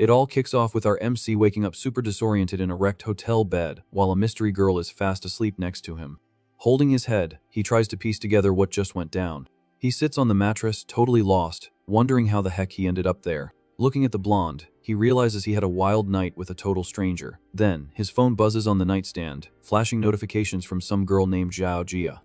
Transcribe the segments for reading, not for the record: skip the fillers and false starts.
It all kicks off with our MC waking up super disoriented in a wrecked hotel bed while a mystery girl is fast asleep next to him. Holding his head, he tries to piece together what just went down. He sits on the mattress, totally lost, wondering how the heck he ended up there. Looking at the blonde, he realizes he had a wild night with a total stranger. Then, his phone buzzes on the nightstand, flashing notifications from some girl named Zhao Jia.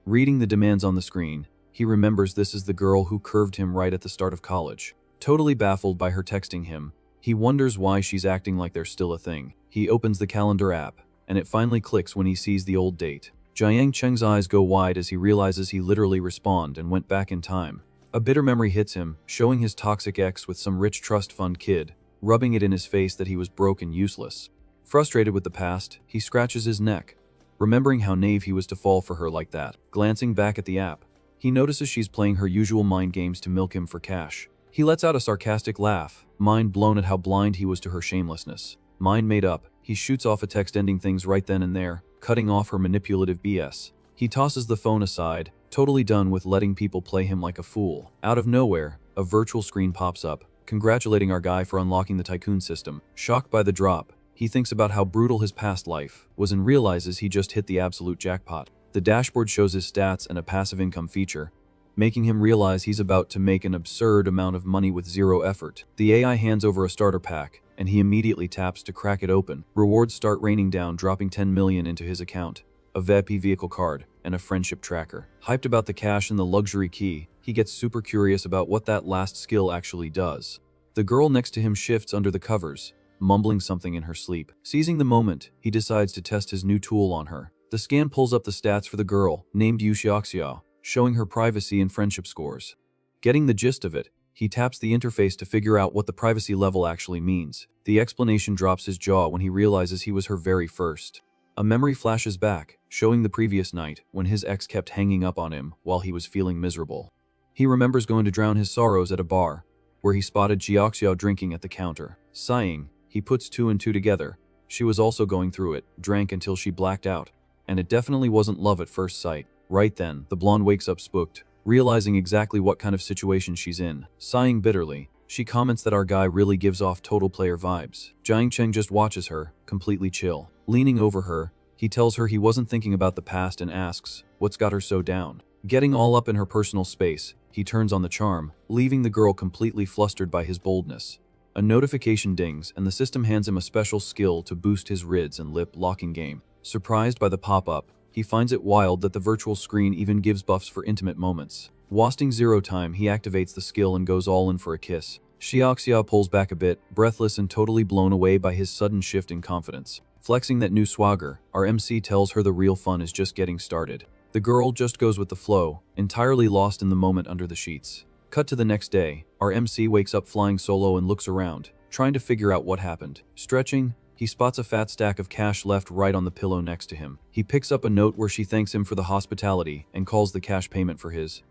Reading the demands on the screen, he remembers this is the girl who curved him right at the start of college. Totally baffled by her texting him, he wonders why she's acting like they're still a thing. He opens the calendar app, and it finally clicks when he sees the old date. Jiang Cheng's eyes go wide as he realizes he literally respawned and went back in time. A bitter memory hits him, showing his toxic ex with some rich trust fund kid, rubbing it in his face that he was broke and useless. Frustrated with the past, he scratches his neck, remembering how naive he was to fall for her like that. Glancing back at the app, he notices she's playing her usual mind games to milk him for cash. He lets out a sarcastic laugh, mind blown at how blind he was to her shamelessness. Mind made up, he shoots off a text ending things right then and there, cutting off her manipulative BS. He tosses the phone aside, totally done with letting people play him like a fool. Out of nowhere, a virtual screen pops up, congratulating our guy for unlocking the tycoon system. Shocked by the drop, he thinks about how brutal his past life was and realizes he just hit the absolute jackpot. The dashboard shows his stats and a passive income feature, making him realize he's about to make an absurd amount of money with zero effort. The AI hands over a starter pack, and he immediately taps to crack it open. Rewards start raining down, dropping 10 million into his account, a VIP vehicle card, and a friendship tracker. Hyped about the cash and the luxury key, he gets super curious about what that last skill actually does. The girl next to him shifts under the covers, mumbling something in her sleep. Seizing the moment, he decides to test his new tool on her. The scan pulls up the stats for the girl, named Yu Xiaoxia, showing her privacy and friendship scores. Getting the gist of it, he taps the interface to figure out what the privacy level actually means. The explanation drops his jaw when he realizes he was her very first. A memory flashes back, showing the previous night when his ex kept hanging up on him while he was feeling miserable. He remembers going to drown his sorrows at a bar, where he spotted Jiaxiao drinking at the counter. Sighing, he puts two and two together. She was also going through it, drank until she blacked out, and it definitely wasn't love at first sight. Right then, the blonde wakes up spooked, realizing exactly what kind of situation she's in. Sighing bitterly, she comments that our guy really gives off total player vibes. Jiang Cheng just watches her, completely chill. Leaning over her, he tells her he wasn't thinking about the past and asks, what's got her so down? Getting all up in her personal space, he turns on the charm, leaving the girl completely flustered by his boldness. A notification dings and the system hands him a special skill to boost his rids and lip locking game. Surprised by the pop-up, he finds it wild that the virtual screen even gives buffs for intimate moments. Wasting zero time, he activates the skill and goes all in for a kiss. Xiaoxia pulls back a bit, breathless and totally blown away by his sudden shift in confidence. Flexing that new swagger, our MC tells her the real fun is just getting started. The girl just goes with the flow, entirely lost in the moment under the sheets. Cut to the next day, our MC wakes up flying solo and looks around, trying to figure out what happened. Stretching, he spots a fat stack of cash left right on the pillow next to him. He picks up a note where she thanks him for the hospitality and calls the cash payment for his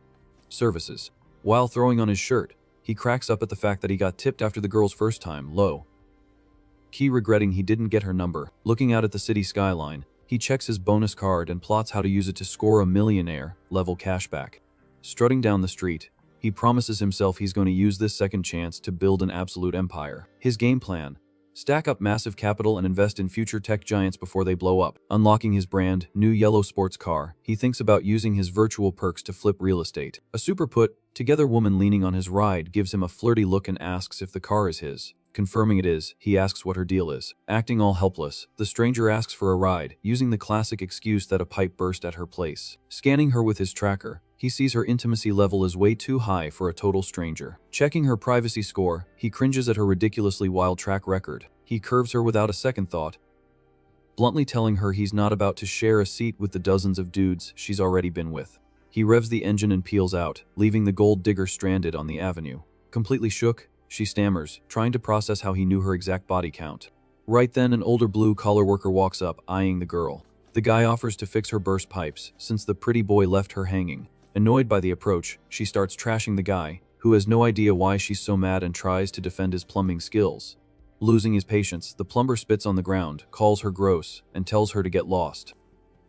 services. While throwing on his shirt, he cracks up at the fact that he got tipped after the girl's first time, low key regretting he didn't get her number. Looking out at the city skyline, he checks his bonus card and plots how to use it to score a millionaire level cashback. Strutting down the street, he promises himself he's going to use this second chance to build an absolute empire. His game plan: stack up massive capital and invest in future tech giants before they blow up. Unlocking his brand new yellow sports car, he thinks about using his virtual perks to flip real estate. A super put together woman leaning on his ride gives him a flirty look and asks if the car is his. Confirming it is, he asks what her deal is. Acting all helpless, the stranger asks for a ride, using the classic excuse that a pipe burst at her place. Scanning her with his tracker, he sees her intimacy level is way too high for a total stranger. Checking her privacy score, he cringes at her ridiculously wild track record. He curves her without a second thought, bluntly telling her he's not about to share a seat with the dozens of dudes she's already been with. He revs the engine and peels out, leaving the gold digger stranded on the avenue. Completely shook, she stammers, trying to process how he knew her exact body count. Right then, an older blue-collar worker walks up, eyeing the girl. The guy offers to fix her burst pipes, since the pretty boy left her hanging. Annoyed by the approach, she starts trashing the guy, who has no idea why she's so mad and tries to defend his plumbing skills. Losing his patience, the plumber spits on the ground, calls her gross, and tells her to get lost.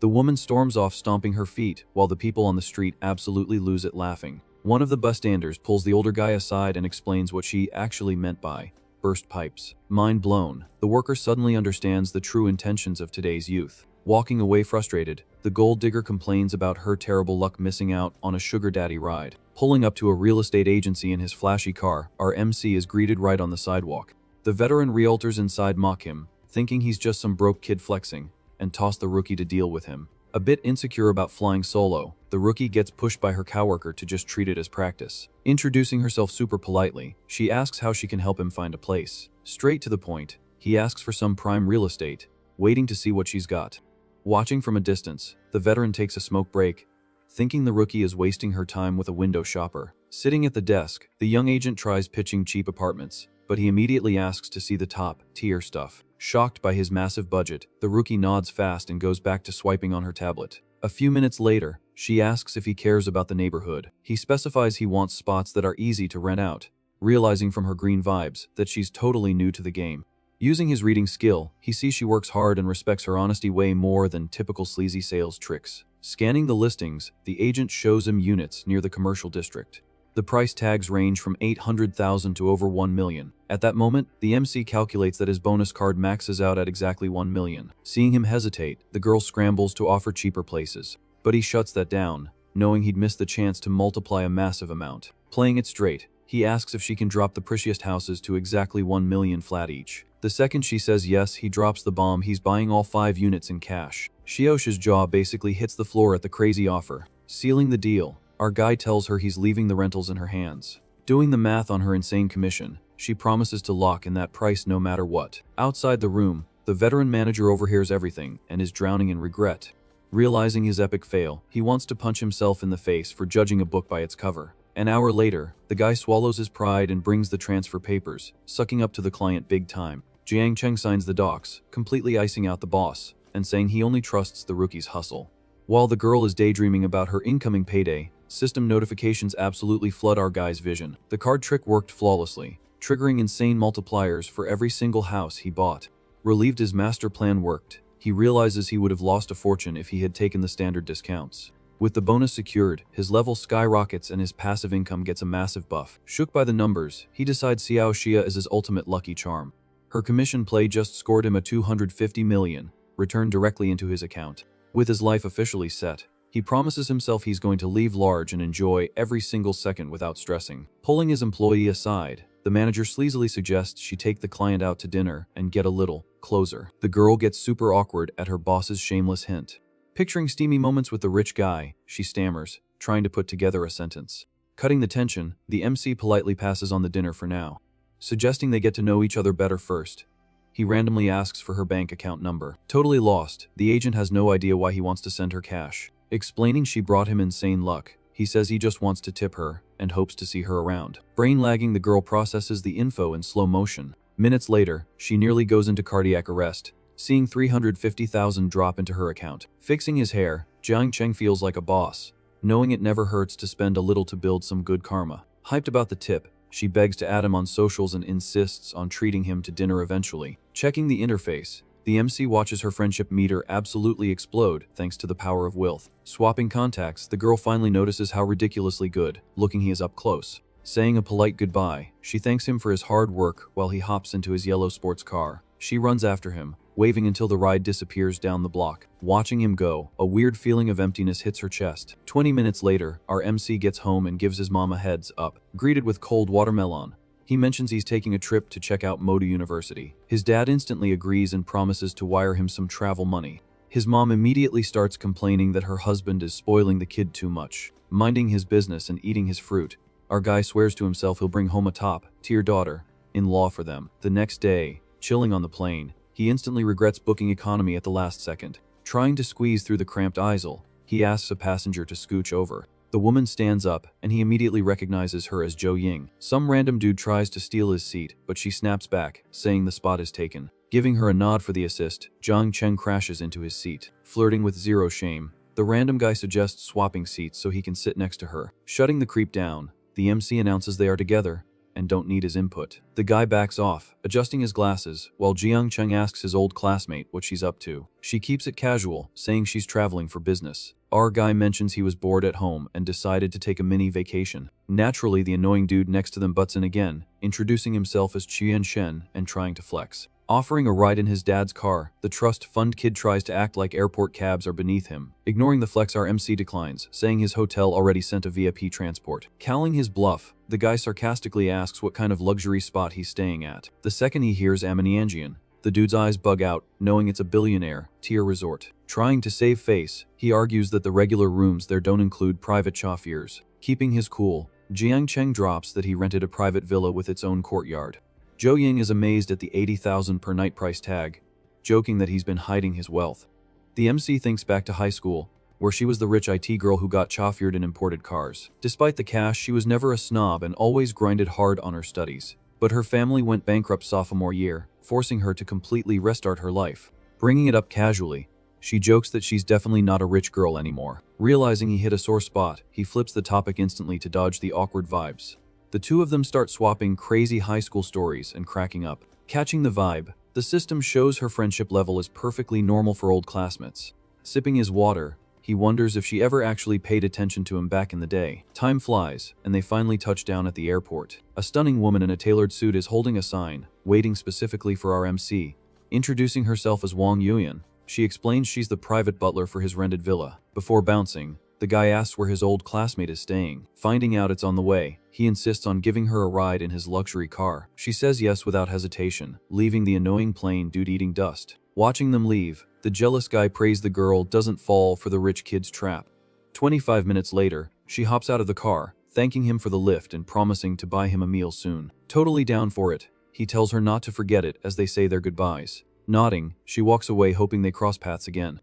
The woman storms off, stomping her feet, while the people on the street absolutely lose it laughing. One of the bystanders pulls the older guy aside and explains what she actually meant by burst pipes. Mind blown, the worker suddenly understands the true intentions of today's youth. Walking away frustrated, the gold digger complains about her terrible luck missing out on a sugar daddy ride. Pulling up to a real estate agency in his flashy car, our MC is greeted right on the sidewalk. The veteran realtors inside mock him, thinking he's just some broke kid flexing, and toss the rookie to deal with him. A bit insecure about flying solo, the rookie gets pushed by her coworker to just treat it as practice. Introducing herself super politely, she asks how she can help him find a place. Straight to the point, he asks for some prime real estate, waiting to see what she's got. Watching from a distance, the veteran takes a smoke break, thinking the rookie is wasting her time with a window shopper. Sitting at the desk, the young agent tries pitching cheap apartments, but he immediately asks to see the top-tier stuff. Shocked by his massive budget, the rookie nods fast and goes back to swiping on her tablet. A few minutes later, she asks if he cares about the neighborhood. He specifies he wants spots that are easy to rent out, realizing from her green vibes that she's totally new to the game. Using his reading skill, he sees she works hard and respects her honesty way more than typical sleazy sales tricks. Scanning the listings, the agent shows him units near the commercial district. The price tags range from $800,000 to over $1 million. At that moment, the MC calculates that his bonus card maxes out at exactly $1 million. Seeing him hesitate, the girl scrambles to offer cheaper places. But he shuts that down, knowing he'd missed the chance to multiply a massive amount. Playing it straight, he asks if she can drop the prettiest houses to exactly $1 million flat each. The second she says yes, he drops the bomb. He's buying all 5 units in cash. Shiosha's jaw basically hits the floor at the crazy offer. Sealing the deal, our guy tells her he's leaving the rentals in her hands. Doing the math on her insane commission, she promises to lock in that price no matter what. Outside the room, the veteran manager overhears everything and is drowning in regret. Realizing his epic fail, he wants to punch himself in the face for judging a book by its cover. An hour later, the guy swallows his pride and brings the transfer papers, sucking up to the client big time. Jiang Cheng signs the docs, completely icing out the boss, and saying he only trusts the rookie's hustle. While the girl is daydreaming about her incoming payday, system notifications absolutely flood our guy's vision. The card trick worked flawlessly, triggering insane multipliers for every single house he bought. Relieved his master plan worked, he realizes he would have lost a fortune if he had taken the standard discounts. With the bonus secured, his level skyrockets and his passive income gets a massive buff. Shook by the numbers, he decides Xiao Xia is his ultimate lucky charm. Her commission play just scored him a $250 million, returned directly into his account. With his life officially set, he promises himself he's going to leave large and enjoy every single second without stressing. Pulling his employee aside, the manager sleazily suggests she take the client out to dinner and get a little closer. The girl gets super awkward at her boss's shameless hint. Picturing steamy moments with the rich guy, she stammers, trying to put together a sentence. Cutting the tension, the MC politely passes on the dinner for now, suggesting they get to know each other better first. He randomly asks for her bank account number. Totally lost, the agent has no idea why he wants to send her cash. Explaining she brought him insane luck, he says he just wants to tip her and hopes to see her around. Brain lagging, the girl processes the info in slow motion. Minutes later, she nearly goes into cardiac arrest, seeing $350,000 drop into her account. Fixing his hair, Jiang Cheng feels like a boss, knowing it never hurts to spend a little to build some good karma. Hyped about the tip, she begs to add him on socials and insists on treating him to dinner eventually. Checking the interface, the MC watches her friendship meter absolutely explode thanks to the power of wealth. Swapping contacts, the girl finally notices how ridiculously good looking he is up close. Saying a polite goodbye, she thanks him for his hard work while he hops into his yellow sports car. She runs after him, waving until the ride disappears down the block. Watching him go, a weird feeling of emptiness hits her chest. 20 minutes later, our MC gets home and gives his mom a heads up. Greeted with cold watermelon, he mentions he's taking a trip to check out Moda University. His dad instantly agrees and promises to wire him some travel money. His mom immediately starts complaining that her husband is spoiling the kid too much, minding his business and eating his fruit. Our guy swears to himself he'll bring home a top-tier daughter-in-law for them. The next day, chilling on the plane, he instantly regrets booking economy at the last second. Trying to squeeze through the cramped aisle, he asks a passenger to scooch over. The woman stands up, and he immediately recognizes her as Zhou Ying. Some random dude tries to steal his seat, but she snaps back, saying the spot is taken. Giving her a nod for the assist, Jiang Cheng crashes into his seat. Flirting with zero shame, the random guy suggests swapping seats so he can sit next to her. Shutting the creep down, the MC announces they are together and don't need his input. The guy backs off, adjusting his glasses, while Jiang Cheng asks his old classmate what she's up to. She keeps it casual, saying she's traveling for business. Our guy mentions he was bored at home and decided to take a mini vacation. Naturally, the annoying dude next to them butts in again, introducing himself as Qian Shen and trying to flex. Offering a ride in his dad's car, the trust fund kid tries to act like airport cabs are beneath him. Ignoring the flex, our MC declines, saying his hotel already sent a VIP transport. Calling his bluff, the guy sarcastically asks what kind of luxury spot he's staying at. The second he hears Amaniangian, the dude's eyes bug out, knowing it's a billionaire tier resort. Trying to save face, he argues that the regular rooms there don't include private chauffeurs. Keeping his cool, Jiang Cheng drops that he rented a private villa with its own courtyard. Zhou Ying is amazed at the 80,000 per night price tag, joking that he's been hiding his wealth. The MC thinks back to high school, where she was the rich IT girl who got chauffered in imported cars. Despite the cash, she was never a snob and always grinded hard on her studies. But her family went bankrupt sophomore year, forcing her to completely restart her life. Bringing it up casually, she jokes that she's definitely not a rich girl anymore. Realizing he hit a sore spot, he flips the topic instantly to dodge the awkward vibes. The two of them start swapping crazy high school stories and cracking up. Catching the vibe, the system shows her friendship level is perfectly normal for old classmates. Sipping his water, he wonders if she ever actually paid attention to him back in the day. Time flies, and they finally touch down at the airport. A stunning woman in a tailored suit is holding a sign, waiting specifically for our MC. Introducing herself as Wang Yuyan, she explains she's the private butler for his rented villa. Before bouncing, the guy asks where his old classmate is staying. Finding out it's on the way, he insists on giving her a ride in his luxury car. She says yes without hesitation, leaving the annoying plane dude eating dust. Watching them leave, the jealous guy prays the girl doesn't fall for the rich kid's trap. 25 minutes later, she hops out of the car, thanking him for the lift and promising to buy him a meal soon. Totally down for it, he tells her not to forget it as they say their goodbyes. Nodding, she walks away hoping they cross paths again.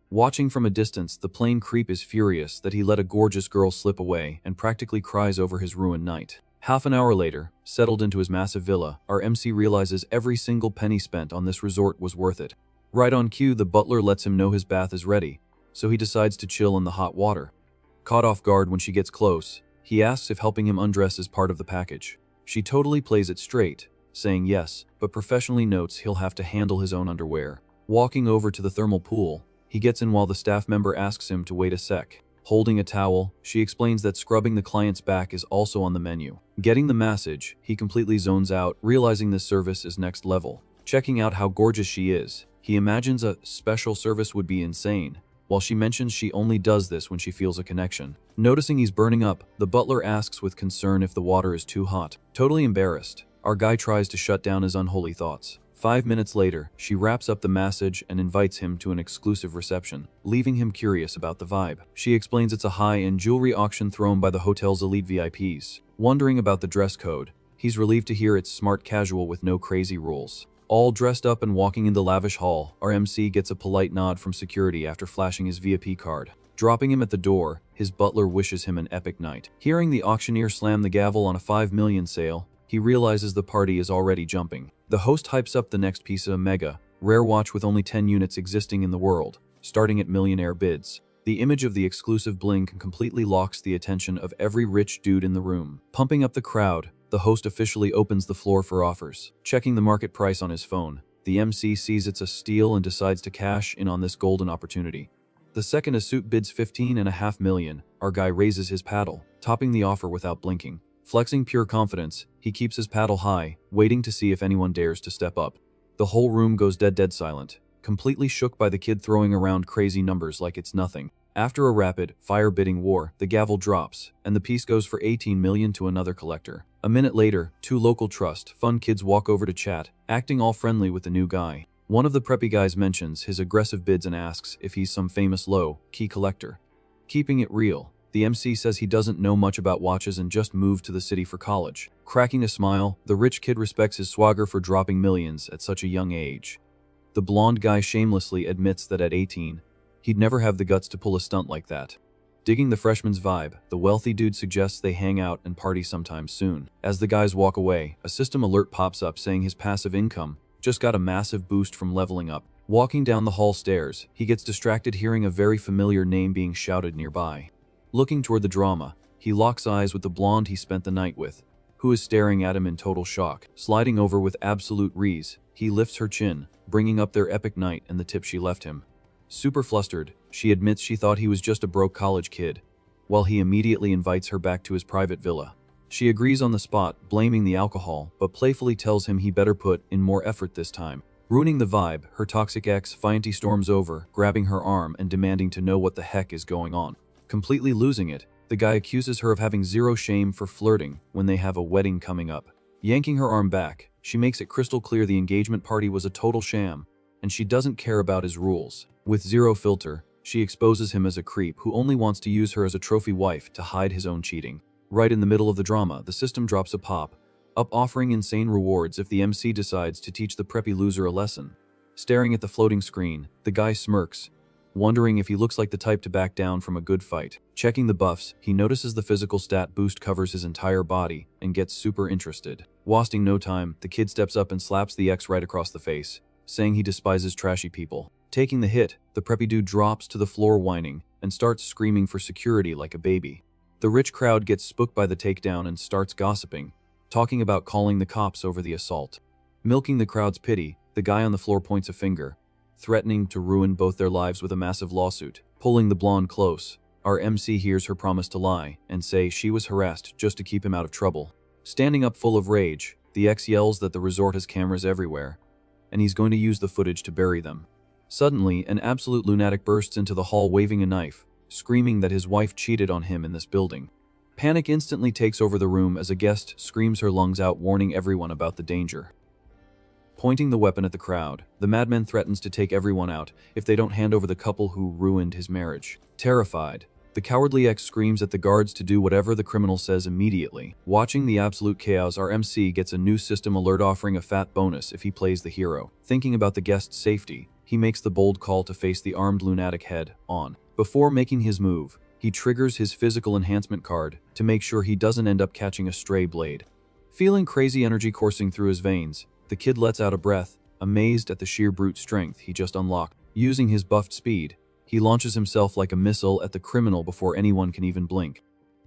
Watching from a distance, the plane creep is furious that he let a gorgeous girl slip away and practically cries over his ruined night. Half an hour later, settled into his massive villa, our MC realizes every single penny spent on this resort was worth it. Right on cue, the butler lets him know his bath is ready, so he decides to chill in the hot water. Caught off guard when she gets close, he asks if helping him undress is part of the package. She totally plays it straight, saying yes, but professionally notes he'll have to handle his own underwear. Walking over to the thermal pool, he gets in while the staff member asks him to wait a sec. Holding a towel, she explains that scrubbing the client's back is also on the menu. Getting the massage, he completely zones out, realizing this service is next level. Checking out how gorgeous she is, he imagines a special service would be insane, while she mentions she only does this when she feels a connection. Noticing he's burning up, the butler asks with concern if the water is too hot. Totally embarrassed, our guy tries to shut down his unholy thoughts. 5 minutes later, she wraps up the massage and invites him to an exclusive reception, leaving him curious about the vibe. She explains it's a high-end jewelry auction thrown by the hotel's elite VIPs. Wondering about the dress code, he's relieved to hear it's smart casual with no crazy rules. All dressed up and walking in the lavish hall, our MC gets a polite nod from security after flashing his VIP card. Dropping him at the door, his butler wishes him an epic night. Hearing the auctioneer slam the gavel on a 5 million sale, he realizes the party is already jumping. The host hypes up the next piece of Mega, rare watch with only 10 units existing in the world, starting at millionaire bids. The image of the exclusive bling completely locks the attention of every rich dude in the room. Pumping up the crowd, the host officially opens the floor for offers. Checking the market price on his phone, the MC sees it's a steal and decides to cash in on this golden opportunity. The second a suit bids 15.5 million, our guy raises his paddle, topping the offer without blinking. Flexing pure confidence, he keeps his paddle high, waiting to see if anyone dares to step up. The whole room goes dead silent, completely shook by the kid throwing around crazy numbers like it's nothing. After a rapid, fire-bidding war, the gavel drops, and the piece goes for 18 million to another collector. A minute later, two local trust fund kids walk over to chat, acting all friendly with the new guy. One of the preppy guys mentions his aggressive bids and asks if he's some famous low-key collector. Keeping it real, the MC says he doesn't know much about watches and just moved to the city for college. Cracking a smile, the rich kid respects his swagger for dropping millions at such a young age. The blonde guy shamelessly admits that at 18, he'd never have the guts to pull a stunt like that. Digging the freshman's vibe, the wealthy dude suggests they hang out and party sometime soon. As the guys walk away, a system alert pops up saying his passive income just got a massive boost from leveling up. Walking down the hall stairs, he gets distracted hearing a very familiar name being shouted nearby. Looking toward the drama, he locks eyes with the blonde he spent the night with, who is staring at him in total shock. Sliding over with absolute ease, he lifts her chin, bringing up their epic night and the tip she left him. Super flustered, she admits she thought he was just a broke college kid, while he immediately invites her back to his private villa. She agrees on the spot, blaming the alcohol, but playfully tells him he better put in more effort this time. Ruining the vibe, her toxic ex finally storms over, grabbing her arm and demanding to know what the heck is going on. Completely losing it, the guy accuses her of having zero shame for flirting when they have a wedding coming up. Yanking her arm back, she makes it crystal clear the engagement party was a total sham, and she doesn't care about his rules. With zero filter, she exposes him as a creep who only wants to use her as a trophy wife to hide his own cheating. Right in the middle of the drama, the system drops a pop-up offering insane rewards if the MC decides to teach the preppy loser a lesson. Staring at the floating screen, the guy smirks, wondering if he looks like the type to back down from a good fight. Checking the buffs, he notices the physical stat boost covers his entire body and gets super interested. Wasting no time, the kid steps up and slaps the ex right across the face, saying he despises trashy people. Taking the hit, the preppy dude drops to the floor whining and starts screaming for security like a baby. The rich crowd gets spooked by the takedown and starts gossiping, talking about calling the cops over the assault. Milking the crowd's pity, the guy on the floor points a finger, threatening to ruin both their lives with a massive lawsuit. Pulling the blonde close, our MC hears her promise to lie and say she was harassed just to keep him out of trouble. Standing up full of rage, the ex yells that the resort has cameras everywhere, and he's going to use the footage to bury them. Suddenly, an absolute lunatic bursts into the hall waving a knife, screaming that his wife cheated on him in this building. Panic instantly takes over the room as a guest screams her lungs out, warning everyone about the danger. Pointing the weapon at the crowd, the madman threatens to take everyone out if they don't hand over the couple who ruined his marriage. Terrified, the cowardly ex screams at the guards to do whatever the criminal says immediately. Watching the absolute chaos, our MC gets a new system alert offering a fat bonus if he plays the hero. Thinking about the guest's safety, he makes the bold call to face the armed lunatic head on. Before making his move, he triggers his physical enhancement card to make sure he doesn't end up catching a stray blade. Feeling crazy energy coursing through his veins, the kid lets out a breath, amazed at the sheer brute strength he just unlocked. Using his buffed speed, he launches himself like a missile at the criminal before anyone can even blink.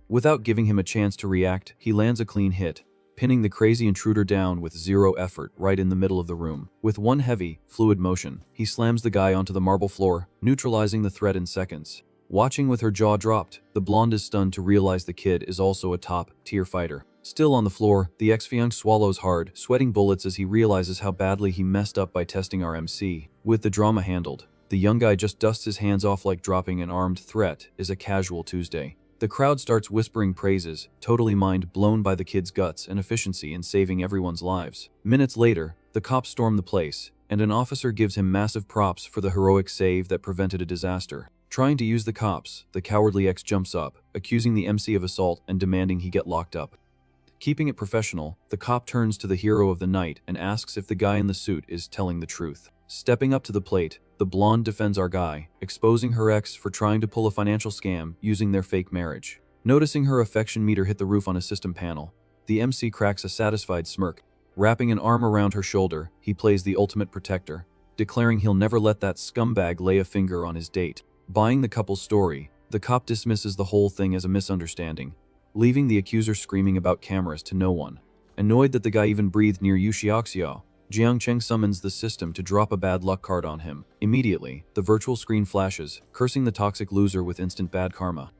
Without giving him a chance to react, he lands a clean hit, pinning the crazy intruder down with zero effort right in the middle of the room. With one heavy, fluid motion, he slams the guy onto the marble floor, neutralizing the threat in seconds. Watching with her jaw dropped, the blonde is stunned to realize the kid is also a top-tier fighter. Still on the floor, the ex-fiancé swallows hard, sweating bullets as he realizes how badly he messed up by testing our MC. With the drama handled, the young guy just dusts his hands off like dropping an armed threat is a casual Tuesday. The crowd starts whispering praises, totally mind blown by the kid's guts and efficiency in saving everyone's lives. Minutes later, the cops storm the place, and an officer gives him massive props for the heroic save that prevented a disaster. Trying to use the cops, the cowardly ex jumps up, accusing the MC of assault and demanding he get locked up. Keeping it professional, the cop turns to the hero of the night and asks if the guy in the suit is telling the truth. Stepping up to the plate, the blonde defends our guy, exposing her ex for trying to pull a financial scam using their fake marriage. Noticing her affection meter hit the roof on a system panel, the MC cracks a satisfied smirk. Wrapping an arm around her shoulder, he plays the ultimate protector, declaring he'll never let that scumbag lay a finger on his date. Buying the couple's story, the cop dismisses the whole thing as a misunderstanding, leaving the accuser screaming about cameras to no one. Annoyed that the guy even breathed near Yushiaxiao, Jiang Cheng summons the system to drop a bad luck card on him. Immediately, the virtual screen flashes, cursing the toxic loser with instant bad karma.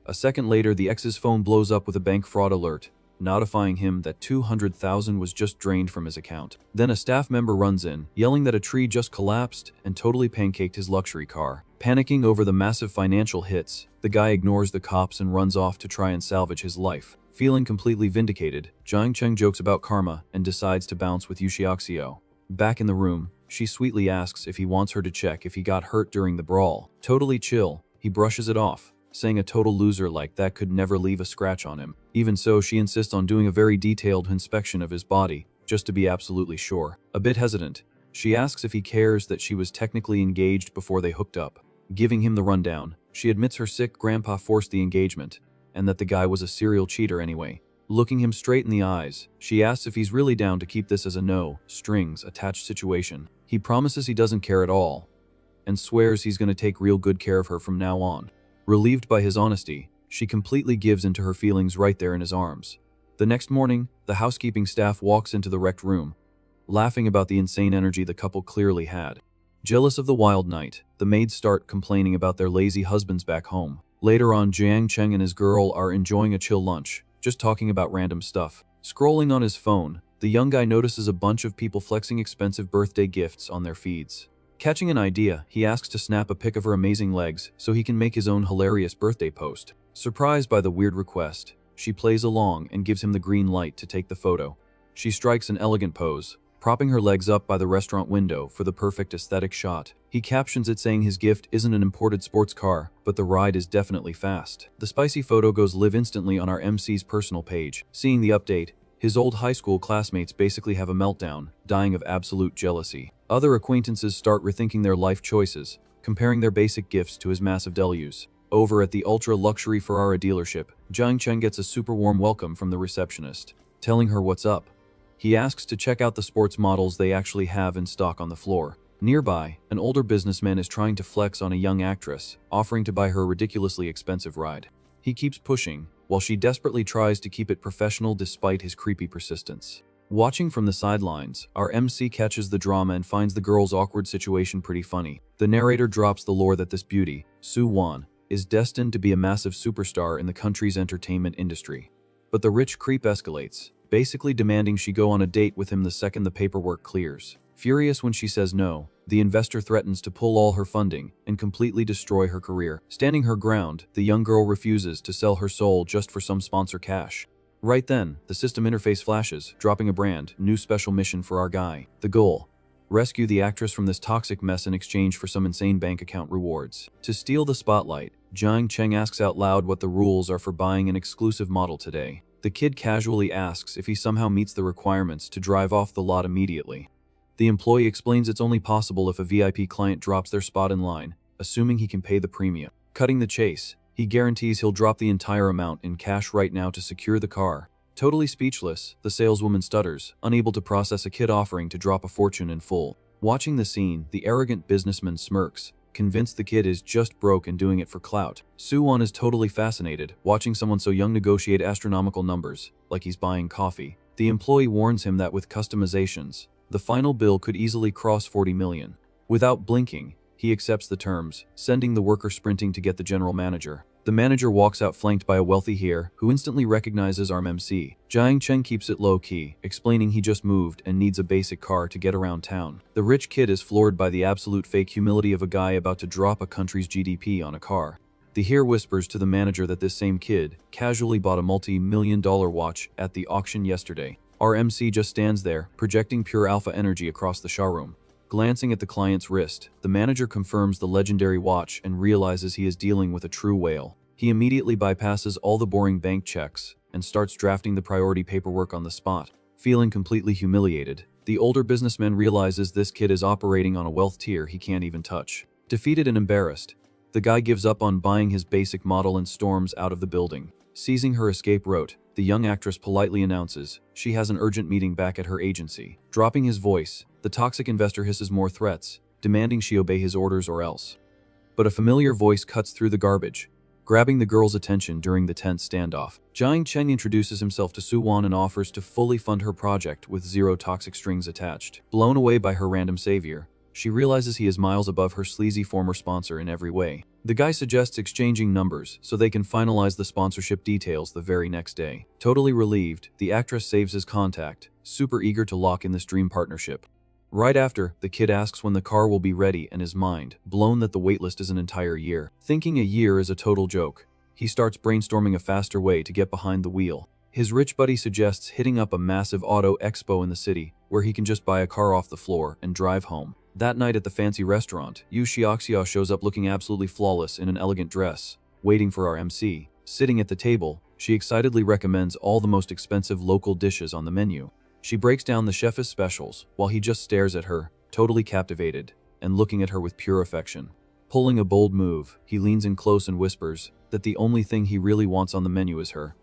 A second later, the ex's phone blows up with a bank fraud alert, notifying him that 200,000 was just drained from his account. Then a staff member runs in, yelling that a tree just collapsed and totally pancaked his luxury car. Panicking over the massive financial hits, the guy ignores the cops and runs off to try and salvage his life. Feeling completely vindicated, Jiang Cheng jokes about karma and decides to bounce with Yushiaxiao. Back in the room, she sweetly asks if he wants her to check if he got hurt during the brawl. Totally chill, he brushes it off, saying a total loser like that could never leave a scratch on him. Even so, she insists on doing a very detailed inspection of his body, just to be absolutely sure. A bit hesitant, she asks if he cares that she was technically engaged before they hooked up. Giving him the rundown, she admits her sick grandpa forced the engagement, and that the guy was a serial cheater anyway. Looking him straight in the eyes, she asks if he's really down to keep this as a no-strings-attached situation. He promises he doesn't care at all, and swears he's going to take real good care of her from now on. Relieved by his honesty, she completely gives into her feelings right there in his arms. The next morning, the housekeeping staff walks into the wrecked room, laughing about the insane energy the couple clearly had. Jealous of the wild night, the maids start complaining about their lazy husbands back home. Later on, Jiang Cheng and his girl are enjoying a chill lunch, just talking about random stuff. Scrolling on his phone, the young guy notices a bunch of people flexing expensive birthday gifts on their feeds. Catching an idea, he asks to snap a pic of her amazing legs so he can make his own hilarious birthday post. Surprised by the weird request, she plays along and gives him the green light to take the photo. She strikes an elegant pose, propping her legs up by the restaurant window for the perfect aesthetic shot. He captions it saying his gift isn't an imported sports car, but the ride is definitely fast. The spicy photo goes live instantly on our MC's personal page. Seeing the update, his old high school classmates basically have a meltdown, dying of absolute jealousy. Other acquaintances start rethinking their life choices, comparing their basic gifts to his massive deluge. Over at the ultra-luxury Ferrari dealership, Jiang Cheng gets a super warm welcome from the receptionist, telling her what's up. He asks to check out the sports models they actually have in stock on the floor. Nearby, an older businessman is trying to flex on a young actress, offering to buy her a ridiculously expensive ride. He keeps pushing, while she desperately tries to keep it professional despite his creepy persistence. Watching from the sidelines, our MC catches the drama and finds the girl's awkward situation pretty funny. The narrator drops the lore that this beauty, Su Wan, is destined to be a massive superstar in the country's entertainment industry. But the rich creep escalates, basically demanding she go on a date with him the second the paperwork clears. Furious when she says no, the investor threatens to pull all her funding and completely destroy her career. Standing her ground, the young girl refuses to sell her soul just for some sponsor cash. Right then, the system interface flashes, dropping a brand new special mission for our guy. The goal: rescue the actress from this toxic mess in exchange for some insane bank account rewards. To steal the spotlight, Jiang Cheng asks out loud what the rules are for buying an exclusive model today. The kid casually asks if he somehow meets the requirements to drive off the lot immediately. The employee explains it's only possible if a VIP client drops their spot in line, assuming he can pay the premium. Cutting the chase, he guarantees he'll drop the entire amount in cash right now to secure the car. Totally speechless, the saleswoman stutters, unable to process a kid offering to drop a fortune in full. Watching the scene, the arrogant businessman smirks, convinced the kid is just broke and doing it for clout. Su-won is totally fascinated, watching someone so young negotiate astronomical numbers, like he's buying coffee. The employee warns him that with customizations, the final bill could easily cross 40 million. Without blinking, he accepts the terms, sending the worker sprinting to get the general manager. The manager walks out flanked by a wealthy heir, who instantly recognizes our MC. Jiang Cheng keeps it low-key, explaining he just moved and needs a basic car to get around town. The rich kid is floored by the absolute fake humility of a guy about to drop a country's GDP on a car. The heir whispers to the manager that this same kid casually bought a multi-million-dollar watch at the auction yesterday. Our MC just stands there, projecting pure alpha energy across the showroom. Glancing at the client's wrist, the manager confirms the legendary watch and realizes he is dealing with a true whale. He immediately bypasses all the boring bank checks and starts drafting the priority paperwork on the spot. Feeling completely humiliated, the older businessman realizes this kid is operating on a wealth tier he can't even touch. Defeated and embarrassed, the guy gives up on buying his basic model and storms out of the building. Seizing her escape route, the young actress politely announces she has an urgent meeting back at her agency. Dropping his voice, the toxic investor hisses more threats, demanding she obey his orders or else. But a familiar voice cuts through the garbage, grabbing the girl's attention during the tense standoff. Jiang Cheng introduces himself to Su-won and offers to fully fund her project with zero toxic strings attached. Blown away by her random savior, she realizes he is miles above her sleazy former sponsor in every way. The guy suggests exchanging numbers so they can finalize the sponsorship details the very next day. Totally relieved, the actress saves his contact, super eager to lock in this dream partnership. Right after, the kid asks when the car will be ready and his mind blown that the waitlist is an entire year. Thinking a year is a total joke, he starts brainstorming a faster way to get behind the wheel. His rich buddy suggests hitting up a massive auto expo in the city where he can just buy a car off the floor and drive home. That night at the fancy restaurant, Yu Xiaoxia shows up looking absolutely flawless in an elegant dress, waiting for our MC. Sitting at the table, she excitedly recommends all the most expensive local dishes on the menu. She breaks down the chef's specials while he just stares at her, totally captivated, and looking at her with pure affection. Pulling a bold move, he leans in close and whispers that the only thing he really wants on the menu is her.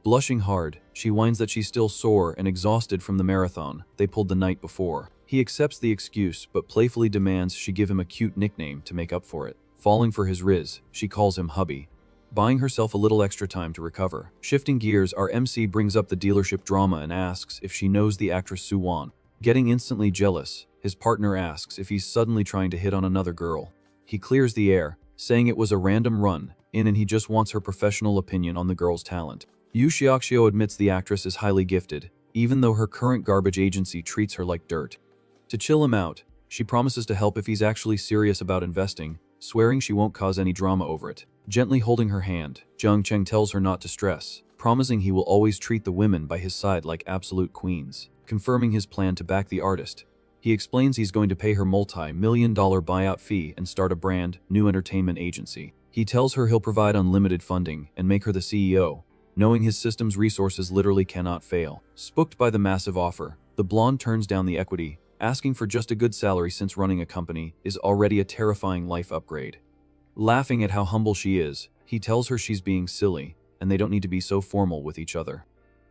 Blushing hard, she whines that she's still sore and exhausted from the marathon they pulled the night before. He accepts the excuse but playfully demands she give him a cute nickname to make up for it. Falling for his riz, she calls him hubby, buying herself a little extra time to recover. Shifting gears, our MC brings up the dealership drama and asks if she knows the actress Su-won. Getting instantly jealous, his partner asks if he's suddenly trying to hit on another girl. He clears the air, saying it was a random run in and he just wants her professional opinion on the girl's talent. Yu Xiaoxiu admits the actress is highly gifted, even though her current garbage agency treats her like dirt. To chill him out, she promises to help if he's actually serious about investing, swearing she won't cause any drama over it. Gently holding her hand, Jiang Cheng tells her not to stress, promising he will always treat the women by his side like absolute queens. Confirming his plan to back the artist, he explains he's going to pay her multi-million-dollar buyout fee and start a brand new entertainment agency. He tells her he'll provide unlimited funding and make her the CEO, knowing his system's resources literally cannot fail. Spooked by the massive offer, the blonde turns down the equity, asking for just a good salary since running a company is already a terrifying life upgrade. Laughing at how humble she is, he tells her she's being silly and they don't need to be so formal with each other.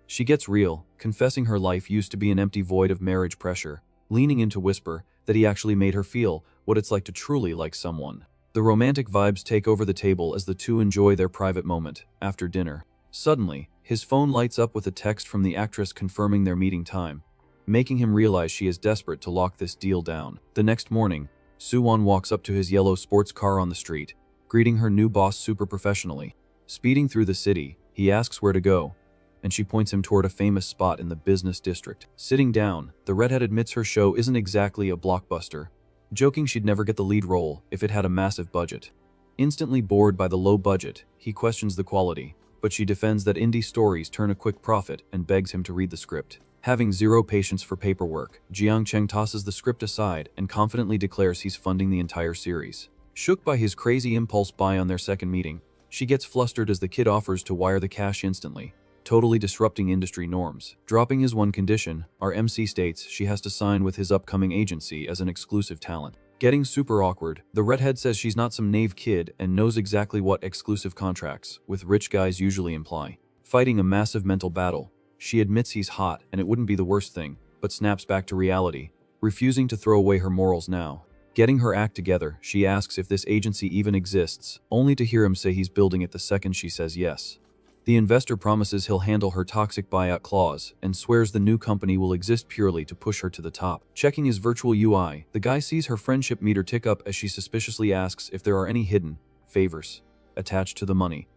She gets real, confessing her life used to be an empty void of marriage pressure, leaning in to whisper that he actually made her feel what it's like to truly like someone. The romantic vibes take over the table as the two enjoy their private moment after dinner. Suddenly, his phone lights up with a text from the actress confirming their meeting time, making him realize she is desperate to lock this deal down. The next morning, Suwon walks up to his yellow sports car on the street, greeting her new boss super professionally. Speeding through the city, he asks where to go, and she points him toward a famous spot in the business district. Sitting down, the redhead admits her show isn't exactly a blockbuster, joking she'd never get the lead role if it had a massive budget. Instantly bored by the low budget, he questions the quality, but she defends that indie stories turn a quick profit and begs him to read the script. Having zero patience for paperwork, Jiang Cheng tosses the script aside and confidently declares he's funding the entire series. Shook by his crazy impulse buy on their second meeting, she gets flustered as the kid offers to wire the cash instantly, totally disrupting industry norms. Dropping his one condition, our MC states she has to sign with his upcoming agency as an exclusive talent. Getting super awkward, the redhead says she's not some naive kid and knows exactly what exclusive contracts with rich guys usually imply. Fighting a massive mental battle, she admits he's hot and it wouldn't be the worst thing, but snaps back to reality, refusing to throw away her morals now. Getting her act together, she asks if this agency even exists, only to hear him say he's building it the second she says yes. The investor promises he'll handle her toxic buyout clause and swears the new company will exist purely to push her to the top. Checking his virtual UI, the guy sees her friendship meter tick up as she suspiciously asks if there are any hidden favors attached to the money.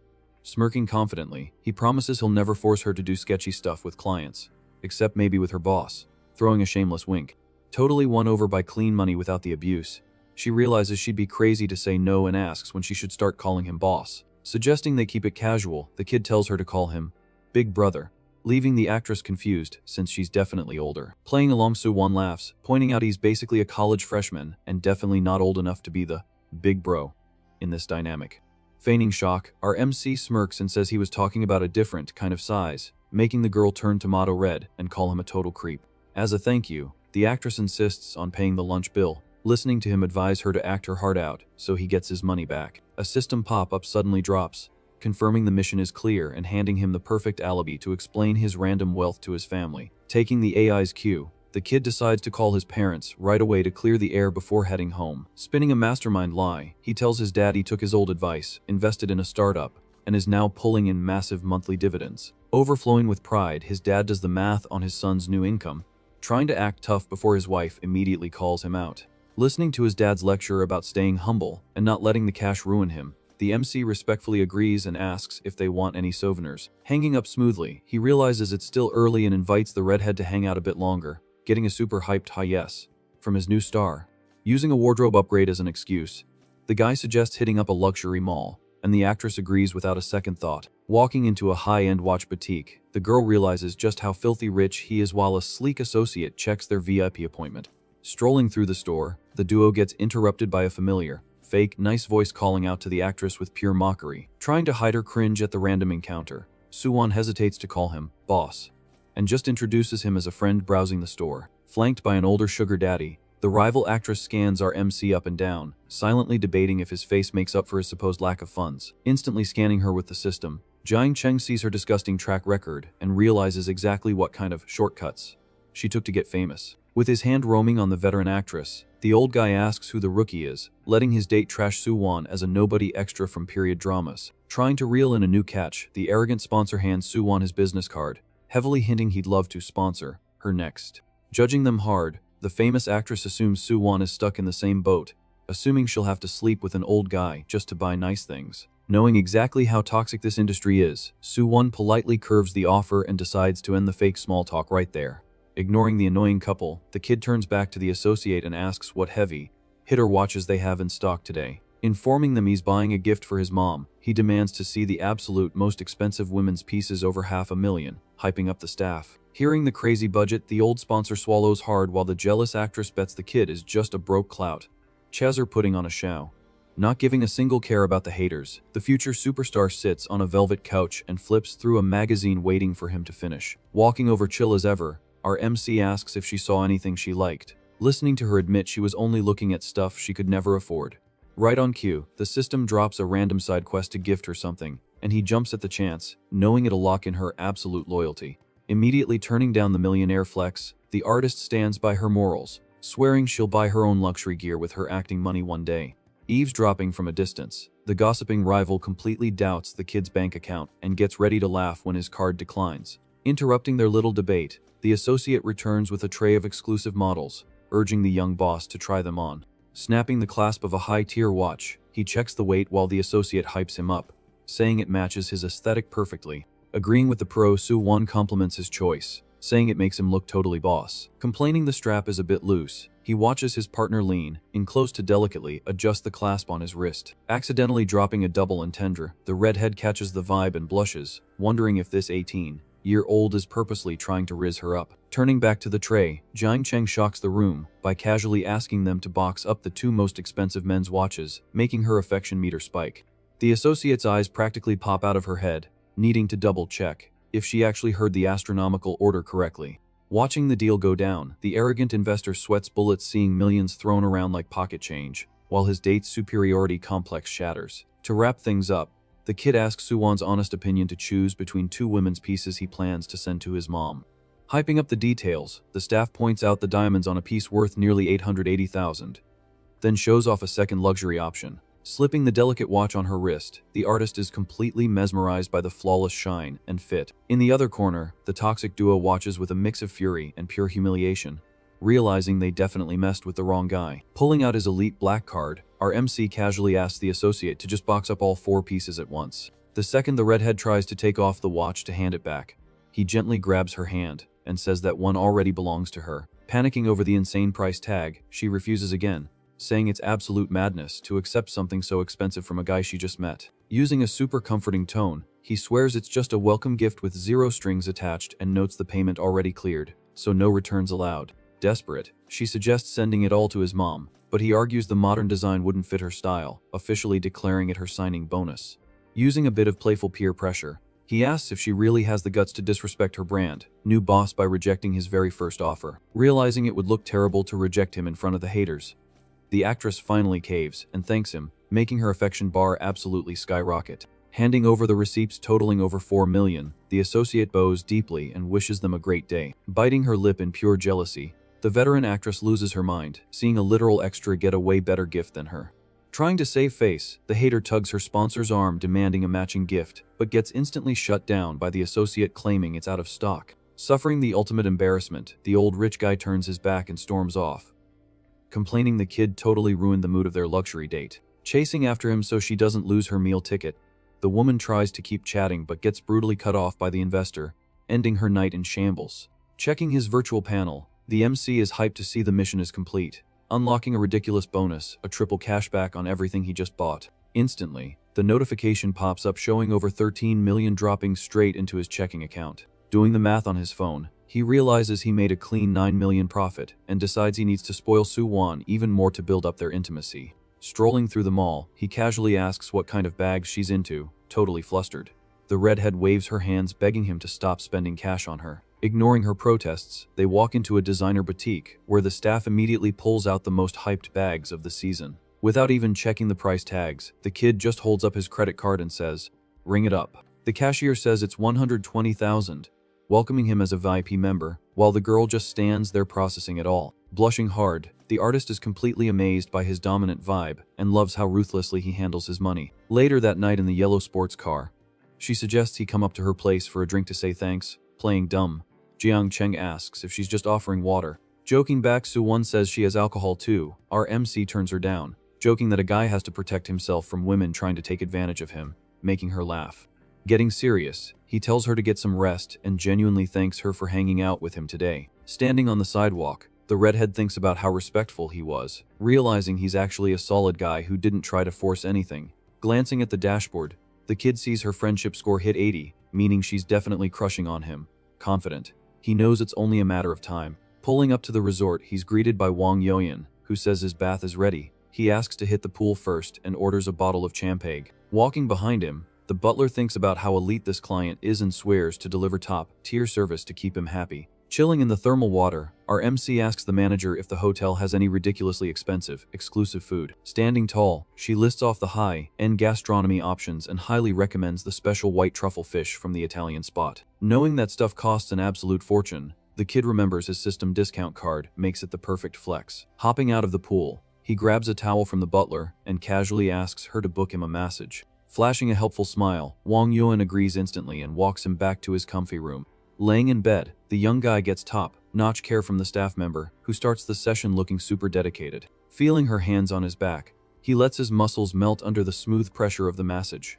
Smirking confidently, he promises he'll never force her to do sketchy stuff with clients, except maybe with her boss, throwing a shameless wink. Totally won over by clean money without the abuse, she realizes she'd be crazy to say no and asks when she should start calling him boss. Suggesting they keep it casual, the kid tells her to call him Big Brother, leaving the actress confused since she's definitely older. Playing along, Suwon laughs, pointing out he's basically a college freshman and definitely not old enough to be the big bro in this dynamic. Feigning shock, our MC smirks and says he was talking about a different kind of size, making the girl turn tomato red and call him a total creep. As a thank you, the actress insists on paying the lunch bill, listening to him advise her to act her heart out so he gets his money back. A system pop-up suddenly drops, confirming the mission is clear and handing him the perfect alibi to explain his random wealth to his family. Taking the AI's cue, the kid decides to call his parents right away to clear the air before heading home. Spinning a mastermind lie, he tells his dad he took his old advice, invested in a startup, and is now pulling in massive monthly dividends. Overflowing with pride, his dad does the math on his son's new income, trying to act tough before his wife immediately calls him out. Listening to his dad's lecture about staying humble and not letting the cash ruin him, the MC respectfully agrees and asks if they want any souvenirs. Hanging up smoothly, he realizes it's still early and invites the redhead to hang out a bit longer, getting a super hyped high yes from his new star. Using a wardrobe upgrade as an excuse, the guy suggests hitting up a luxury mall, and the actress agrees without a second thought. Walking into a high-end watch boutique, the girl realizes just how filthy rich he is while a sleek associate checks their VIP appointment. Strolling through the store, the duo gets interrupted by a familiar, fake, nice voice calling out to the actress with pure mockery. Trying to hide her cringe at the random encounter, Suwon hesitates to call him boss, and just introduces him as a friend browsing the store. Flanked by an older sugar daddy, the rival actress scans our MC up and down, silently debating if his face makes up for his supposed lack of funds. Instantly scanning her with the system, Jiang Cheng sees her disgusting track record and realizes exactly what kind of shortcuts she took to get famous. With his hand roaming on the veteran actress, the old guy asks who the rookie is, letting his date trash Suwon as a nobody extra from period dramas. Trying to reel in a new catch, the arrogant sponsor hands Suwon his business card, heavily hinting he'd love to sponsor her next. Judging them hard, the famous actress assumes Soo-won is stuck in the same boat, assuming she'll have to sleep with an old guy just to buy nice things. Knowing exactly how toxic this industry is, Soo-won politely curves the offer and decides to end the fake small talk right there. Ignoring the annoying couple, the kid turns back to the associate and asks what heavy hitter watches they have in stock today. Informing them he's buying a gift for his mom, he demands to see the absolute most expensive women's pieces over $500,000, hyping up the staff. Hearing the crazy budget, the old sponsor swallows hard while the jealous actress bets the kid is just a broke clout. Chaser putting on a show. Not giving a single care about the haters, the future superstar sits on a velvet couch and flips through a magazine waiting for him to finish. Walking over chill as ever, our MC asks if she saw anything she liked, listening to her admit she was only looking at stuff she could never afford. Right on cue, the system drops a random side quest to gift her something, and he jumps at the chance, knowing it'll lock in her absolute loyalty. Immediately turning down the millionaire flex, the artist stands by her morals, swearing she'll buy her own luxury gear with her acting money one day. Eavesdropping from a distance, the gossiping rival completely doubts the kid's bank account and gets ready to laugh when his card declines. Interrupting their little debate, the associate returns with a tray of exclusive models, urging the young boss to try them on. Snapping the clasp of a high-tier watch, he checks the weight while the associate hypes him up, saying it matches his aesthetic perfectly. Agreeing with the pro, Soo-won compliments his choice, saying it makes him look totally boss. Complaining the strap is a bit loose, he watches his partner lean in close to delicately adjust the clasp on his wrist. Accidentally dropping a double entendre, the redhead catches the vibe and blushes, wondering if this 18-year-old is purposely trying to rizz her up. Turning back to the tray, Jiang Cheng shocks the room by casually asking them to box up the two most expensive men's watches, making her affection meter spike. The associate's eyes practically pop out of her head, needing to double-check if she actually heard the astronomical order correctly. Watching the deal go down, the arrogant investor sweats bullets seeing millions thrown around like pocket change, while his date's superiority complex shatters. To wrap things up, the kid asks Soo-won's honest opinion to choose between two women's pieces he plans to send to his mom. Hyping up the details, the staff points out the diamonds on a piece worth nearly $880,000, then shows off a second luxury option. Slipping the delicate watch on her wrist, the artist is completely mesmerized by the flawless shine and fit. In the other corner, the toxic duo watches with a mix of fury and pure humiliation, realizing they definitely messed with the wrong guy. Pulling out his elite black card, our MC casually asks the associate to just box up all four pieces at once. The second the redhead tries to take off the watch to hand it back, he gently grabs her hand and says that one already belongs to her. Panicking over the insane price tag, she refuses again, saying it's absolute madness to accept something so expensive from a guy she just met. Using a super comforting tone, he swears it's just a welcome gift with zero strings attached and notes the payment already cleared, so no returns allowed. Desperate, she suggests sending it all to his mom, but he argues the modern design wouldn't fit her style, officially declaring it her signing bonus. Using a bit of playful peer pressure, he asks if she really has the guts to disrespect her brand new boss by rejecting his very first offer. Realizing it would look terrible to reject him in front of the haters, the actress finally caves and thanks him, making her affection bar absolutely skyrocket. Handing over the receipts totaling over $4 million, the associate bows deeply and wishes them a great day. Biting her lip in pure jealousy, the veteran actress loses her mind, seeing a literal extra get a way better gift than her. Trying to save face, the hater tugs her sponsor's arm demanding a matching gift, but gets instantly shut down by the associate claiming it's out of stock. Suffering the ultimate embarrassment, the old rich guy turns his back and storms off, complaining the kid totally ruined the mood of their luxury date. Chasing after him so she doesn't lose her meal ticket, the woman tries to keep chatting but gets brutally cut off by the investor, ending her night in shambles. Checking his virtual panel, the MC is hyped to see the mission is complete, unlocking a ridiculous bonus, a triple cashback on everything he just bought. Instantly, the notification pops up showing over 13 million dropping straight into his checking account. Doing the math on his phone, he realizes he made a clean 9 million profit and decides he needs to spoil Soo-won even more to build up their intimacy. Strolling through the mall, he casually asks what kind of bags she's into, totally flustered. The redhead waves her hands begging him to stop spending cash on her. Ignoring her protests, they walk into a designer boutique where the staff immediately pulls out the most hyped bags of the season. Without even checking the price tags, the kid just holds up his credit card and says, "Ring it up." The cashier says it's $120,000. Welcoming him as a VIP member, while the girl just stands there processing it all. Blushing hard, the artist is completely amazed by his dominant vibe and loves how ruthlessly he handles his money. Later that night in the yellow sports car, she suggests he come up to her place for a drink to say thanks. Playing dumb, Jiang Cheng asks if she's just offering water, Joking back, Suwon says she has alcohol too. Our MC turns her down, joking that a guy has to protect himself from women trying to take advantage of him, making her laugh. Getting serious, he tells her to get some rest and genuinely thanks her for hanging out with him today. Standing on the sidewalk, the redhead thinks about how respectful he was, realizing he's actually a solid guy who didn't try to force anything. Glancing at the dashboard, the kid sees her friendship score hit 80, meaning she's definitely crushing on him. Confident, he knows it's only a matter of time. Pulling up to the resort, he's greeted by Wang Yoyan, who says his bath is ready. He asks to hit the pool first and orders a bottle of champagne. Walking behind him, the butler thinks about how elite this client is and swears to deliver top-tier service to keep him happy. Chilling in the thermal water, our MC asks the manager if the hotel has any ridiculously expensive, exclusive food. Standing tall, she lists off the high-end gastronomy options and highly recommends the special white truffle fish from the Italian spot. Knowing that stuff costs an absolute fortune, the kid remembers his system discount card makes it the perfect flex. Hopping out of the pool, he grabs a towel from the butler and casually asks her to book him a massage. Flashing a helpful smile, Wang Yuan agrees instantly and walks him back to his comfy room. Laying in bed, the young guy gets top-notch care from the staff member, who starts the session looking super dedicated. Feeling her hands on his back, he lets his muscles melt under the smooth pressure of the massage.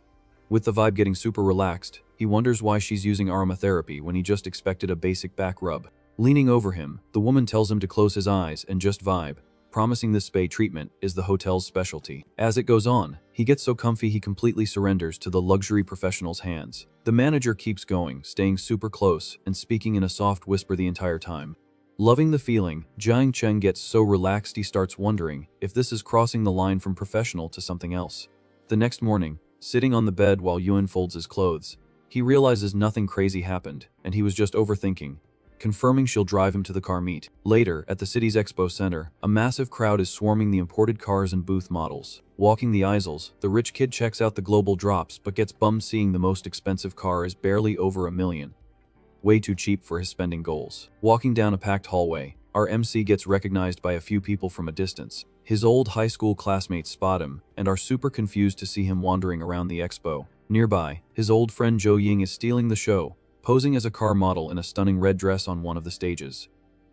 With the vibe getting super relaxed, he wonders why she's using aromatherapy when he just expected a basic back rub. Leaning over him, the woman tells him to close his eyes and just vibe, promising this spa treatment is the hotel's specialty. As it goes on, he gets so comfy he completely surrenders to the luxury professional's hands. The manager keeps going, staying super close and speaking in a soft whisper the entire time. Loving the feeling, Jiang Cheng gets so relaxed he starts wondering if this is crossing the line from professional to something else. The next morning, sitting on the bed while Yuan folds his clothes, he realizes nothing crazy happened and he was just overthinking. Confirming she'll drive him to the car meet. Later, at the city's expo center, a massive crowd is swarming the imported cars and booth models. Walking the aisles, the rich kid checks out the global drops but gets bummed seeing the most expensive car is barely over $1 million. Way too cheap for his spending goals. Walking down a packed hallway, our MC gets recognized by a few people from a distance. His old high school classmates spot him and are super confused to see him wandering around the expo. Nearby, his old friend Zhou Ying is stealing the show, posing as a car model in a stunning red dress on one of the stages.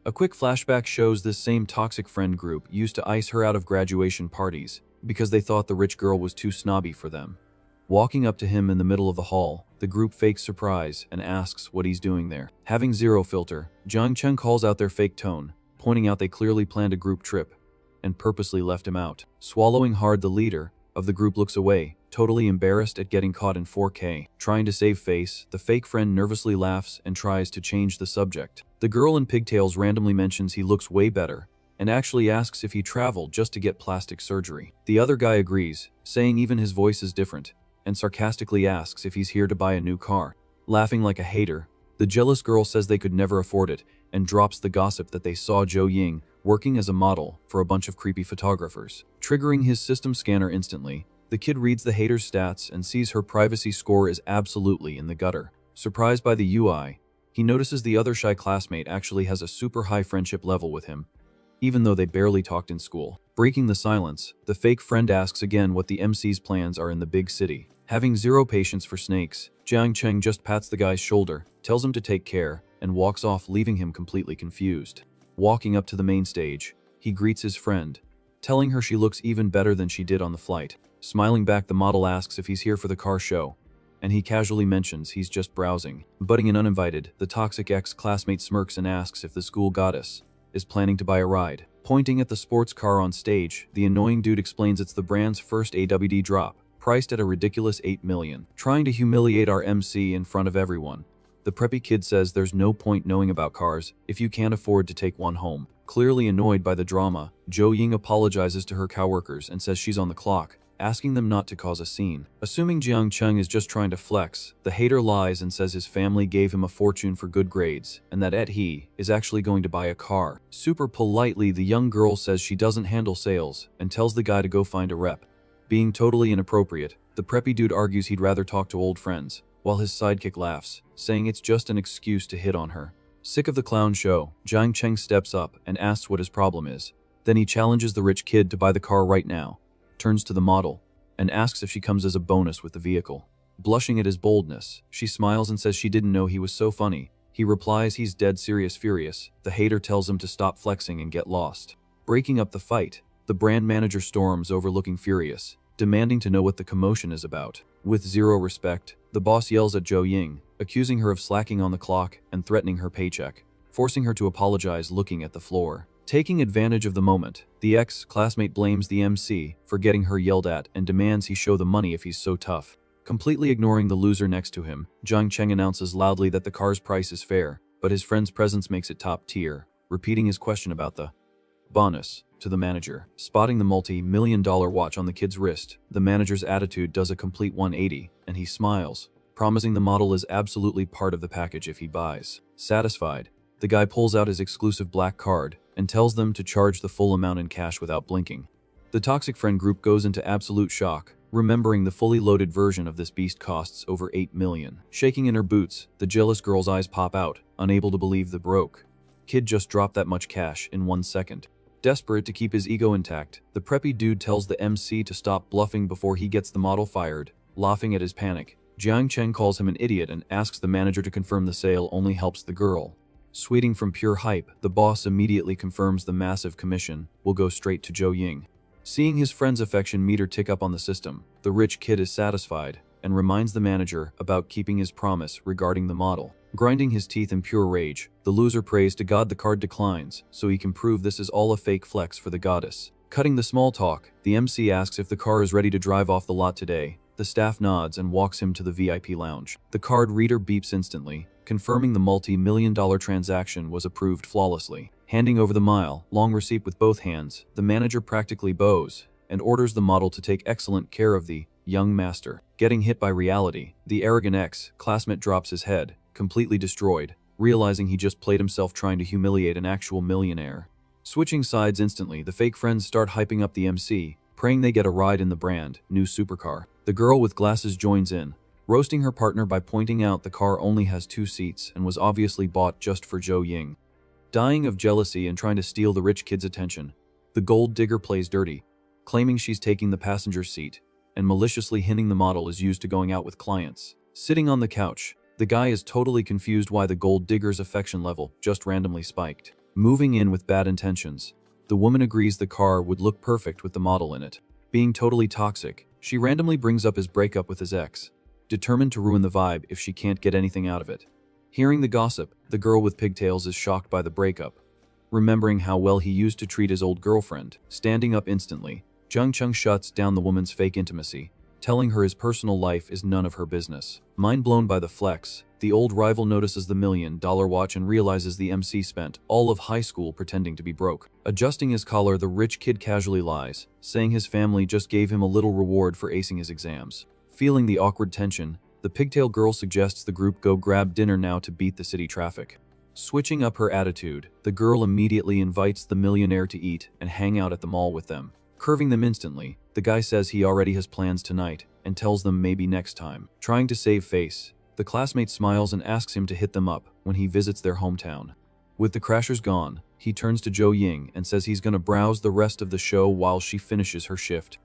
A quick flashback shows this same toxic friend group used to ice her out of graduation parties because they thought the rich girl was too snobby for them. Walking up to him in the middle of the hall, the group fakes surprise and asks what he's doing there. Having zero filter, Jiang Cheng calls out their fake tone, pointing out they clearly planned a group trip and purposely left him out. Swallowing hard, the leader of the group looks away, totally embarrassed at getting caught in 4K. Trying to save face, the fake friend nervously laughs and tries to change the subject. The girl in pigtails randomly mentions he looks way better and actually asks if he traveled just to get plastic surgery. The other guy agrees, saying even his voice is different, and sarcastically asks if he's here to buy a new car. Laughing like a hater, the jealous girl says they could never afford it and drops the gossip that they saw Zhou Ying working as a model for a bunch of creepy photographers. Triggering his system scanner instantly, the kid reads the hater's stats and sees her privacy score is absolutely in the gutter. Surprised by the UI, he notices the other shy classmate actually has a super high friendship level with him, even though they barely talked in school. Breaking the silence, the fake friend asks again what the MC's plans are in the big city. Having zero patience for snakes, Jiang Cheng just pats the guy's shoulder, tells him to take care, and walks off, leaving him completely confused. Walking up to the main stage, he greets his friend, telling her she looks even better than she did on the flight. Smiling back, the model asks if he's here for the car show, and he casually mentions he's just browsing. Butting in uninvited, the toxic ex-classmate smirks and asks if the school goddess is planning to buy a ride. Pointing at the sports car on stage, the annoying dude explains it's the brand's first AWD drop, priced at a ridiculous $8 million. Trying to humiliate our MC in front of everyone, the preppy kid says there's no point knowing about cars if you can't afford to take one home. Clearly annoyed by the drama, Zhou Ying apologizes to her coworkers and says she's on the clock, asking them not to cause a scene. Assuming Jiang Cheng is just trying to flex, the hater lies and says his family gave him a fortune for good grades and that he is actually going to buy a car. Super politely, the young girl says she doesn't handle sales and tells the guy to go find a rep. Being totally inappropriate, the preppy dude argues he'd rather talk to old friends, while his sidekick laughs, saying it's just an excuse to hit on her. Sick of the clown show, Jiang Cheng steps up and asks what his problem is. Then he challenges the rich kid to buy the car right now, turns to the model, and asks if she comes as a bonus with the vehicle. Blushing at his boldness, she smiles and says she didn't know he was so funny, He replies he's dead serious furious. The hater tells him to stop flexing and get lost. Breaking up the fight, the brand manager storms over looking furious, demanding to know what the commotion is about. With zero respect, the boss yells at Jo Ying, accusing her of slacking on the clock and threatening her paycheck, forcing her to apologize looking at the floor. Taking advantage of the moment, the ex-classmate blames the MC for getting her yelled at and demands he show the money if he's so tough. Completely ignoring the loser next to him, Jiang Cheng announces loudly that the car's price is fair, but his friend's presence makes it top tier, repeating his question about the bonus to the manager. Spotting the multi-million-dollar watch on the kid's wrist, the manager's attitude does a complete 180, and he smiles, promising the model is absolutely part of the package if he buys. Satisfied, the guy pulls out his exclusive black card and tells them to charge the full amount in cash without blinking. The toxic friend group goes into absolute shock, remembering the fully loaded version of this beast costs over 8 million. Shaking in her boots, the jealous girl's eyes pop out, unable to believe the broke kid just dropped that much cash in 1 second. Desperate to keep his ego intact, the preppy dude tells the MC to stop bluffing before he gets the model fired. Laughing at his panic, Jiang Cheng calls him an idiot and asks the manager to confirm the sale only helps the girl. Sweating from pure hype, the boss immediately confirms the massive commission will go straight to Jo Ying. Seeing his friend's affection meter tick up on the system, the rich kid is satisfied and reminds the manager about keeping his promise regarding the model. Grinding his teeth in pure rage, the loser prays to God the card declines so he can prove this is all a fake flex for the goddess. Cutting the small talk, the MC asks if the car is ready to drive off the lot today. The staff nods and walks him to the VIP lounge. The card reader beeps instantly, confirming the multi-million-dollar transaction was approved flawlessly. Handing over the mile-long receipt with both hands, the manager practically bows and orders the model to take excellent care of the young master. Getting hit by reality, the arrogant ex-classmate drops his head, completely destroyed, realizing he just played himself trying to humiliate an actual millionaire. Switching sides instantly, the fake friends start hyping up the MC, praying they get a ride in the brand new supercar. The girl with glasses joins in, roasting her partner by pointing out the car only has 2 seats and was obviously bought just for Jo Ying. Dying of jealousy and trying to steal the rich kid's attention, the gold digger plays dirty, claiming she's taking the passenger seat, and maliciously hinting the model is used to going out with clients. Sitting on the couch, the guy is totally confused why the gold digger's affection level just randomly spiked. Moving in with bad intentions, the woman agrees the car would look perfect with the model in it. Being totally toxic, she randomly brings up his breakup with his ex, determined to ruin the vibe if she can't get anything out of it. Hearing the gossip, the girl with pigtails is shocked by the breakup, remembering how well he used to treat his old girlfriend. Standing up instantly, Jiang Cheng shuts down the woman's fake intimacy, telling her his personal life is none of her business. Mind blown by the flex, the old rival notices the $1 million watch and realizes the MC spent all of high school pretending to be broke. Adjusting his collar, the rich kid casually lies, saying his family just gave him a little reward for acing his exams. Feeling the awkward tension, the pigtail girl suggests the group go grab dinner now to beat the city traffic. Switching up her attitude, the girl immediately invites the millionaire to eat and hang out at the mall with them. Curving them instantly, the guy says he already has plans tonight and tells them maybe next time. Trying to save face, the classmate smiles and asks him to hit them up when he visits their hometown. With the crashers gone, he turns to Jo Ying and says he's gonna browse the rest of the show while she finishes her shift.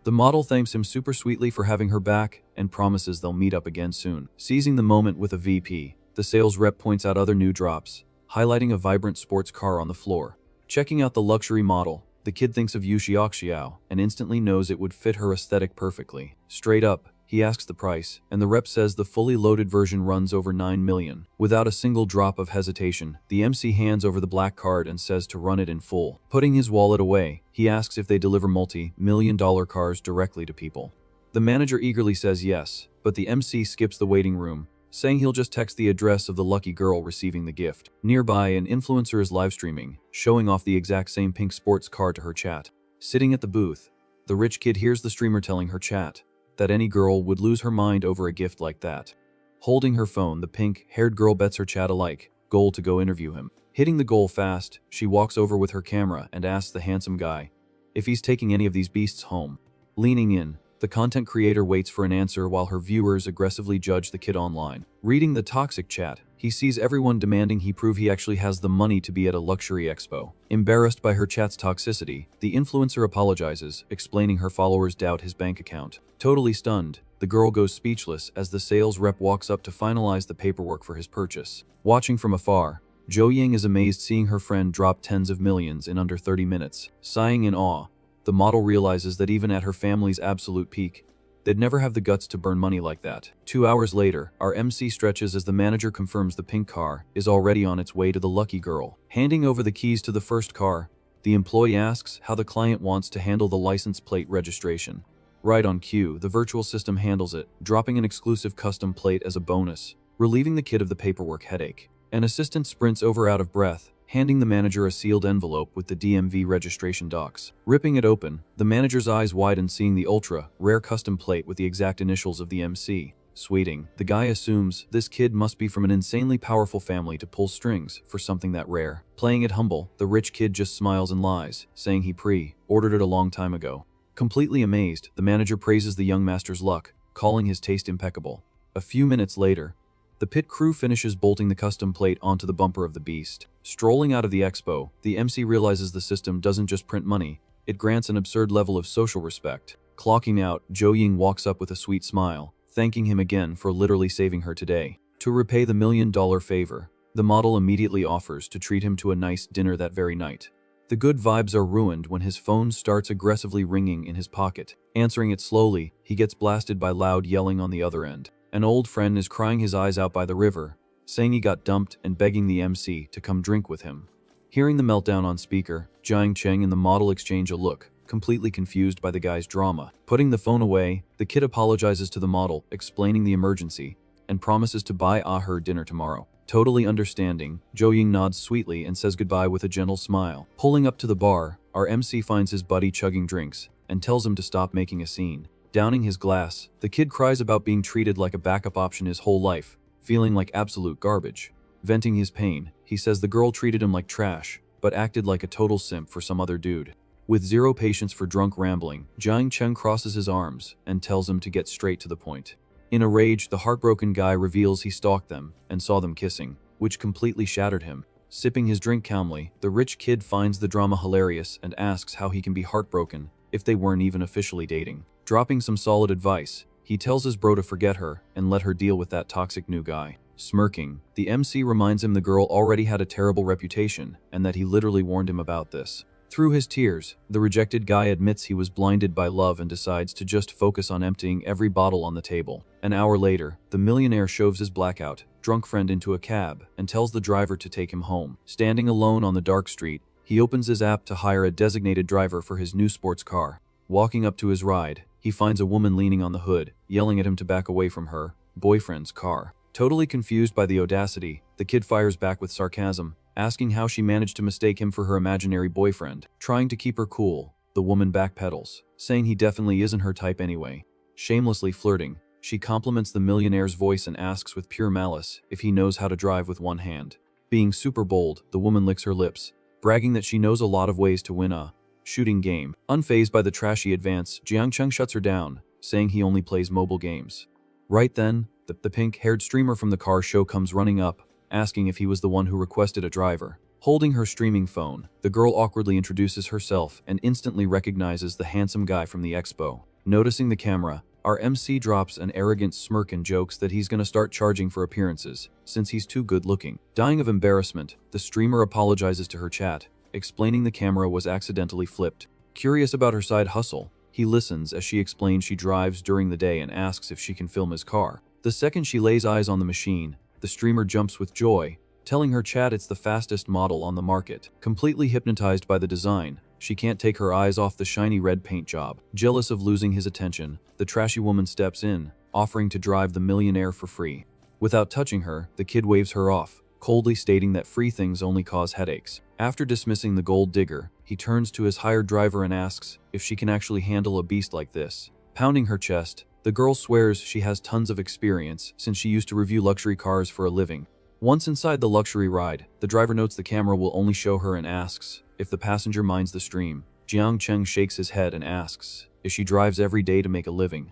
The model thanks him super sweetly for having her back and promises they'll meet up again soon. Seizing the moment with a VP, the sales rep points out other new drops, highlighting a vibrant sports car on the floor. Checking out the luxury model, the kid thinks of Yu Xiaoxiao and instantly knows it would fit her aesthetic perfectly. Straight up, he asks the price, and the rep says the fully loaded version runs over 9 million. Without a single drop of hesitation, the MC hands over the black card and says to run it in full. Putting his wallet away, he asks if they deliver multi-million-dollar cars directly to people. The manager eagerly says yes, but the MC skips the waiting room, saying he'll just text the address of the lucky girl receiving the gift. Nearby, an influencer is live streaming, showing off the exact same pink sports car to her chat. Sitting at the booth, the rich kid hears the streamer telling her chat that any girl would lose her mind over a gift like that. Holding her phone, the pink-haired girl bets her chat alike goal to go interview him. Hitting the goal fast, she walks over with her camera and asks the handsome guy if he's taking any of these beasts home. Leaning in, the content creator waits for an answer while her viewers aggressively judge the kid online. Reading the toxic chat, he sees everyone demanding he prove he actually has the money to be at a luxury expo. Embarrassed by her chat's toxicity, the influencer apologizes, explaining her followers doubt his bank account. Totally stunned, The girl goes speechless as the sales rep walks up to finalize the paperwork for his purchase. Watching from afar, Jo Ying is amazed seeing her friend drop tens of millions in under 30 minutes. Sighing in awe, the model realizes that even at her family's absolute peak, they'd never have the guts to burn money like that. 2 hours later, our MC stretches as the manager confirms the pink car is already on its way to the lucky girl. Handing over the keys to the first car, the employee asks how the client wants to handle the license plate registration. Right on cue, the virtual system handles it, dropping an exclusive custom plate as a bonus, relieving the kid of the paperwork headache. An assistant sprints over out of breath, handing the manager a sealed envelope with the DMV registration docs. Ripping it open, the manager's eyes widen seeing the ultra-rare custom plate with the exact initials of the MC. Sweeting, the guy assumes this kid must be from an insanely powerful family to pull strings for something that rare. Playing it humble, the rich kid just smiles and lies, saying he pre-ordered it a long time ago. Completely amazed, the manager praises the young master's luck, calling his taste impeccable. A few minutes later, the pit crew finishes bolting the custom plate onto the bumper of the beast. Strolling out of the expo, the MC realizes the system doesn't just print money, it grants an absurd level of social respect. Clocking out, Jo Ying walks up with a sweet smile, thanking him again for literally saving her today. To repay the $1 million favor, the model immediately offers to treat him to a nice dinner that very night. The good vibes are ruined when his phone starts aggressively ringing in his pocket. Answering it slowly, he gets blasted by loud yelling on the other end. An old friend is crying his eyes out by the river, saying he got dumped and begging the MC to come drink with him. Hearing the meltdown on speaker, Jiang Cheng and the model exchange a look, completely confused by the guy's drama. Putting the phone away, the kid apologizes to the model, explaining the emergency, and promises to buy her dinner tomorrow. Totally understanding, Jo Ying nods sweetly and says goodbye with a gentle smile. Pulling up to the bar, our MC finds his buddy chugging drinks and tells him to stop making a scene. Downing his glass, the kid cries about being treated like a backup option his whole life, feeling like absolute garbage. Venting his pain, he says the girl treated him like trash, but acted like a total simp for some other dude. With zero patience for drunk rambling, Jiang Cheng crosses his arms and tells him to get straight to the point. In a rage, the heartbroken guy reveals he stalked them and saw them kissing, which completely shattered him. Sipping his drink calmly, the rich kid finds the drama hilarious and asks how he can be heartbroken if they weren't even officially dating. Dropping some solid advice, he tells his bro to forget her and let her deal with that toxic new guy. Smirking, the MC reminds him the girl already had a terrible reputation and that he literally warned him about this. Through his tears, the rejected guy admits he was blinded by love and decides to just focus on emptying every bottle on the table. An hour later, the millionaire shoves his blackout, drunk friend into a cab and tells the driver to take him home. Standing alone on the dark street, he opens his app to hire a designated driver for his new sports car. Walking up to his ride, he finds a woman leaning on the hood, yelling at him to back away from her boyfriend's car. Totally confused by the audacity, the kid fires back with sarcasm, asking how she managed to mistake him for her imaginary boyfriend. Trying to keep her cool, the woman backpedals, saying he definitely isn't her type anyway. Shamelessly flirting, she compliments the millionaire's voice and asks with pure malice if he knows how to drive with one hand. Being super bold, the woman licks her lips, bragging that she knows a lot of ways to win a shooting game. Unfazed by the trashy advance, Jiang Cheng shuts her down, saying he only plays mobile games. Right then, the pink-haired streamer from the car show comes running up, asking if he was the one who requested a driver. Holding her streaming phone, the girl awkwardly introduces herself and instantly recognizes the handsome guy from the expo. Noticing the camera, our MC drops an arrogant smirk and jokes that he's gonna start charging for appearances, since he's too good looking. Dying of embarrassment, the streamer apologizes to her chat, explaining the camera was accidentally flipped. Curious about her side hustle, he listens as she explains she drives during the day and asks if she can film his car. The second she lays eyes on the machine, the streamer jumps with joy, telling her chat it's the fastest model on the market. Completely hypnotized by the design, she can't take her eyes off the shiny red paint job. Jealous of losing his attention, the trashy woman steps in, offering to drive the millionaire for free. Without touching her, the kid waves her off, coldly stating that free things only cause headaches. After dismissing the gold digger, he turns to his hired driver and asks if she can actually handle a beast like this. Pounding her chest, the girl swears she has tons of experience since she used to review luxury cars for a living. Once inside the luxury ride, the driver notes the camera will only show her and asks if the passenger minds the stream. Jiang Cheng shakes his head and asks if she drives every day to make a living.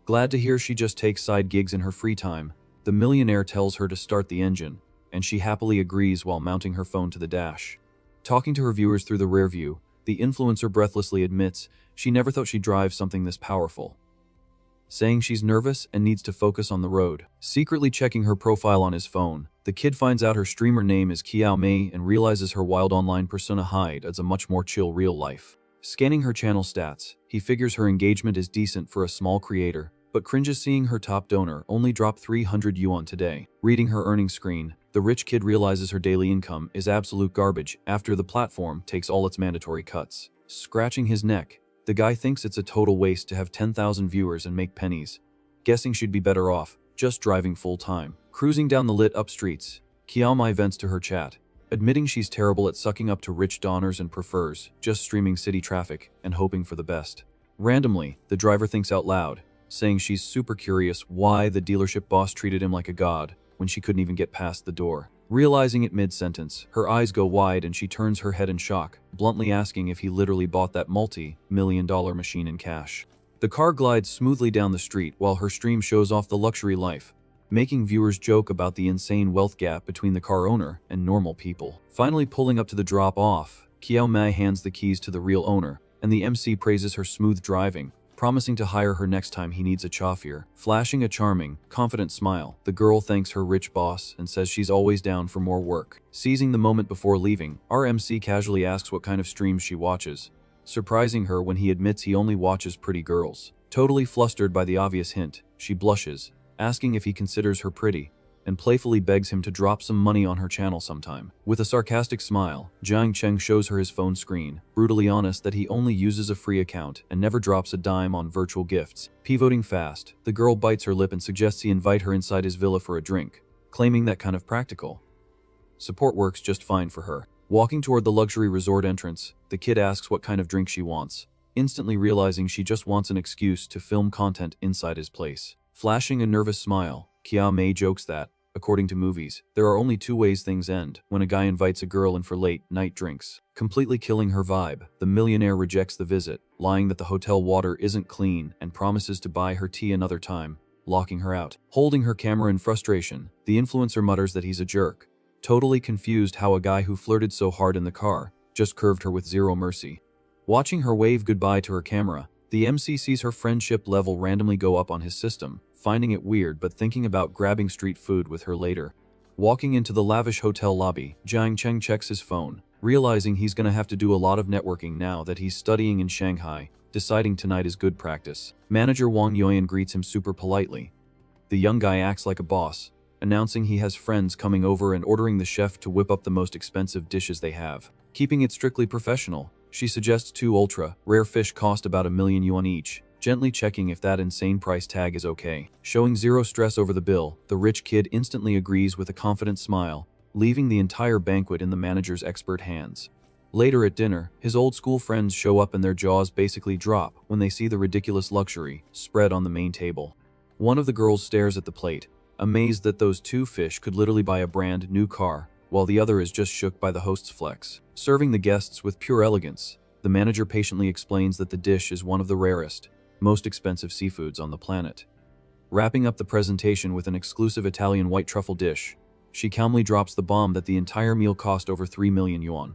Glad to hear she just takes side gigs in her free time, the millionaire tells her to start the engine, and she happily agrees while mounting her phone to the dash. Talking to her viewers through the rear view, the influencer breathlessly admits she never thought she'd drive something this powerful. saying she's nervous and needs to focus on the road. Secretly checking her profile on his phone, the kid finds out her streamer name is Kiao Mei and realizes her wild online persona Hyde adds a much more chill real life. Scanning her channel stats, he figures her engagement is decent for a small creator, but cringes seeing her top donor only drop 300 yuan today. Reading her earnings screen, the rich kid realizes her daily income is absolute garbage after the platform takes all its mandatory cuts. Scratching his neck, the guy thinks it's a total waste to have 10,000 viewers and make pennies, guessing she'd be better off just driving full-time. Cruising down the lit-up streets, Kiaomai vents to her chat, admitting she's terrible at sucking up to rich donors and prefers just streaming city traffic and hoping for the best. Randomly, the driver thinks out loud, saying she's super curious why the dealership boss treated him like a god when she couldn't even get past the door. Realizing it mid-sentence, her eyes go wide and she turns her head in shock, bluntly asking if he literally bought that multi-million-dollar machine in cash. The car glides smoothly down the street while her stream shows off the luxury life, making viewers joke about the insane wealth gap between the car owner and normal people. Finally pulling up to the drop-off, Kiao Mei hands the keys to the real owner, and the MC praises her smooth driving, promising to hire her next time he needs a chauffeur. Flashing a charming, confident smile, the girl thanks her rich boss and says she's always down for more work. Seizing the moment before leaving, our MC casually asks what kind of streams she watches, surprising her when he admits he only watches pretty girls. Totally flustered by the obvious hint, she blushes, asking if he considers her pretty, and playfully begs him to drop some money on her channel sometime. With a sarcastic smile, Jiang Cheng shows her his phone screen, brutally honest that he only uses a free account and never drops a dime on virtual gifts. Pivoting fast, the girl bites her lip and suggests he invite her inside his villa for a drink, claiming that kind of practical support works just fine for her. Walking toward the luxury resort entrance, the kid asks what kind of drink she wants, instantly realizing she just wants an excuse to film content inside his place. Flashing a nervous smile, Kiao Mei jokes that, according to movies, there are only two ways things end when a guy invites a girl in for late-night drinks. Completely killing her vibe, the millionaire rejects the visit, lying that the hotel water isn't clean and promises to buy her tea another time, locking her out. Holding her camera in frustration, the influencer mutters that he's a jerk, totally confused how a guy who flirted so hard in the car just curved her with zero mercy. Watching her wave goodbye to her camera, the MC sees her friendship level randomly go up on his system, finding it weird but thinking about grabbing street food with her later. Walking into the lavish hotel lobby, Jiang Cheng checks his phone, realizing he's gonna have to do a lot of networking now that he's studying in Shanghai, deciding tonight is good practice. Manager Wang Yuan greets him super politely. The young guy acts like a boss, announcing he has friends coming over and ordering the chef to whip up the most expensive dishes they have. Keeping it strictly professional, she suggests 2 ultra-rare fish cost about 1,000,000 yuan each, gently checking if that insane price tag is okay. Showing zero stress over the bill, the rich kid instantly agrees with a confident smile, leaving the entire banquet in the manager's expert hands. Later at dinner, his old school friends show up and their jaws basically drop when they see the ridiculous luxury spread on the main table. One of the girls stares at the plate, amazed that those 2 fish could literally buy a brand new car, while the other is just shook by the host's flex. Serving the guests with pure elegance, the manager patiently explains that the dish is one of the rarest, most expensive seafoods on the planet. Wrapping up the presentation with an exclusive Italian white truffle dish, she calmly drops the bomb that the entire meal cost over 3,000,000 yuan.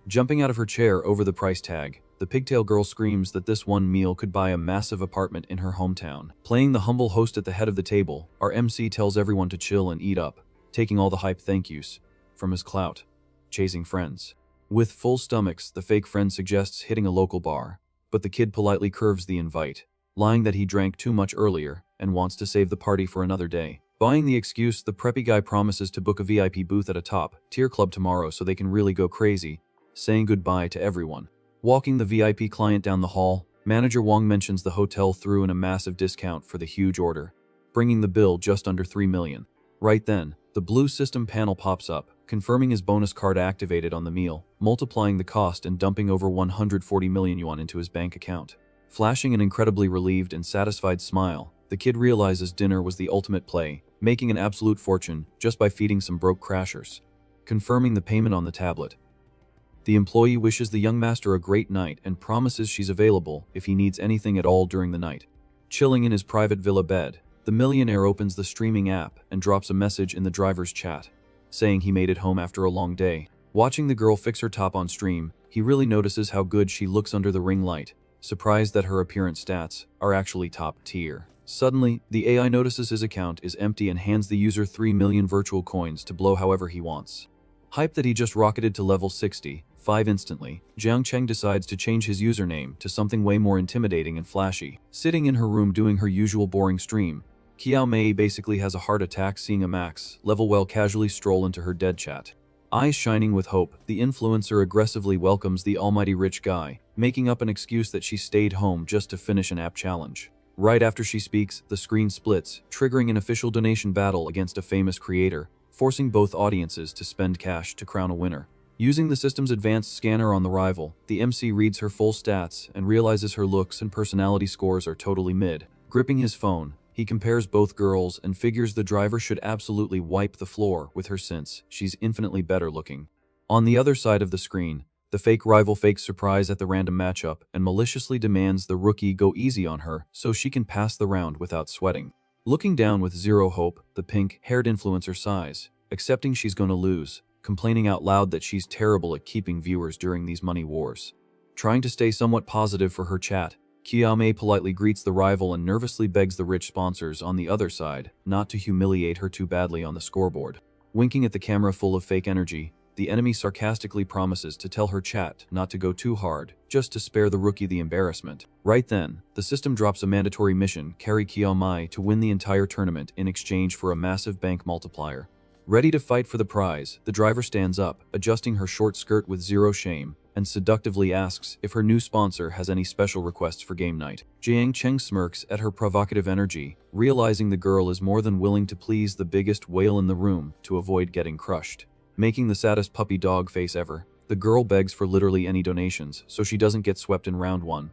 Jumping out of her chair over the price tag, the pigtail girl screams that this one meal could buy a massive apartment in her hometown. Playing the humble host at the head of the table, our MC tells everyone to chill and eat up, taking all the hype thank yous from his clout, chasing friends. With full stomachs, the fake friend suggests hitting a local bar, but the kid politely curves the invite, lying that he drank too much earlier and wants to save the party for another day. Buying the excuse, the preppy guy promises to book a VIP booth at a top-tier club tomorrow so they can really go crazy, saying goodbye to everyone. Walking the VIP client down the hall, Manager Wang mentions the hotel threw in a massive discount for the huge order, bringing the bill just under 3 million. Right then, the blue system panel pops up, confirming his bonus card activated on the meal, multiplying the cost and dumping over 140 million yuan into his bank account. Flashing an incredibly relieved and satisfied smile, the kid realizes dinner was the ultimate play, making an absolute fortune just by feeding some broke crashers. Confirming the payment on the tablet, the employee wishes the young master a great night and promises she's available if he needs anything at all during the night. Chilling in his private villa bed, the millionaire opens the streaming app and drops a message in the driver's chat, saying he made it home after a long day. Watching the girl fix her top on stream, he really notices how good she looks under the ring light, surprised that her appearance stats are actually top tier. Suddenly, the AI notices his account is empty and hands the user 3 million virtual coins to blow however he wants. Hyped that he just rocketed to level 65 instantly, Jiang Cheng decides to change his username to something way more intimidating and flashy. Sitting in her room doing her usual boring stream, Qiao Mei basically has a heart attack seeing a max level well casually stroll into her dead chat. Eyes shining with hope, the influencer aggressively welcomes the almighty rich guy, making up an excuse that she stayed home just to finish an app challenge. Right after she speaks, the screen splits, triggering an official donation battle against a famous creator, forcing both audiences to spend cash to crown a winner. Using the system's advanced scanner on the rival, the MC reads her full stats and realizes her looks and personality scores are totally mid. Gripping his phone, he compares both girls and figures the driver should absolutely wipe the floor with her since she's infinitely better looking. On the other side of the screen, the fake rival fakes surprise at the random matchup and maliciously demands the rookie go easy on her so she can pass the round without sweating. Looking down with zero hope, the pink-haired influencer sighs, accepting she's gonna lose, complaining out loud that she's terrible at keeping viewers during these money wars. Trying to stay somewhat positive for her chat, Qiao Mei politely greets the rival and nervously begs the rich sponsors on the other side not to humiliate her too badly on the scoreboard. Winking at the camera full of fake energy, the enemy sarcastically promises to tell her chat not to go too hard, just to spare the rookie the embarrassment. Right then, the system drops a mandatory mission, carry Qiao Mei to win the entire tournament in exchange for a massive bank multiplier. Ready to fight for the prize, the driver stands up, adjusting her short skirt with zero shame, and seductively asks if her new sponsor has any special requests for game night. Jiang Cheng smirks at her provocative energy, realizing the girl is more than willing to please the biggest whale in the room to avoid getting crushed. Making the saddest puppy dog face ever, the girl begs for literally any donations so she doesn't get swept in round 1.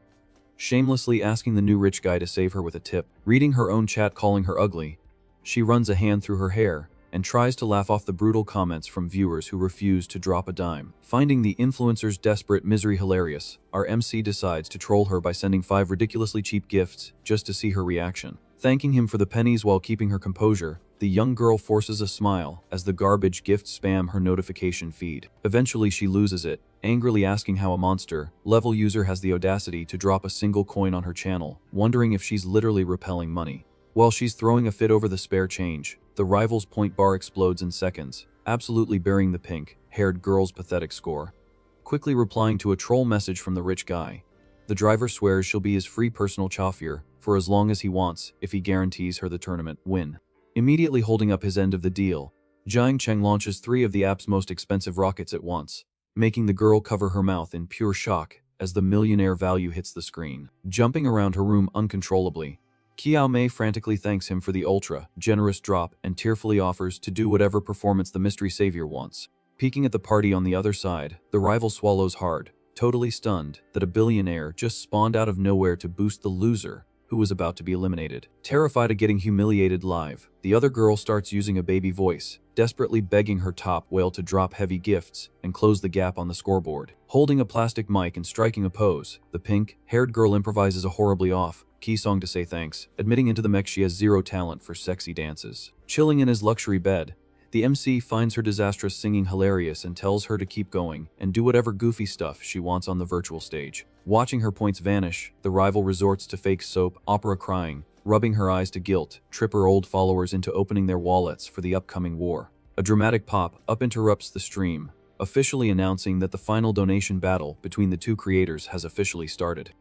Shamelessly asking the new rich guy to save her with a tip, reading her own chat calling her ugly, she runs a hand through her hair and tries to laugh off the brutal comments from viewers who refuse to drop a dime. Finding the influencer's desperate misery hilarious, our MC decides to troll her by sending 5 ridiculously cheap gifts just to see her reaction. Thanking him for the pennies while keeping her composure, the young girl forces a smile as the garbage gifts spam her notification feed. Eventually she loses it, angrily asking how a monster-level user has the audacity to drop a single coin on her channel, wondering if she's literally repelling money. While she's throwing a fit over the spare change, the rival's point bar explodes in seconds, absolutely burying the pink-haired girl's pathetic score. Quickly replying to a troll message from the rich guy, the driver swears she'll be his free personal chauffeur for as long as he wants if he guarantees her the tournament win. Immediately holding up his end of the deal, Jiang Cheng launches 3 of the app's most expensive rockets at once, making the girl cover her mouth in pure shock as the millionaire value hits the screen. Jumping around her room uncontrollably, Qiao Mei frantically thanks him for the ultra-generous drop and tearfully offers to do whatever performance the mystery savior wants. Peeking at the party on the other side, the rival swallows hard, totally stunned that a billionaire just spawned out of nowhere to boost the loser who was about to be eliminated. Terrified of getting humiliated live, the other girl starts using a baby voice, desperately begging her top whale to drop heavy gifts and close the gap on the scoreboard. Holding a plastic mic and striking a pose, the pink-haired girl improvises a horribly off-key song to say thanks, admitting into the mech she has zero talent for sexy dances. Chilling in his luxury bed, the MC finds her disastrous singing hilarious and tells her to keep going and do whatever goofy stuff she wants on the virtual stage. Watching her points vanish, the rival resorts to fake soap opera crying, rubbing her eyes to guilt, trip her old followers into opening their wallets for the upcoming war. A dramatic pop-up interrupts the stream, officially announcing that the final donation battle between the 2 creators has officially started.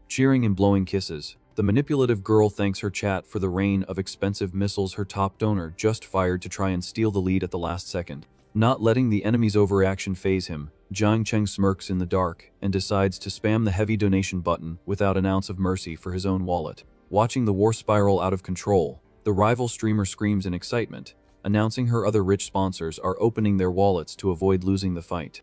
Cheering and blowing kisses, the manipulative girl thanks her chat for the rain of expensive missiles her top donor just fired to try and steal the lead at the last second. Not letting the enemy's overreaction faze him, Jiang Cheng smirks in the dark and decides to spam the heavy donation button without an ounce of mercy for his own wallet. Watching the war spiral out of control, the rival streamer screams in excitement, announcing her other rich sponsors are opening their wallets to avoid losing the fight.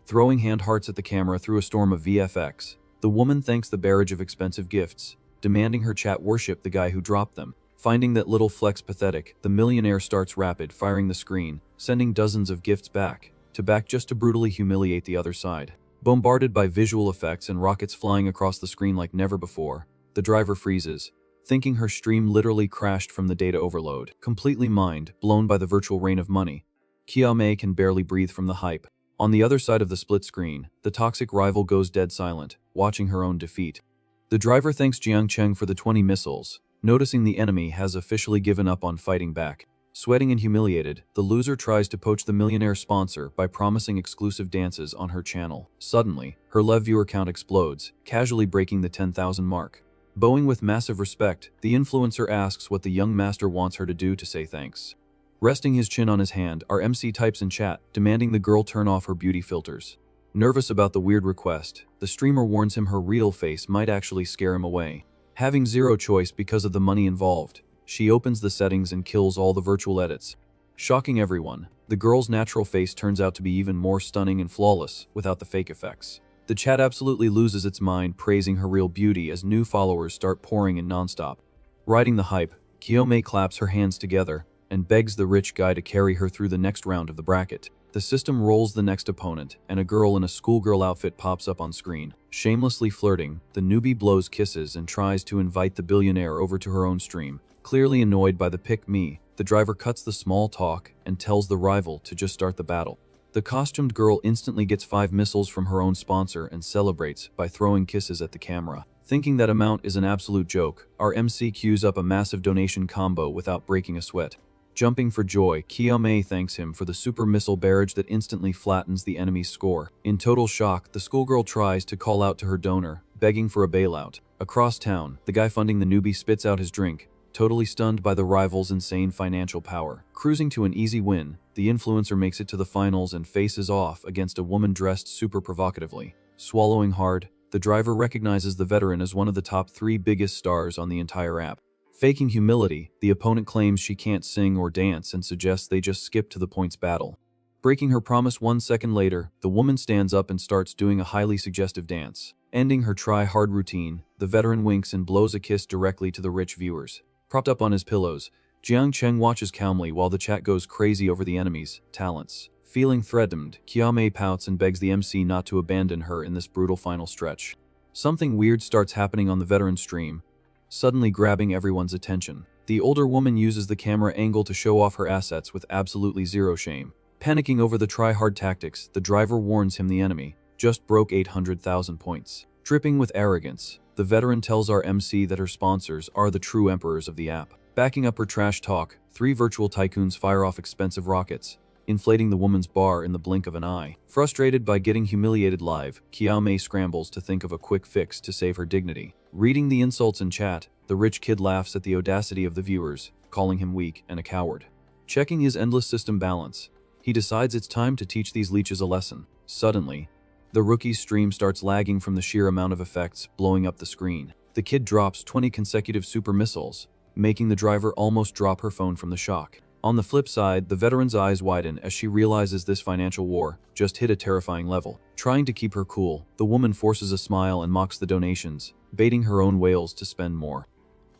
Throwing hand hearts at the camera through a storm of VFX, the woman thanks the barrage of expensive gifts, demanding her chat worship the guy who dropped them. Finding that little flex pathetic, the millionaire starts rapid-firing the screen, sending dozens of gifts back to back just to brutally humiliate the other side. Bombarded by visual effects and rockets flying across the screen like never before, the driver freezes, thinking her stream literally crashed from the data overload. Completely mind-blown by the virtual rain of money, Qiao Mei can barely breathe from the hype. On the other side of the split screen, the toxic rival goes dead silent, watching her own defeat. The driver thanks Jiang Cheng for the 20 missiles, noticing the enemy has officially given up on fighting back. Sweating and humiliated, the loser tries to poach the millionaire sponsor by promising exclusive dances on her channel. Suddenly, her live viewer count explodes, casually breaking the 10,000 mark. Bowing with massive respect, the influencer asks what the young master wants her to do to say thanks. Resting his chin on his hand, our MC types in chat, demanding the girl turn off her beauty filters. Nervous about the weird request, the streamer warns him her real face might actually scare him away. Having zero choice because of the money involved, she opens the settings and kills all the virtual edits. Shocking everyone, the girl's natural face turns out to be even more stunning and flawless without the fake effects. The chat absolutely loses its mind praising her real beauty as new followers start pouring in nonstop. Riding the hype, Kiyome claps her hands together and begs the rich guy to carry her through the next round of the bracket. The system rolls the next opponent, and a girl in a schoolgirl outfit pops up on screen. Shamelessly flirting, the newbie blows kisses and tries to invite the billionaire over to her own stream. Clearly annoyed by the pick me, the driver cuts the small talk and tells the rival to just start the battle. The costumed girl instantly gets 5 missiles from her own sponsor and celebrates by throwing kisses at the camera. Thinking that amount is an absolute joke, our MC queues up a massive donation combo without breaking a sweat. Jumping for joy, Kiyome thanks him for the super missile barrage that instantly flattens the enemy's score. In total shock, the schoolgirl tries to call out to her donor, begging for a bailout. Across town, the guy funding the newbie spits out his drink, totally stunned by the rival's insane financial power. Cruising to an easy win, the influencer makes it to the finals and faces off against a woman dressed super provocatively. Swallowing hard, the driver recognizes the veteran as one of the top 3 biggest stars on the entire app. Faking humility, the opponent claims she can't sing or dance and suggests they just skip to the points battle. Breaking her promise 1 second later, the woman stands up and starts doing a highly suggestive dance. Ending her try-hard routine, the veteran winks and blows a kiss directly to the rich viewers. Propped up on his pillows, Jiang Cheng watches calmly while the chat goes crazy over the enemy's talents. Feeling threatened, Kiyame pouts and begs the MC not to abandon her in this brutal final stretch. Something weird starts happening on the veteran stream, suddenly grabbing everyone's attention. The older woman uses the camera angle to show off her assets with absolutely zero shame. Panicking over the try-hard tactics, the driver warns him the enemy just broke 800,000 points. Dripping with arrogance, the veteran tells our MC that her sponsors are the true emperors of the app. Backing up her trash talk, 3 virtual tycoons fire off expensive rockets, inflating the woman's bar in the blink of an eye. Frustrated by getting humiliated live, Kiyame scrambles to think of a quick fix to save her dignity. Reading the insults in chat, the rich kid laughs at the audacity of the viewers, calling him weak and a coward. Checking his endless system balance, he decides it's time to teach these leeches a lesson. Suddenly, the rookie's stream starts lagging from the sheer amount of effects blowing up the screen. The kid drops 20 consecutive super missiles, making the driver almost drop her phone from the shock. On the flip side, the veteran's eyes widen as she realizes this financial war just hit a terrifying level. Trying to keep her cool, the woman forces a smile and mocks the donations, baiting her own whales to spend more.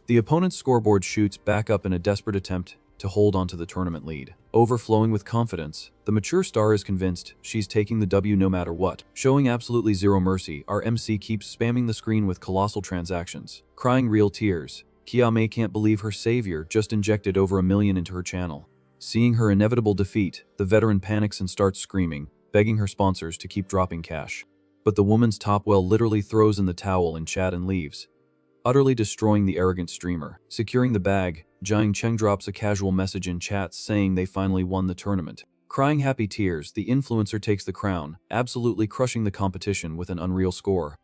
The opponent's scoreboard shoots back up in a desperate attempt to hold onto the tournament lead. Overflowing with confidence, the mature star is convinced she's taking the W no matter what. Showing absolutely zero mercy, our MC keeps spamming the screen with colossal transactions. Crying real tears, Kiyame can't believe her savior just injected over $1 million into her channel. Seeing her inevitable defeat, the veteran panics and starts screaming, begging her sponsors to keep dropping cash. But the woman's top well literally throws in the towel in chat and leaves, utterly destroying the arrogant streamer. Securing the bag, Jiang Cheng drops a casual message in chat saying they finally won the tournament. Crying happy tears, the influencer takes the crown, absolutely crushing the competition with an unreal score.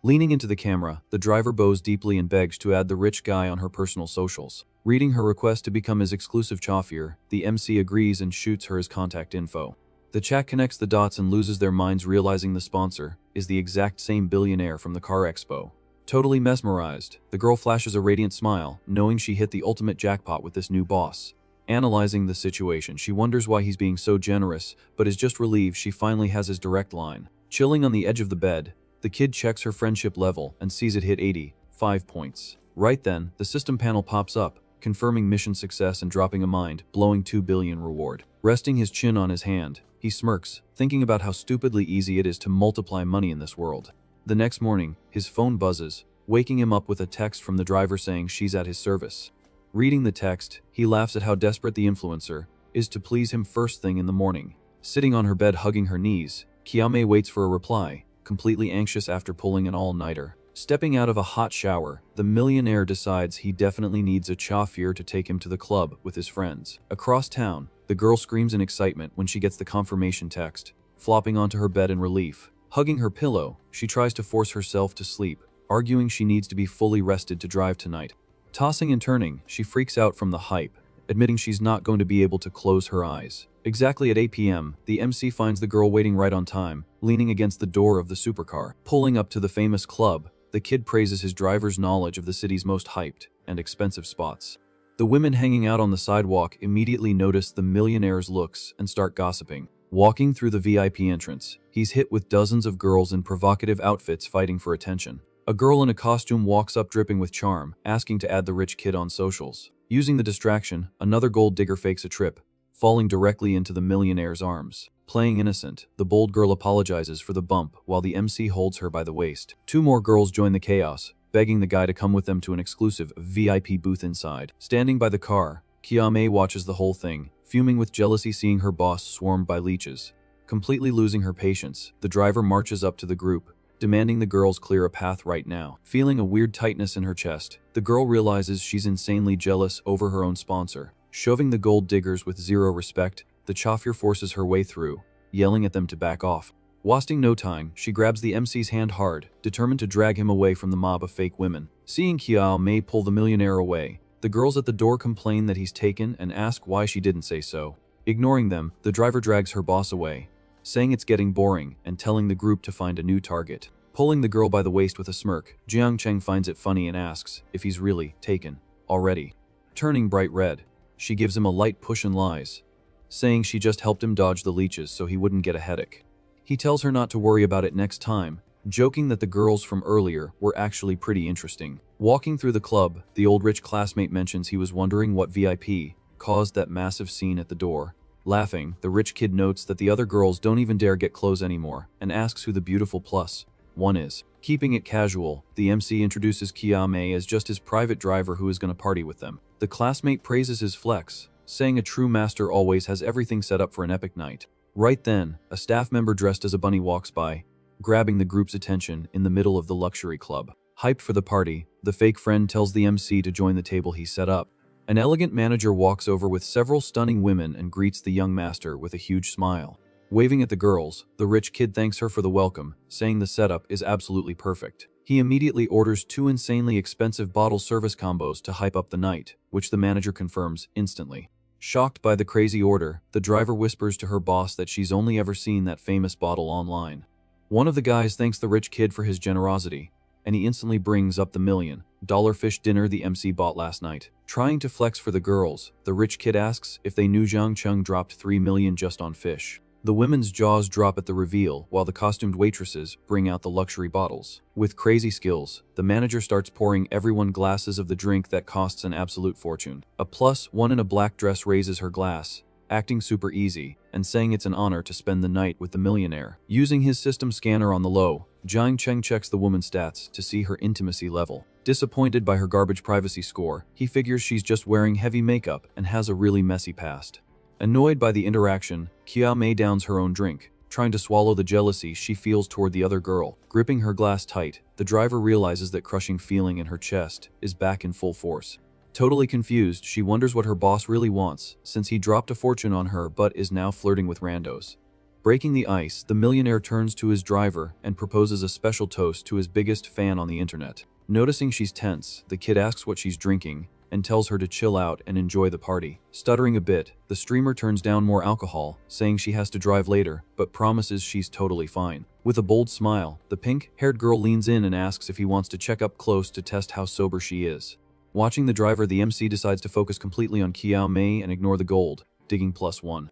Leaning into the camera, the driver bows deeply and begs to add the rich guy on her personal socials. Reading her request to become his exclusive chauffier, the MC agrees and shoots her his contact info. The chat connects the dots and loses their minds realizing the sponsor is the exact same billionaire from the car expo. Totally mesmerized, the girl flashes a radiant smile, knowing she hit the ultimate jackpot with this new boss. Analyzing the situation, she wonders why he's being so generous, but is just relieved she finally has his direct line. Chilling on the edge of the bed, the kid checks her friendship level and sees it hit 85 points. Right then, the system panel pops up, confirming mission success and dropping a mind, blowing 2 billion reward. Resting his chin on his hand, he smirks, thinking about how stupidly easy it is to multiply money in this world. The next morning, his phone buzzes, waking him up with a text from the driver saying she's at his service. Reading the text, he laughs at how desperate the influencer is to please him first thing in the morning. Sitting on her bed hugging her knees, Kiyame waits for a reply, completely anxious after pulling an all-nighter. Stepping out of a hot shower, the millionaire decides he definitely needs a chauffeur to take him to the club with his friends. Across town, the girl screams in excitement when she gets the confirmation text, flopping onto her bed in relief. Hugging her pillow, she tries to force herself to sleep, arguing she needs to be fully rested to drive tonight. Tossing and turning, she freaks out from the hype, admitting she's not going to be able to close her eyes. Exactly at 8 p.m., the MC finds the girl waiting right on time, leaning against the door of the supercar. Pulling up to the famous club, the kid praises his driver's knowledge of the city's most hyped and expensive spots. The women hanging out on the sidewalk immediately notice the millionaire's looks and start gossiping. Walking through the VIP entrance, he's hit with dozens of girls in provocative outfits fighting for attention. A girl in a costume walks up dripping with charm, asking to add the rich kid on socials. Using the distraction, another gold digger fakes a trip, falling directly into the millionaire's arms. Playing innocent, the bold girl apologizes for the bump while the MC holds her by the waist. Two more girls join the chaos, begging the guy to come with them to an exclusive VIP booth inside. Standing by the car, Kiame watches the whole thing, fuming with jealousy seeing her boss swarmed by leeches. Completely losing her patience, the driver marches up to the group, demanding the girls clear a path right now. Feeling a weird tightness in her chest, the girl realizes she's insanely jealous over her own sponsor. Shoving the gold diggers with zero respect, the chauffeur forces her way through, yelling at them to back off. Wasting no time, she grabs the MC's hand hard, determined to drag him away from the mob of fake women. Seeing Kiame pull the millionaire away, the girls at the door complain that he's taken and ask why she didn't say so. Ignoring them, the driver drags her boss away, saying it's getting boring and telling the group to find a new target. Pulling the girl by the waist with a smirk, Jiang Cheng finds it funny and asks if he's really taken already. Turning bright red, she gives him a light push and lies, saying she just helped him dodge the leeches so he wouldn't get a headache. He tells her not to worry about it next time, joking that the girls from earlier were actually pretty interesting. Walking through the club, the old rich classmate mentions he was wondering what VIP caused that massive scene at the door. Laughing, the rich kid notes that the other girls don't even dare get close anymore and asks who the beautiful plus one is. Keeping it casual, the MC introduces Kiame as just his private driver who is going to party with them. The classmate praises his flex, saying a true master always has everything set up for an epic night. Right then, a staff member dressed as a bunny walks by, grabbing the group's attention in the middle of the luxury club. Hyped for the party, the fake friend tells the MC to join the table he set up. An elegant manager walks over with several stunning women and greets the young master with a huge smile. Waving at the girls, the rich kid thanks her for the welcome, saying the setup is absolutely perfect. He immediately orders 2 insanely expensive bottle service combos to hype up the night, which the manager confirms instantly. Shocked by the crazy order, the driver whispers to her boss that she's only ever seen that famous bottle online. One of the guys thanks the rich kid for his generosity, and he instantly brings up the $1 million fish dinner the MC bought last night. Trying to flex for the girls, the rich kid asks if they knew Zhang Cheng dropped $3 million just on fish. The women's jaws drop at the reveal while the costumed waitresses bring out the luxury bottles. With crazy skills, the manager starts pouring everyone glasses of the drink that costs an absolute fortune. A +1 in a black dress raises her glass, acting super easy, and saying it's an honor to spend the night with the millionaire. Using his system scanner on the low, Jiang Cheng checks the woman's stats to see her intimacy level. Disappointed by her garbage privacy score, he figures she's just wearing heavy makeup and has a really messy past. Annoyed by the interaction, Kiame downs her own drink, trying to swallow the jealousy she feels toward the other girl. Gripping her glass tight, the driver realizes that crushing feeling in her chest is back in full force. Totally confused, she wonders what her boss really wants, since he dropped a fortune on her but is now flirting with randos. Breaking the ice, the millionaire turns to his driver and proposes a special toast to his biggest fan on the internet. Noticing she's tense, the kid asks what she's drinking, and tells her to chill out and enjoy the party. Stuttering a bit, the streamer turns down more alcohol, saying she has to drive later, but promises she's totally fine. With a bold smile, the pink-haired girl leans in and asks if he wants to check up close to test how sober she is. Watching the driver, the MC decides to focus completely on Kiame and ignore the gold, digging +1.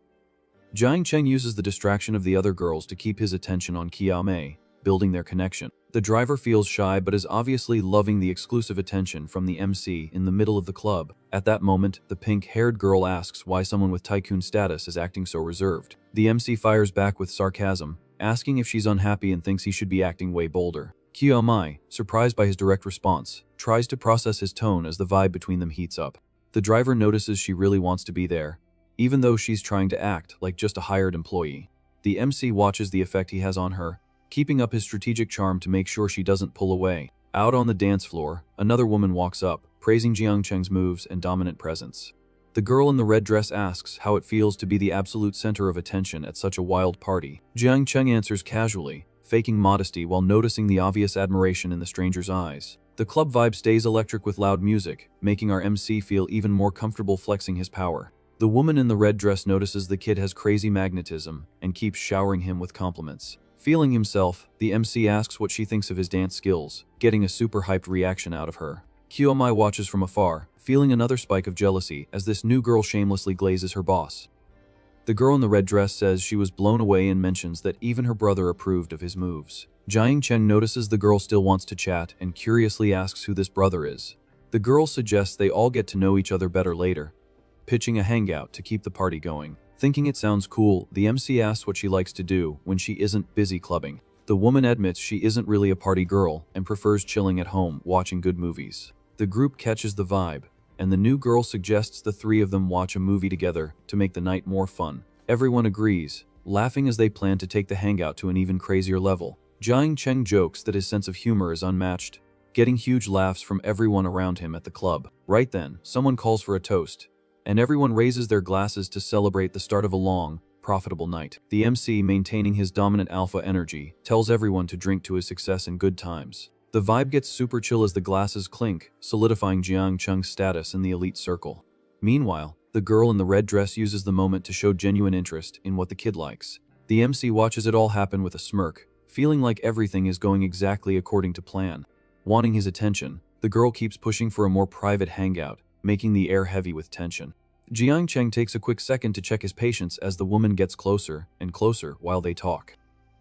Jiang Cheng uses the distraction of the other girls to keep his attention on Kiame, building their connection. The driver feels shy but is obviously loving the exclusive attention from the MC in the middle of the club. At that moment, the pink-haired girl asks why someone with tycoon status is acting so reserved. The MC fires back with sarcasm, asking if she's unhappy and thinks he should be acting way bolder. Kiame, surprised by his direct response, tries to process his tone as the vibe between them heats up. The driver notices she really wants to be there, even though she's trying to act like just a hired employee. The MC watches the effect he has on her, keeping up his strategic charm to make sure she doesn't pull away. Out on the dance floor, another woman walks up, praising Jiang Cheng's moves and dominant presence. The girl in the red dress asks how it feels to be the absolute center of attention at such a wild party. Jiang Cheng answers casually, faking modesty while noticing the obvious admiration in the stranger's eyes. The club vibe stays electric with loud music, making our MC feel even more comfortable flexing his power. The woman in the red dress notices the kid has crazy magnetism and keeps showering him with compliments. Feeling himself, the MC asks what she thinks of his dance skills, getting a super hyped reaction out of her. Kyomai watches from afar, feeling another spike of jealousy as this new girl shamelessly glazes her boss. The girl in the red dress says she was blown away and mentions that even her brother approved of his moves. Jiang Cheng notices the girl still wants to chat and curiously asks who this brother is. The girl suggests they all get to know each other better later, pitching a hangout to keep the party going. Thinking it sounds cool, the MC asks what she likes to do when she isn't busy clubbing. The woman admits she isn't really a party girl and prefers chilling at home, watching good movies. The group catches the vibe, and the new girl suggests the three of them watch a movie together to make the night more fun. Everyone agrees, laughing as they plan to take the hangout to an even crazier level. Jiang Cheng jokes that his sense of humor is unmatched, getting huge laughs from everyone around him at the club. Right then, someone calls for a toast, and everyone raises their glasses to celebrate the start of a long, profitable night. The MC, maintaining his dominant alpha energy, tells everyone to drink to his success and good times. The vibe gets super chill as the glasses clink, solidifying Jiang Cheng's status in the elite circle. Meanwhile, the girl in the red dress uses the moment to show genuine interest in what the kid likes. The MC watches it all happen with a smirk, feeling like everything is going exactly according to plan. Wanting his attention, the girl keeps pushing for a more private hangout, making the air heavy with tension. Jiang Cheng takes a quick second to check his patience as the woman gets closer and closer while they talk.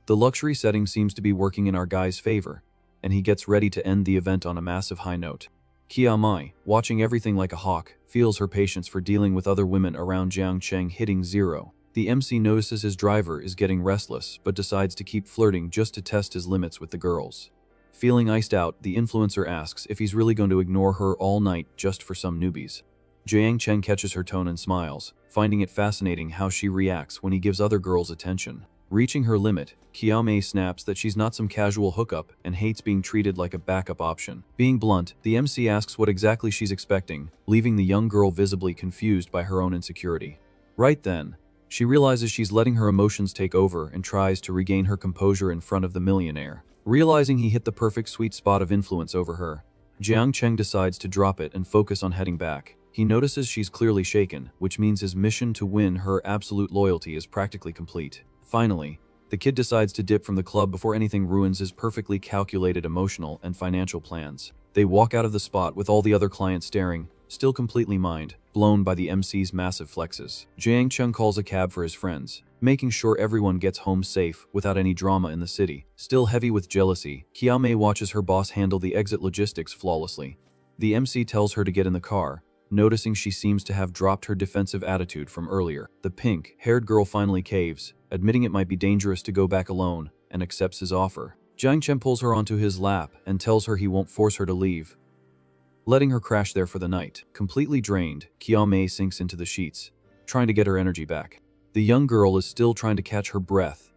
The luxury setting seems to be working in our guy's favor, and he gets ready to end the event on a massive high note. Kiamai, watching everything like a hawk, feels her patience for dealing with other women around Jiang Cheng hitting zero. The MC notices his driver is getting restless but decides to keep flirting just to test his limits with the girls. Feeling iced out, the influencer asks if he's really going to ignore her all night just for some newbies. Jiang Cheng catches her tone and smiles, finding it fascinating how she reacts when he gives other girls attention. Reaching her limit, Kiame snaps that she's not some casual hookup and hates being treated like a backup option. Being blunt, the MC asks what exactly she's expecting, leaving the young girl visibly confused by her own insecurity. Right then, she realizes she's letting her emotions take over and tries to regain her composure in front of the millionaire. Realizing he hit the perfect sweet spot of influence over her, Jiang Cheng decides to drop it and focus on heading back. He notices she's clearly shaken, which means his mission to win her absolute loyalty is practically complete. Finally, the kid decides to dip from the club before anything ruins his perfectly calculated emotional and financial plans. They walk out of the spot with all the other clients staring, still completely blown by the MC's massive flexes. Jiang Cheng calls a cab for his friends, making sure everyone gets home safe without any drama in the city. Still heavy with jealousy, Kiame watches her boss handle the exit logistics flawlessly. The MC tells her to get in the car, noticing she seems to have dropped her defensive attitude from earlier. The pink-haired girl finally caves, admitting it might be dangerous to go back alone, and accepts his offer. Jiang Cheng pulls her onto his lap and tells her he won't force her to leave, letting her crash there for the night. Completely drained, Kiame sinks into the sheets, trying to get her energy back. The young girl is still trying to catch her breath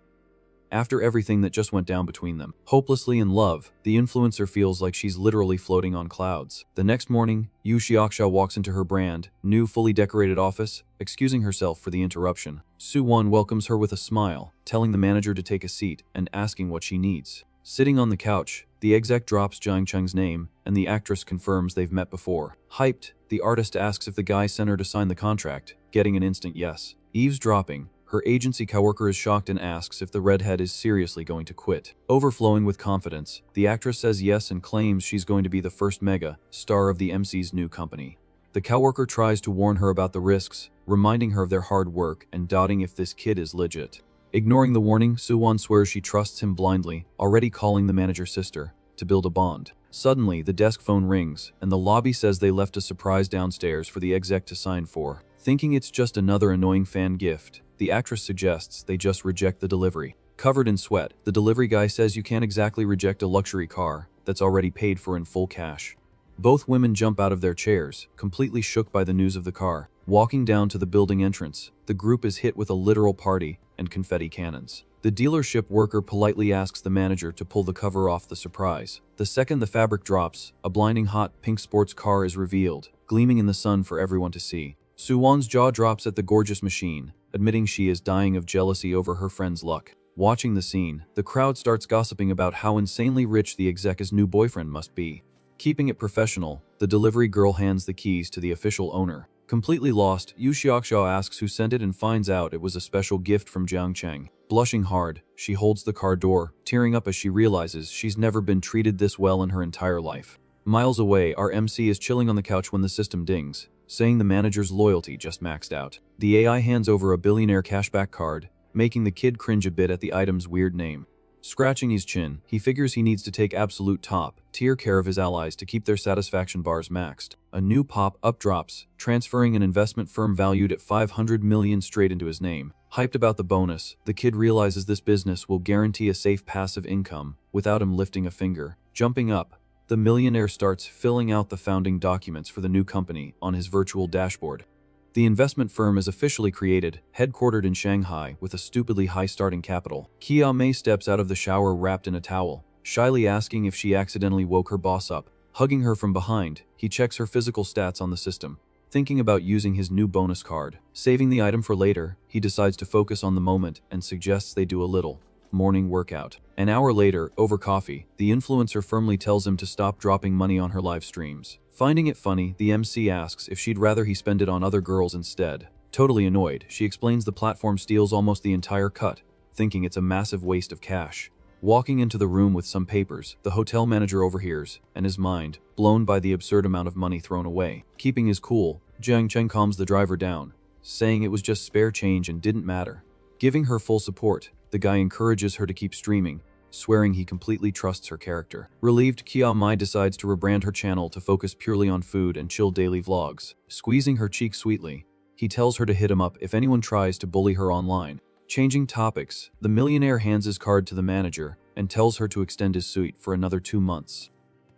after everything that just went down between them. Hopelessly in love, the influencer feels like she's literally floating on clouds. The next morning, Yu Xiaoxia walks into her brand new fully decorated office, excusing herself for the interruption. Su Wan welcomes her with a smile, telling the manager to take a seat and asking what she needs. Sitting on the couch, the exec drops Jiang Cheng's name, and the actress confirms they've met before. Hyped, the artist asks if the guy sent her to sign the contract, getting an instant yes. Eavesdropping, her agency coworker is shocked and asks if the redhead is seriously going to quit. Overflowing with confidence, the actress says yes and claims she's going to be the first mega star of the MC's new company. The coworker tries to warn her about the risks, reminding her of their hard work and doubting if this kid is legit. Ignoring the warning, Suwon swears she trusts him blindly, already calling the manager's sister to build a bond. Suddenly, the desk phone rings, and the lobby says they left a surprise downstairs for the exec to sign for. Thinking it's just another annoying fan gift, the actress suggests they just reject the delivery. Covered in sweat, the delivery guy says you can't exactly reject a luxury car that's already paid for in full cash. Both women jump out of their chairs, completely shook by the news of the car. Walking down to the building entrance, the group is hit with a literal party and confetti cannons. The dealership worker politely asks the manager to pull the cover off the surprise. The second the fabric drops, a blinding hot pink sports car is revealed, gleaming in the sun for everyone to see. Suwon's jaw drops at the gorgeous machine, admitting she is dying of jealousy over her friend's luck. Watching the scene, the crowd starts gossiping about how insanely rich the exec's new boyfriend must be. Keeping it professional, the delivery girl hands the keys to the official owner. Completely lost, Yu Xiaoxiao asks who sent it and finds out it was a special gift from Jiang Cheng. Blushing hard, she holds the car door, tearing up as she realizes she's never been treated this well in her entire life. Miles away, our MC is chilling on the couch when the system dings, saying the manager's loyalty just maxed out. The AI hands over a Billionaire cashback card, making the kid cringe a bit at the item's weird name. Scratching his chin, he figures he needs to take absolute top-tier care of his allies to keep their satisfaction bars maxed. A new pop-up drops, transferring an investment firm valued at 500 million straight into his name. Hyped about the bonus, the kid realizes this business will guarantee a safe passive income without him lifting a finger. Jumping up, the millionaire starts filling out the founding documents for the new company on his virtual dashboard. The investment firm is officially created, headquartered in Shanghai with a stupidly high starting capital. Kia Mei steps out of the shower wrapped in a towel, shyly asking if she accidentally woke her boss up. Hugging her from behind, he checks her physical stats on the system, thinking about using his new bonus card. Saving the item for later, he decides to focus on the moment and suggests they do a little morning workout. An hour later, over coffee, the influencer firmly tells him to stop dropping money on her live streams. Finding it funny, the MC asks if she'd rather he spend it on other girls instead. Totally annoyed, she explains the platform steals almost the entire cut, thinking it's a massive waste of cash. Walking into the room with some papers, the hotel manager overhears, and his mind, blown by the absurd amount of money thrown away. Keeping his cool, Jiang Cheng calms the driver down, saying it was just spare change and didn't matter. Giving her full support, the guy encourages her to keep streaming, swearing he completely trusts her character. Relieved, Kia Mai decides to rebrand her channel to focus purely on food and chill daily vlogs. Squeezing her cheek sweetly, he tells her to hit him up if anyone tries to bully her online. Changing topics, the millionaire hands his card to the manager and tells her to extend his suite for another 2 months.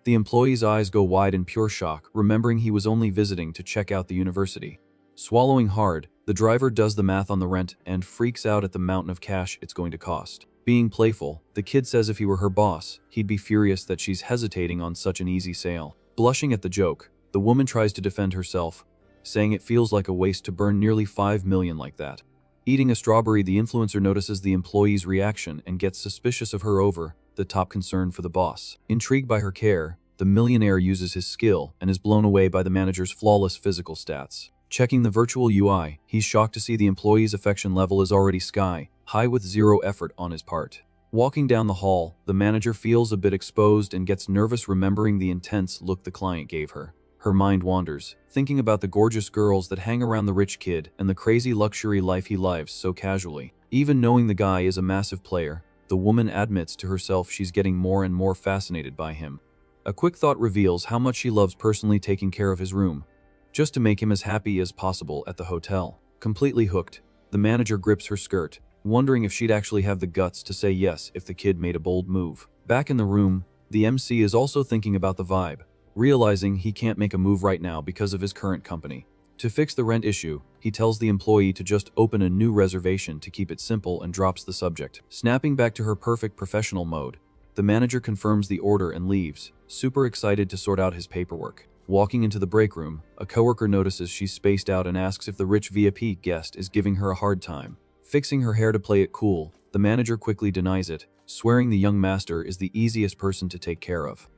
The employee's eyes go wide in pure shock, remembering he was only visiting to check out the university. Swallowing hard, the driver does the math on the rent and freaks out at the mountain of cash it's going to cost. Being playful, the kid says if he were her boss, he'd be furious that she's hesitating on such an easy sale. Blushing at the joke, the woman tries to defend herself, saying it feels like a waste to burn nearly 5 million like that. Eating a strawberry, the influencer notices the employee's reaction and gets suspicious of her over the top concern for the boss. Intrigued by her care, the millionaire uses his skill and is blown away by the manager's flawless physical stats. Checking the virtual UI, he's shocked to see the employee's affection level is already sky high with zero effort on his part. Walking down the hall, the manager feels a bit exposed and gets nervous remembering the intense look the client gave her. Her mind wanders, thinking about the gorgeous girls that hang around the rich kid and the crazy luxury life he lives so casually. Even knowing the guy is a massive player, the woman admits to herself she's getting more and more fascinated by him. A quick thought reveals how much she loves personally taking care of his room, just to make him as happy as possible at the hotel. Completely hooked, the manager grips her skirt, wondering if she'd actually have the guts to say yes if the kid made a bold move. Back in the room, the MC is also thinking about the vibe, realizing he can't make a move right now because of his current company. To fix the rent issue, he tells the employee to just open a new reservation to keep it simple and drops the subject. Snapping back to her perfect professional mode, the manager confirms the order and leaves, super excited to sort out his paperwork. Walking into the break room, a coworker notices she's spaced out and asks if the rich VIP guest is giving her a hard time. Fixing her hair to play it cool, the manager quickly denies it, swearing the young master is the easiest person to take care of.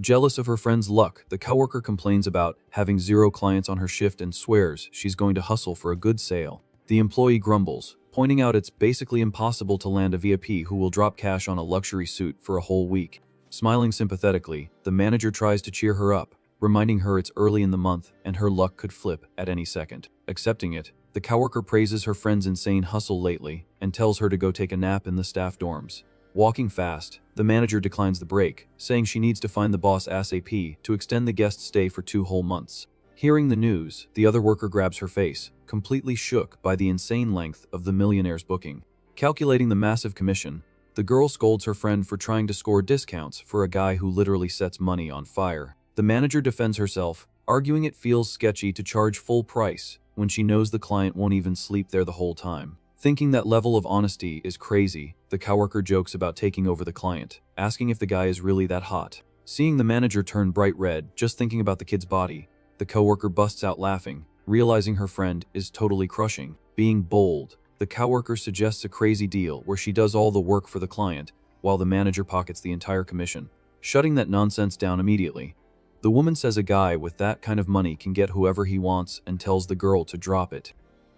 Jealous of her friend's luck, the coworker complains about having 0 clients on her shift and swears she's going to hustle for a good sale. The employee grumbles, pointing out it's basically impossible to land a VIP who will drop cash on a luxury suit for a whole week. Smiling sympathetically, the manager tries to cheer her up, reminding her it's early in the month and her luck could flip at any second. Accepting it, the coworker praises her friend's insane hustle lately and tells her to go take a nap in the staff dorms. Walking fast, the manager declines the break, saying she needs to find the boss ASAP to extend the guest stay for 2 whole months. Hearing the news, the other worker grabs her face, completely shook by the insane length of the millionaire's booking. Calculating the massive commission, the girl scolds her friend for trying to score discounts for a guy who literally sets money on fire. The manager defends herself, arguing it feels sketchy to charge full price when she knows the client won't even sleep there the whole time. Thinking that level of honesty is crazy, the coworker jokes about taking over the client, asking if the guy is really that hot. Seeing the manager turn bright red just thinking about the kid's body, the coworker busts out laughing, realizing her friend is totally crushing. Being bold, the coworker suggests a crazy deal where she does all the work for the client, while the manager pockets the entire commission, shutting that nonsense down immediately. The woman says a guy with that kind of money can get whoever he wants and tells the girl to drop it.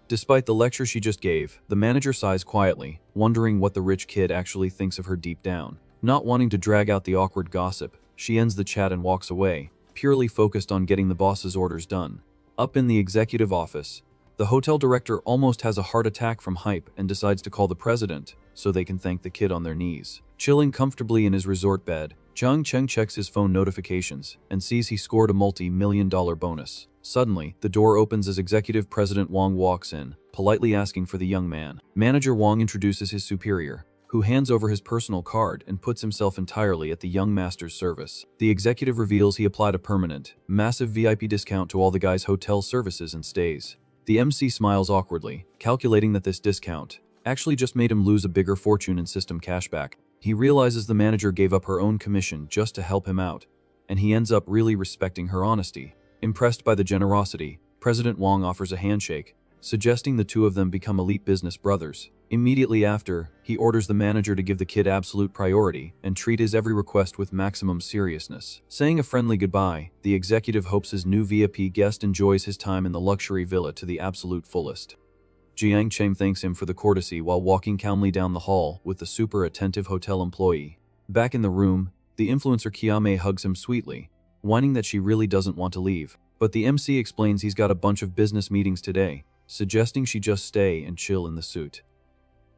Despite the lecture she just gave, the manager sighs quietly, wondering what the rich kid actually thinks of her deep down. Not wanting to drag out the awkward gossip, she ends the chat and walks away, purely focused on getting the boss's orders done. Up in the executive office, the hotel director almost has a heart attack from hype and decides to call the president so they can thank the kid on their knees. Chilling comfortably in his resort bed, Jiang Cheng checks his phone notifications and sees he scored a multi-million-dollar bonus. Suddenly, the door opens as Executive President Wang walks in, politely asking for the young man. Manager Wang introduces his superior, who hands over his personal card and puts himself entirely at the young master's service. The executive reveals he applied a permanent, massive VIP discount to all the guy's hotel services and stays. The MC smiles awkwardly, calculating that this discount actually just made him lose a bigger fortune in system cashback. He realizes the manager gave up her own commission just to help him out, and he ends up really respecting her honesty. Impressed by the generosity, President Wang offers a handshake, suggesting the two of them become elite business brothers. Immediately after, he orders the manager to give the kid absolute priority and treat his every request with maximum seriousness. Saying a friendly goodbye, the executive hopes his new VIP guest enjoys his time in the luxury villa to the absolute fullest. Jiang Cheng thanks him for the courtesy while walking calmly down the hall with the super attentive hotel employee. Back in the room, the influencer Kiame hugs him sweetly, whining that she really doesn't want to leave. But the MC explains he's got a bunch of business meetings today, suggesting she just stay and chill in the suit.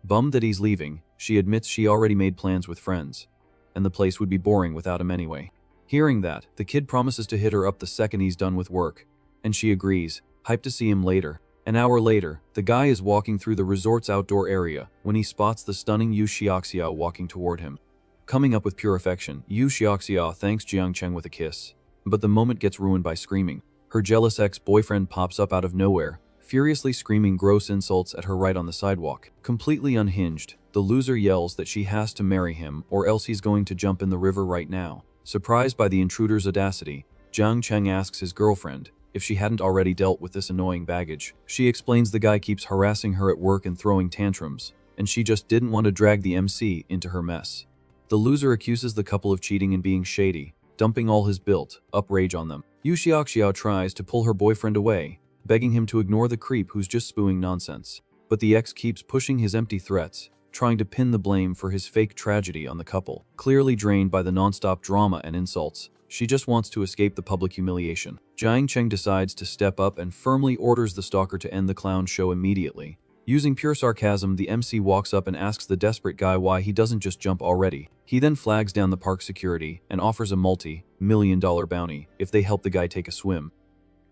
Bummed that he's leaving, she admits she already made plans with friends, and the place would be boring without him anyway. Hearing that, the kid promises to hit her up the second he's done with work, and she agrees, hyped to see him later. An hour later, the guy is walking through the resort's outdoor area when he spots the stunning Yu Xiaoxia walking toward him. Coming up with pure affection, Yu Xiaoxia thanks Jiang Cheng with a kiss. But the moment gets ruined by screaming. Her jealous ex-boyfriend pops up out of nowhere, furiously screaming gross insults at her right on the sidewalk. Completely unhinged, the loser yells that she has to marry him or else he's going to jump in the river right now. Surprised by the intruder's audacity, Jiang Cheng asks his girlfriend if she hadn't already dealt with this annoying baggage. She explains the guy keeps harassing her at work and throwing tantrums, and she just didn't want to drag the MC into her mess. The loser accuses the couple of cheating and being shady, dumping all his built-up rage on them. Yu Xiaoxiao tries to pull her boyfriend away, begging him to ignore the creep who's just spewing nonsense. But the ex keeps pushing his empty threats, trying to pin the blame for his fake tragedy on the couple. Clearly drained by the non-stop drama and insults, she just wants to escape the public humiliation. Jiang Cheng decides to step up and firmly orders the stalker to end the clown show immediately. Using pure sarcasm, the MC walks up and asks the desperate guy why he doesn't just jump already. He then flags down the park security and offers a multi-million-dollar bounty if they help the guy take a swim.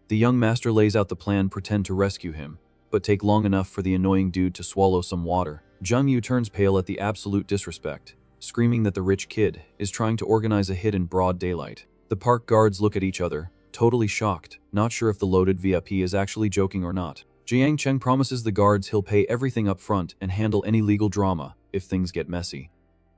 The young master lays out the plan pretend to rescue him, but take long enough for the annoying dude to swallow some water. Zhang Yu turns pale at the absolute disrespect, screaming that the rich kid is trying to organize a hit in broad daylight. The park guards look at each other, totally shocked, not sure if the loaded VIP is actually joking or not. Jiang Cheng promises the guards he'll pay everything up front and handle any legal drama if things get messy.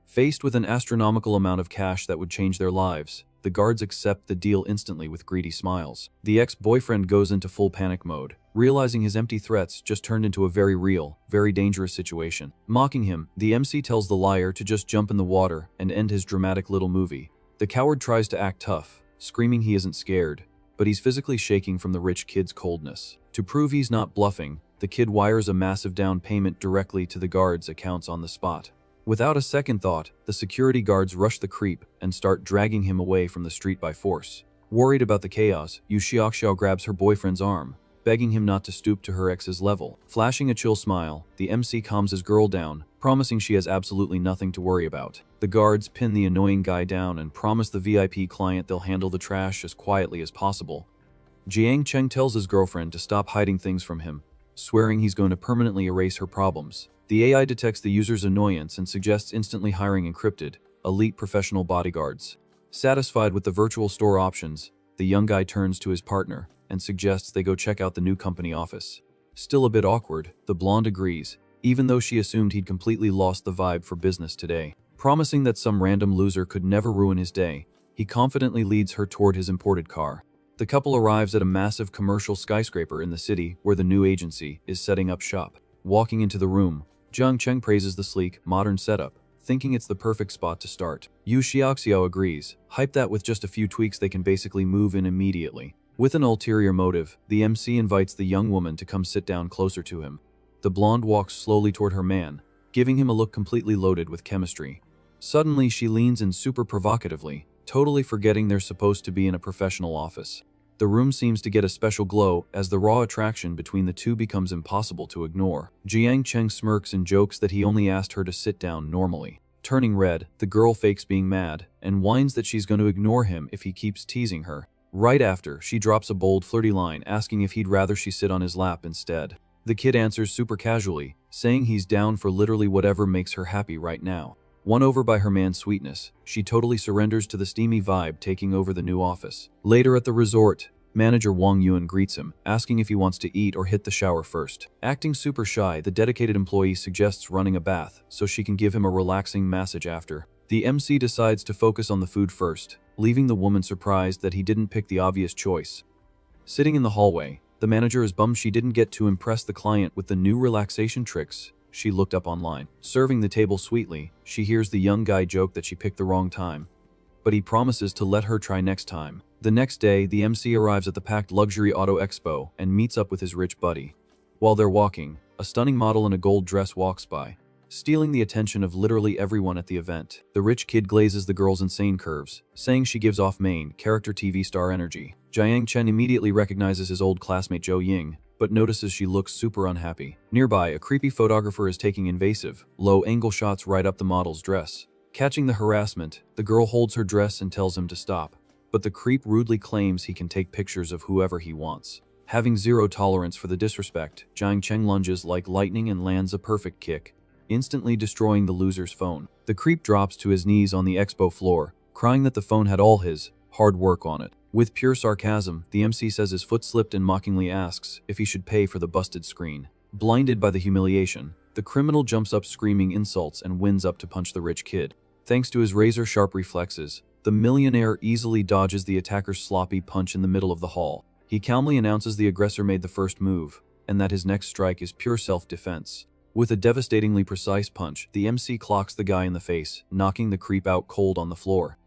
Faced with an astronomical amount of cash that would change their lives, the guards accept the deal instantly with greedy smiles. The ex-boyfriend goes into full panic mode, realizing his empty threats just turned into a very real, very dangerous situation. Mocking him, the MC tells the liar to just jump in the water and end his dramatic little movie. The coward tries to act tough, screaming he isn't scared, but he's physically shaking from the rich kid's coldness. To prove he's not bluffing, the kid wires a massive down payment directly to the guards' accounts on the spot. Without a second thought, the security guards rush the creep and start dragging him away from the street by force. Worried about the chaos, Yu Xiaoxiao grabs her boyfriend's arm, begging him not to stoop to her ex's level. Flashing a chill smile, the MC calms his girl down, promising she has absolutely nothing to worry about. The guards pin the annoying guy down and promise the VIP client they'll handle the trash as quietly as possible. Jiang Cheng tells his girlfriend to stop hiding things from him, swearing he's going to permanently erase her problems. The AI detects the user's annoyance and suggests instantly hiring encrypted, elite professional bodyguards. Satisfied with the virtual store options, the young guy turns to his partner and suggests they go check out the new company office. Still a bit awkward, the blonde agrees, even though she assumed he'd completely lost the vibe for business today. Promising that some random loser could never ruin his day, he confidently leads her toward his imported car. The couple arrives at a massive commercial skyscraper in the city where the new agency is setting up shop. Walking into the room, Jiang Cheng praises the sleek, modern setup, thinking it's the perfect spot to start. Yu Xiaoxiao agrees, hype that with just a few tweaks they can basically move in immediately. With an ulterior motive, the MC invites the young woman to come sit down closer to him. The blonde walks slowly toward her man, giving him a look completely loaded with chemistry. Suddenly, she leans in super provocatively, totally forgetting they're supposed to be in a professional office. The room seems to get a special glow as the raw attraction between the two becomes impossible to ignore. Jiang Cheng smirks and jokes that he only asked her to sit down normally. Turning red, the girl fakes being mad and whines that she's going to ignore him if he keeps teasing her. Right after, she drops a bold, flirty line asking if he'd rather she sit on his lap instead. The kid answers super casually, saying he's down for literally whatever makes her happy right now. Won over by her man's sweetness, she totally surrenders to the steamy vibe taking over the new office. Later at the resort, manager Wang Yuan greets him, asking if he wants to eat or hit the shower first. Acting super shy, the dedicated employee suggests running a bath so she can give him a relaxing massage after. The MC decides to focus on the food first, leaving the woman surprised that he didn't pick the obvious choice. Sitting in the hallway, the manager is bummed she didn't get to impress the client with the new relaxation tricks she looked up online. Serving the table sweetly, she hears the young guy joke that she picked the wrong time, but he promises to let her try next time. The next day, the MC arrives at the packed luxury auto expo and meets up with his rich buddy. While they're walking, a stunning model in a gold dress walks by, stealing the attention of literally everyone at the event. The rich kid glazes the girl's insane curves, saying she gives off main character TV star energy. Jiang Chen immediately recognizes his old classmate Zhou Ying, but notices she looks super unhappy. Nearby, a creepy photographer is taking invasive, low-angle shots right up the model's dress. Catching the harassment, the girl holds her dress and tells him to stop, but the creep rudely claims he can take pictures of whoever he wants. Having zero tolerance for the disrespect, Jiang Cheng lunges like lightning and lands a perfect kick, instantly destroying the loser's phone. The creep drops to his knees on the expo floor, crying that the phone had all his hard work on it. With pure sarcasm, the MC says his foot slipped and mockingly asks if he should pay for the busted screen. Blinded by the humiliation, the criminal jumps up screaming insults and wins up to punch the rich kid. Thanks to his razor-sharp reflexes, the millionaire easily dodges the attacker's sloppy punch in the middle of the hall. He calmly announces the aggressor made the first move, and that his next strike is pure self-defense. With a devastatingly precise punch, the MC clocks the guy in the face, knocking the creep out cold on the floor.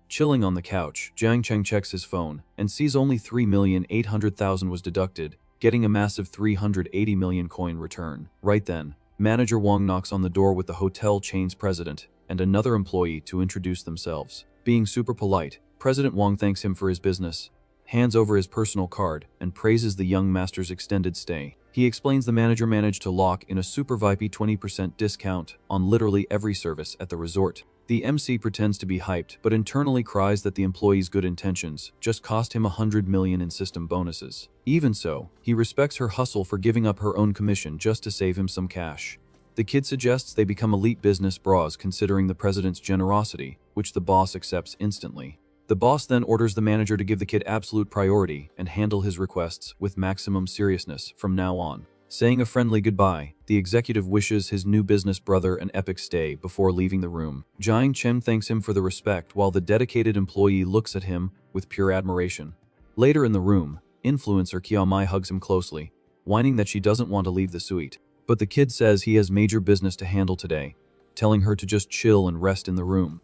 Chilling on the couch, Jiang Cheng checks his phone and sees only 3,800,000 was deducted, getting a massive 380 million coin return. Right then, manager Wang knocks on the door with the hotel chain's president and another employee to introduce themselves. Being super polite, President Wang thanks him for his business, hands over his personal card, and praises the young master's extended stay. He explains the manager managed to lock in a super VIP 20% discount on literally every service at the resort. The MC pretends to be hyped, but internally cries that the employee's good intentions just cost him 100 million in system bonuses. Even so, he respects her hustle for giving up her own commission just to save him some cash. The kid suggests they become elite business bras considering the president's generosity, which the boss accepts instantly. The boss then orders the manager to give the kid absolute priority and handle his requests with maximum seriousness from now on. Saying a friendly goodbye, the executive wishes his new business brother an epic stay before leaving the room. Jiang Chen thanks him for the respect while the dedicated employee looks at him with pure admiration. Later in the room, influencer Qiao Mai hugs him closely, whining that she doesn't want to leave the suite. But the kid says he has major business to handle today, telling her to just chill and rest in the room.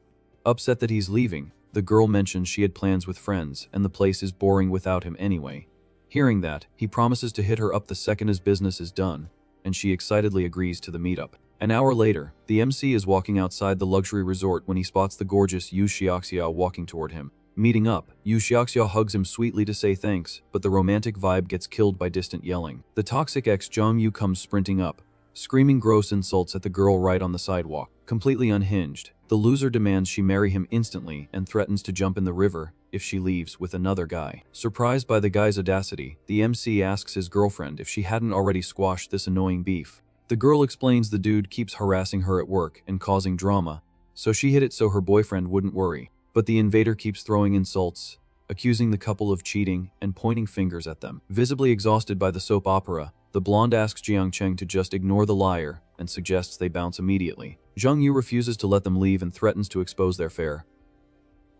Upset that he's leaving, the girl mentions she had plans with friends and the place is boring without him anyway. Hearing that, he promises to hit her up the second his business is done, and she excitedly agrees to the meetup. An hour later, the MC is walking outside the luxury resort when he spots the gorgeous Yu Xiaoxiao walking toward him. Meeting up, Yu Xiaoxiao hugs him sweetly to say thanks, but the romantic vibe gets killed by distant yelling. The toxic ex Zhang Yu comes sprinting up, screaming gross insults at the girl right on the sidewalk. Completely unhinged, the loser demands she marry him instantly and threatens to jump in the river if she leaves with another guy. Surprised by the guy's audacity, the MC asks his girlfriend if she hadn't already squashed this annoying beef. The girl explains the dude keeps harassing her at work and causing drama, so she hid it so her boyfriend wouldn't worry. But the invader keeps throwing insults, accusing the couple of cheating and pointing fingers at them. Visibly exhausted by the soap opera, the blonde asks Jiang Cheng to just ignore the liar and suggests they bounce immediately. Zhang Yu refuses to let them leave and threatens to expose their fare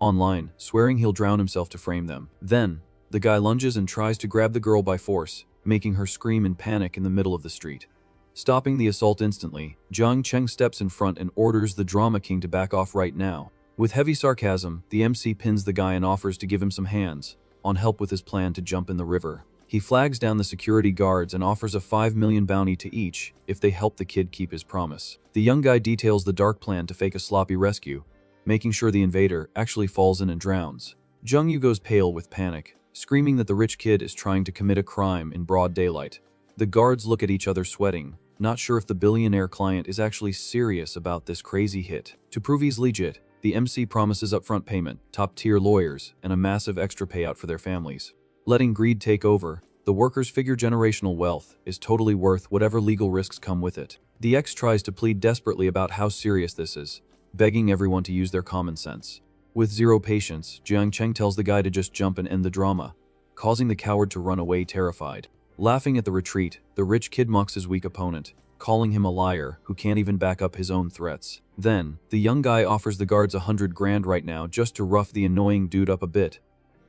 online, swearing he'll drown himself to frame them. Then, the guy lunges and tries to grab the girl by force, making her scream in panic in the middle of the street. Stopping the assault instantly, Jiang Cheng steps in front and orders the drama king to back off right now. With heavy sarcasm, the MC pins the guy and offers to give him some hands on help with his plan to jump in the river. He flags down the security guards and offers a 5 million bounty to each if they help the kid keep his promise. The young guy details the dark plan to fake a sloppy rescue, making sure the invader actually falls in and drowns. Zhang Yu goes pale with panic, screaming that the rich kid is trying to commit a crime in broad daylight. The guards look at each other sweating, not sure if the billionaire client is actually serious about this crazy hit. To prove he's legit, the MC promises upfront payment, top-tier lawyers, and a massive extra payout for their families. Letting greed take over, the workers figure generational wealth is totally worth whatever legal risks come with it. The ex tries to plead desperately about how serious this is, begging everyone to use their common sense. With zero patience, Jiang Cheng tells the guy to just jump and end the drama, causing the coward to run away terrified. Laughing at the retreat, the rich kid mocks his weak opponent, calling him a liar who can't even back up his own threats. Then, the young guy offers the guards 100 grand right now just to rough the annoying dude up a bit,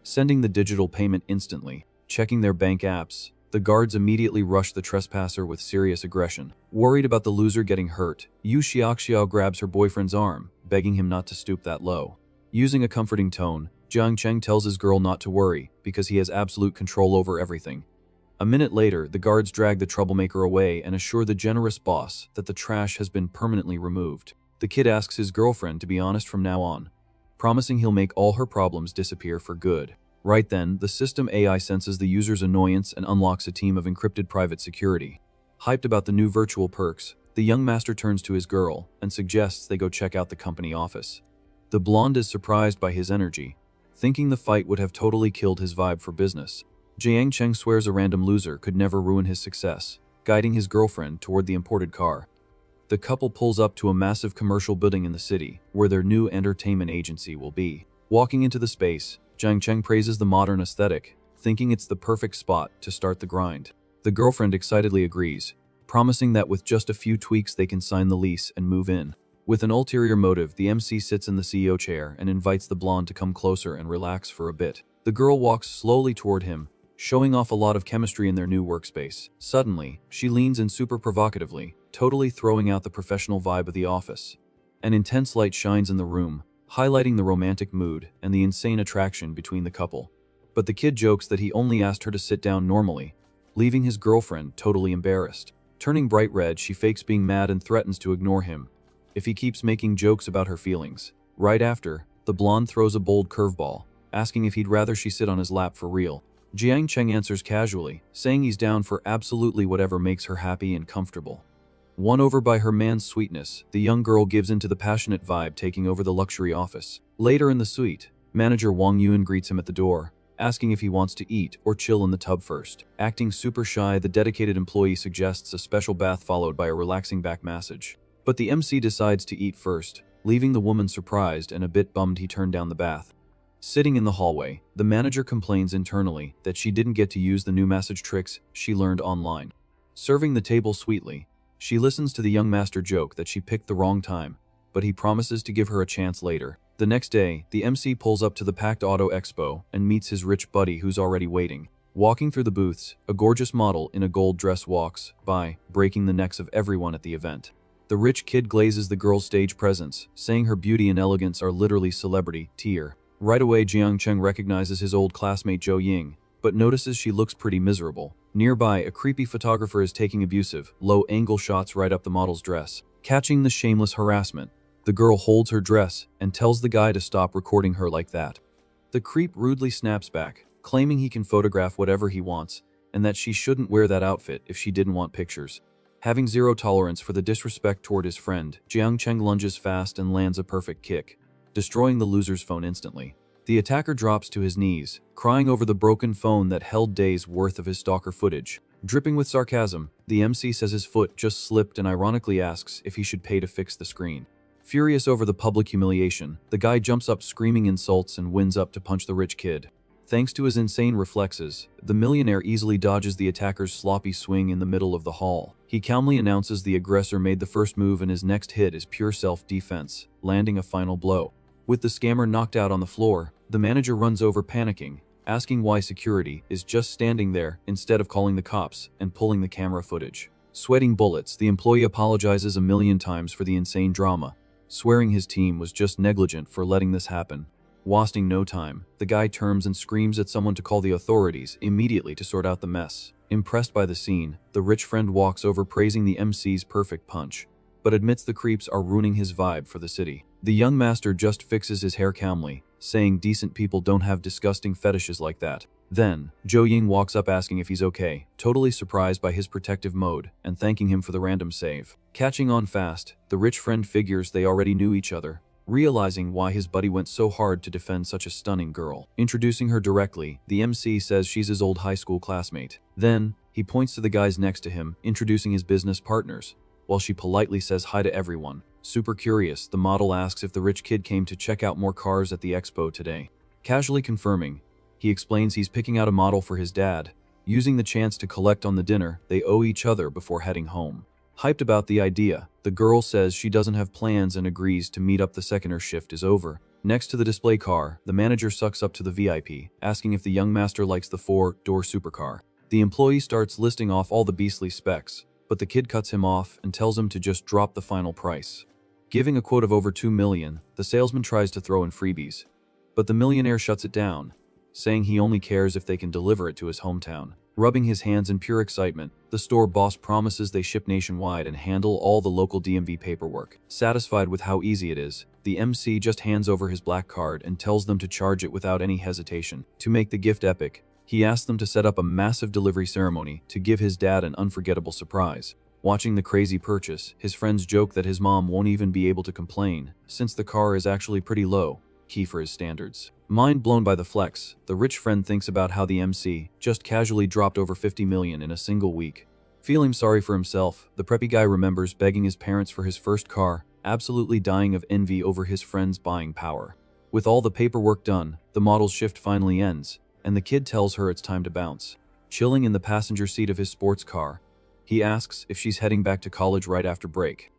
sending the digital payment instantly. Checking their bank apps, the guards immediately rush the trespasser with serious aggression. Worried about the loser getting hurt, Yu Xiaoxiao grabs her boyfriend's arm, begging him not to stoop that low. Using a comforting tone, Jiang Cheng tells his girl not to worry because he has absolute control over everything. A minute later, the guards drag the troublemaker away and assure the generous boss that the trash has been permanently removed. The kid asks his girlfriend to be honest from now on, promising he'll make all her problems disappear for good. Right then, the system AI senses the user's annoyance and unlocks a team of encrypted private security. Hyped about the new virtual perks, the young master turns to his girl and suggests they go check out the company office. The blonde is surprised by his energy, thinking the fight would have totally killed his vibe for business. Jiang Cheng swears a random loser could never ruin his success, guiding his girlfriend toward the imported car. The couple pulls up to a massive commercial building in the city, where their new entertainment agency will be. Walking into the space, Jiang Cheng praises the modern aesthetic, thinking it's the perfect spot to start the grind. The girlfriend excitedly agrees, promising that with just a few tweaks they can sign the lease and move in. With an ulterior motive, the MC sits in the CEO chair and invites the blonde to come closer and relax for a bit. The girl walks slowly toward him, showing off a lot of chemistry in their new workspace. Suddenly, she leans in super provocatively, totally throwing out the professional vibe of the office. An intense light shines in the room, highlighting the romantic mood and the insane attraction between the couple. But the kid jokes that he only asked her to sit down normally, leaving his girlfriend totally embarrassed. Turning bright red, she fakes being mad and threatens to ignore him if he keeps making jokes about her feelings. Right after, the blonde throws a bold curveball, asking if he'd rather she sit on his lap for real. Jiang Cheng answers casually, saying he's down for absolutely whatever makes her happy and comfortable. Won over by her man's sweetness, the young girl gives into the passionate vibe taking over the luxury office. Later in the suite, manager Wang Yun greets him at the door, asking if he wants to eat or chill in the tub first. Acting super shy, the dedicated employee suggests a special bath followed by a relaxing back massage. But the MC decides to eat first, leaving the woman surprised and a bit bummed he turned down the bath. Sitting in the hallway, the manager complains internally that she didn't get to use the new massage tricks she learned online. Serving the table sweetly, she listens to the young master joke that she picked the wrong time, but he promises to give her a chance later. The next day, the MC pulls up to the packed auto expo and meets his rich buddy who's already waiting. Walking through the booths, a gorgeous model in a gold dress walks by, breaking the necks of everyone at the event. The rich kid glazes the girl's stage presence, saying her beauty and elegance are literally celebrity tier. Right away, Jiang Cheng recognizes his old classmate Zhou Ying, but notices she looks pretty miserable. Nearby, a creepy photographer is taking abusive, low-angle shots right up the model's dress. Catching the shameless harassment, the girl holds her dress and tells the guy to stop recording her like that. The creep rudely snaps back, claiming he can photograph whatever he wants, and that she shouldn't wear that outfit if she didn't want pictures. Having zero tolerance for the disrespect toward his friend, Jiang Cheng lunges fast and lands a perfect kick, destroying the loser's phone instantly. The attacker drops to his knees, crying over the broken phone that held days' worth of his stalker footage. Dripping with sarcasm, the MC says his foot just slipped and ironically asks if he should pay to fix the screen. Furious over the public humiliation, the guy jumps up screaming insults and wins up to punch the rich kid. Thanks to his insane reflexes, the millionaire easily dodges the attacker's sloppy swing in the middle of the hall. He calmly announces the aggressor made the first move and his next hit is pure self-defense, landing a final blow. With the scammer knocked out on the floor, the manager runs over panicking, asking why security is just standing there instead of calling the cops and pulling the camera footage. Sweating bullets, the employee apologizes a million times for the insane drama, swearing his team was just negligent for letting this happen. Wasting no time, the guy turns and screams at someone to call the authorities immediately to sort out the mess. Impressed by the scene, the rich friend walks over praising the MC's perfect punch, but admits the creeps are ruining his vibe for the city. The young master just fixes his hair calmly, saying decent people don't have disgusting fetishes like that. Then, Jo Ying walks up asking if he's okay, totally surprised by his protective mode, and thanking him for the random save. Catching on fast, the rich friend figures they already knew each other, realizing why his buddy went so hard to defend such a stunning girl. Introducing her directly, the MC says she's his old high school classmate. Then, he points to the guys next to him, introducing his business partners, while she politely says hi to everyone. Super curious, the model asks if the rich kid came to check out more cars at the expo today. Casually confirming, he explains he's picking out a model for his dad, using the chance to collect on the dinner they owe each other before heading home. Hyped about the idea, the girl says she doesn't have plans and agrees to meet up the second her shift is over. Next to the display car, the manager sucks up to the VIP, asking if the young master likes the 4-door supercar. The employee starts listing off all the beastly specs, but the kid cuts him off and tells him to just drop the final price. Giving a quote of over $2 million, the salesman tries to throw in freebies, but the millionaire shuts it down, saying he only cares if they can deliver it to his hometown. Rubbing his hands in pure excitement, the store boss promises they ship nationwide and handle all the local DMV paperwork. Satisfied with how easy it is, the MC just hands over his black card and tells them to charge it without any hesitation. To make the gift epic, he asks them to set up a massive delivery ceremony to give his dad an unforgettable surprise. Watching the crazy purchase, his friends joke that his mom won't even be able to complain, since the car is actually pretty low key for his standards. Mind blown by the flex, the rich friend thinks about how the MC just casually dropped over $50 million in a single week. Feeling sorry for himself, the preppy guy remembers begging his parents for his first car, absolutely dying of envy over his friend's buying power. With all the paperwork done, the model's shift finally ends, and the kid tells her it's time to bounce. Chilling in the passenger seat of his sports car, he asks if she's heading back to college right after break.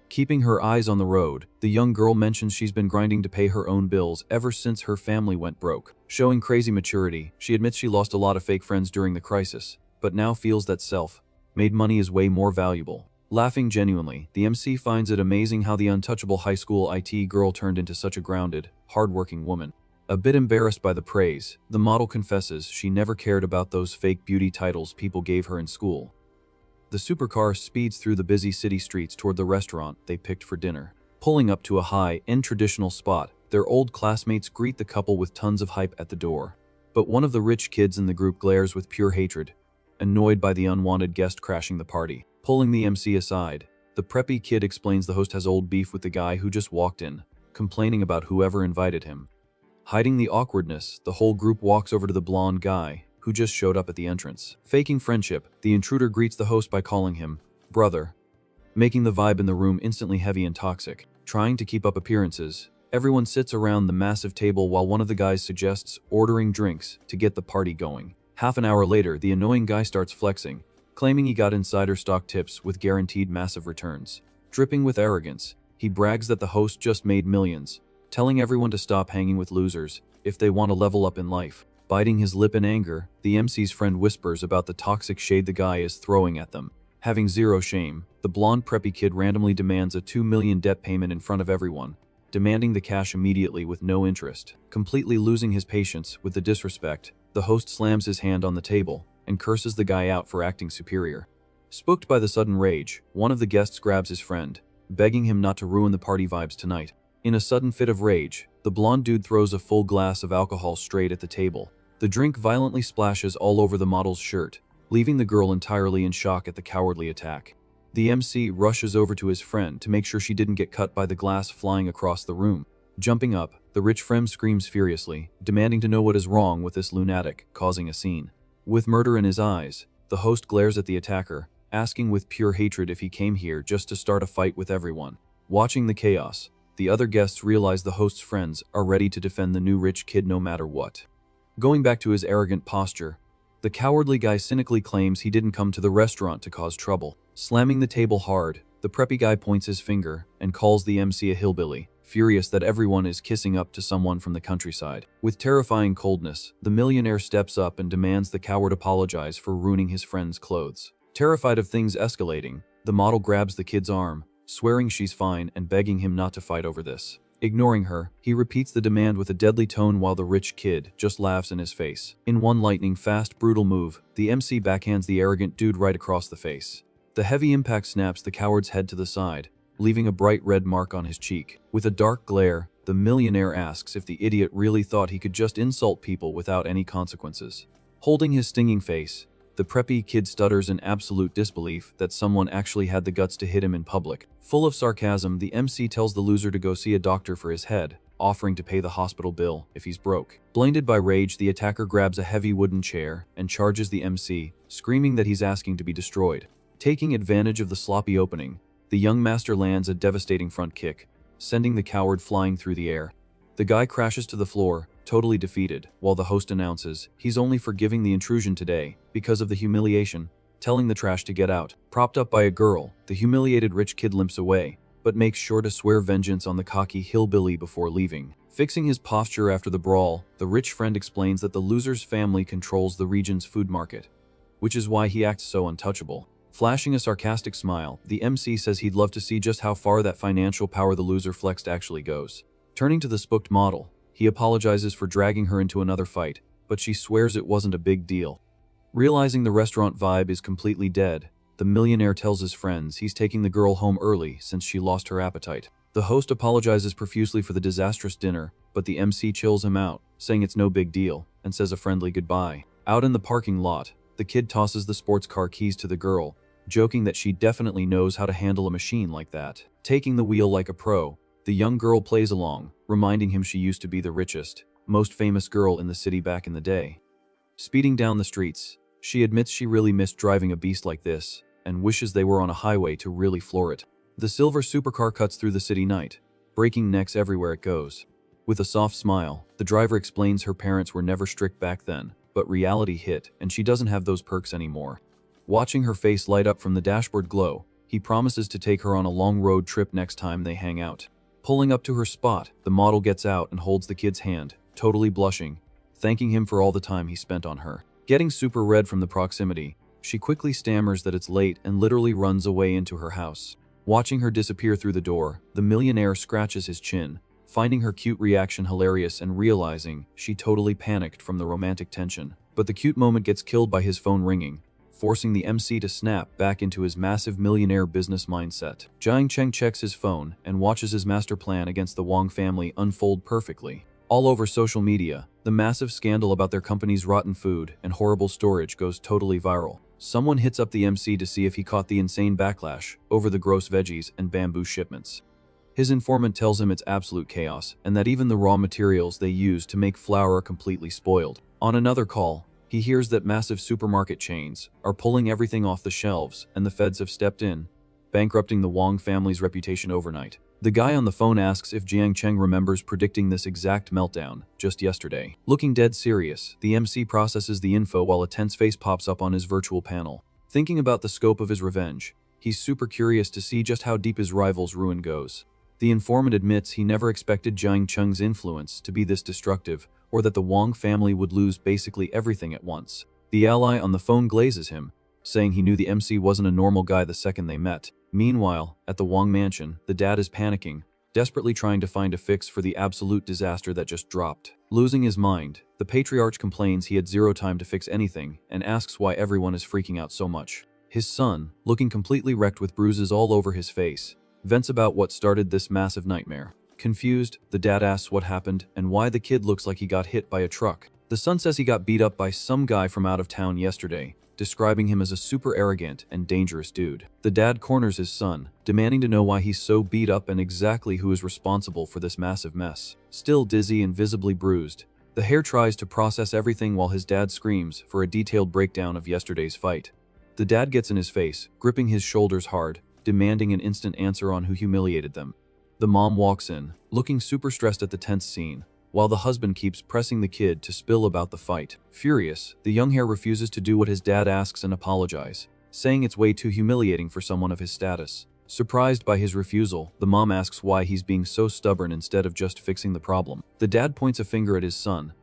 Keeping her eyes on the road, the young girl mentions she's been grinding to pay her own bills ever since her family went broke. Showing crazy maturity, she admits she lost a lot of fake friends during the crisis, but now feels that self-made money is way more valuable. Laughing genuinely, the MC finds it amazing how the untouchable high school IT girl turned into such a grounded, hardworking woman. A bit embarrassed by the praise, the model confesses she never cared about those fake beauty titles people gave her in school. The supercar speeds through the busy city streets toward the restaurant they picked for dinner. Pulling up to a high-end traditional spot, their old classmates greet the couple with tons of hype at the door. But one of the rich kids in the group glares with pure hatred, annoyed by the unwanted guest crashing the party. Pulling the MC aside, the preppy kid explains the host has old beef with the guy who just walked in, complaining about whoever invited him. Hiding the awkwardness, the whole group walks over to the blonde guy, who just showed up at the entrance. Faking friendship, the intruder greets the host by calling him brother, making the vibe in the room instantly heavy and toxic. Trying to keep up appearances, everyone sits around the massive table while one of the guys suggests ordering drinks to get the party going. Half an hour later, the annoying guy starts flexing, claiming he got insider stock tips with guaranteed massive returns. Dripping with arrogance, he brags that the host just made millions, telling everyone to stop hanging with losers if they want to level up in life. Biting his lip in anger, the MC's friend whispers about the toxic shade the guy is throwing at them. Having zero shame, the blonde preppy kid randomly demands a $2 million debt payment in front of everyone, demanding the cash immediately with no interest. Completely losing his patience with the disrespect, the host slams his hand on the table and curses the guy out for acting superior. Spooked by the sudden rage, one of the guests grabs his friend, begging him not to ruin the party vibes tonight. In a sudden fit of rage, the blonde dude throws a full glass of alcohol straight at the table. The drink violently splashes all over the model's shirt, leaving the girl entirely in shock at the cowardly attack. The MC rushes over to his friend to make sure she didn't get cut by the glass flying across the room. Jumping up, the rich friend screams furiously, demanding to know what is wrong with this lunatic, causing a scene. With murder in his eyes, the host glares at the attacker, asking with pure hatred if he came here just to start a fight with everyone. Watching the chaos, the other guests realize the host's friends are ready to defend the new rich kid no matter what. Going back to his arrogant posture, the cowardly guy cynically claims he didn't come to the restaurant to cause trouble. Slamming the table hard, the preppy guy points his finger and calls the MC a hillbilly, furious that everyone is kissing up to someone from the countryside. With terrifying coldness, the millionaire steps up and demands the coward apologize for ruining his friend's clothes. Terrified of things escalating, the model grabs the kid's arm, swearing she's fine and begging him not to fight over this. Ignoring her, he repeats the demand with a deadly tone while the rich kid just laughs in his face. In one lightning-fast, brutal move, the MC backhands the arrogant dude right across the face. The heavy impact snaps the coward's head to the side, leaving a bright red mark on his cheek. With a dark glare, the millionaire asks if the idiot really thought he could just insult people without any consequences. Holding his stinging face, the preppy kid stutters in absolute disbelief that someone actually had the guts to hit him in public. Full of sarcasm, the MC tells the loser to go see a doctor for his head, offering to pay the hospital bill if he's broke. Blinded by rage, the attacker grabs a heavy wooden chair and charges the MC, screaming that he's asking to be destroyed. Taking advantage of the sloppy opening, the young master lands a devastating front kick, sending the coward flying through the air. The guy crashes to the floor, totally defeated, while the host announces he's only forgiving the intrusion today because of the humiliation, telling the trash to get out. Propped up by a girl, the humiliated rich kid limps away, but makes sure to swear vengeance on the cocky hillbilly before leaving. Fixing his posture after the brawl, the rich friend explains that the loser's family controls the region's food market, which is why he acts so untouchable. Flashing a sarcastic smile, the MC says he'd love to see just how far that financial power the loser flexed actually goes. Turning to the spooked model, he apologizes for dragging her into another fight, but she swears it wasn't a big deal. Realizing the restaurant vibe is completely dead, the millionaire tells his friends he's taking the girl home early since she lost her appetite. The host apologizes profusely for the disastrous dinner, but the MC chills him out, saying it's no big deal, and says a friendly goodbye. Out in the parking lot, the kid tosses the sports car keys to the girl, joking that she definitely knows how to handle a machine like that. Taking the wheel like a pro, the young girl plays along, reminding him she used to be the richest, most famous girl in the city back in the day. Speeding down the streets, she admits she really missed driving a beast like this, and wishes they were on a highway to really floor it. The silver supercar cuts through the city night, breaking necks everywhere it goes. With a soft smile, the driver explains her parents were never strict back then, but reality hit, and she doesn't have those perks anymore. Watching her face light up from the dashboard glow, he promises to take her on a long road trip next time they hang out. Pulling up to her spot, the model gets out and holds the kid's hand, totally blushing, thanking him for all the time he spent on her. Getting super red from the proximity, she quickly stammers that it's late and literally runs away into her house. Watching her disappear through the door, the millionaire scratches his chin, finding her cute reaction hilarious and realizing she totally panicked from the romantic tension. But the cute moment gets killed by his phone ringing, forcing the MC to snap back into his massive millionaire business mindset. Jiang Cheng checks his phone and watches his master plan against the Wang family unfold perfectly. All over social media, the massive scandal about their company's rotten food and horrible storage goes totally viral. Someone hits up the MC to see if he caught the insane backlash over the gross veggies and bamboo shipments. His informant tells him it's absolute chaos and that even the raw materials they use to make flour are completely spoiled. On another call, he hears that massive supermarket chains are pulling everything off the shelves and the feds have stepped in, bankrupting the Wang family's reputation overnight. The guy on the phone asks if Jiang Cheng remembers predicting this exact meltdown just yesterday. Looking dead serious, the MC processes the info while a tense face pops up on his virtual panel. Thinking about the scope of his revenge, he's super curious to see just how deep his rival's ruin goes. The informant admits he never expected Jiang Cheng's influence to be this destructive, or that the Wang family would lose basically everything at once. The ally on the phone glazes him, saying he knew the MC wasn't a normal guy the second they met. Meanwhile, at the Wang mansion, the dad is panicking, desperately trying to find a fix for the absolute disaster that just dropped. Losing his mind, the patriarch complains he had zero time to fix anything and asks why everyone is freaking out so much. His son, looking completely wrecked with bruises all over his face, vents about what started this massive nightmare. Confused, the dad asks what happened and why the kid looks like he got hit by a truck. The son says he got beat up by some guy from out of town yesterday, describing him as a super arrogant and dangerous dude. The dad corners his son, demanding to know why he's so beat up and exactly who is responsible for this massive mess. Still dizzy and visibly bruised, the heir tries to process everything while his dad screams for a detailed breakdown of yesterday's fight. The dad gets in his face, gripping his shoulders hard, demanding an instant answer on who humiliated them. The mom walks in, looking super stressed at the tense scene, while the husband keeps pressing the kid to spill about the fight. Furious, the young heir refuses to do what his dad asks and apologize, saying it's way too humiliating for someone of his status. Surprised by his refusal, the mom asks why he's being so stubborn instead of just fixing the problem. The dad points a finger at his son,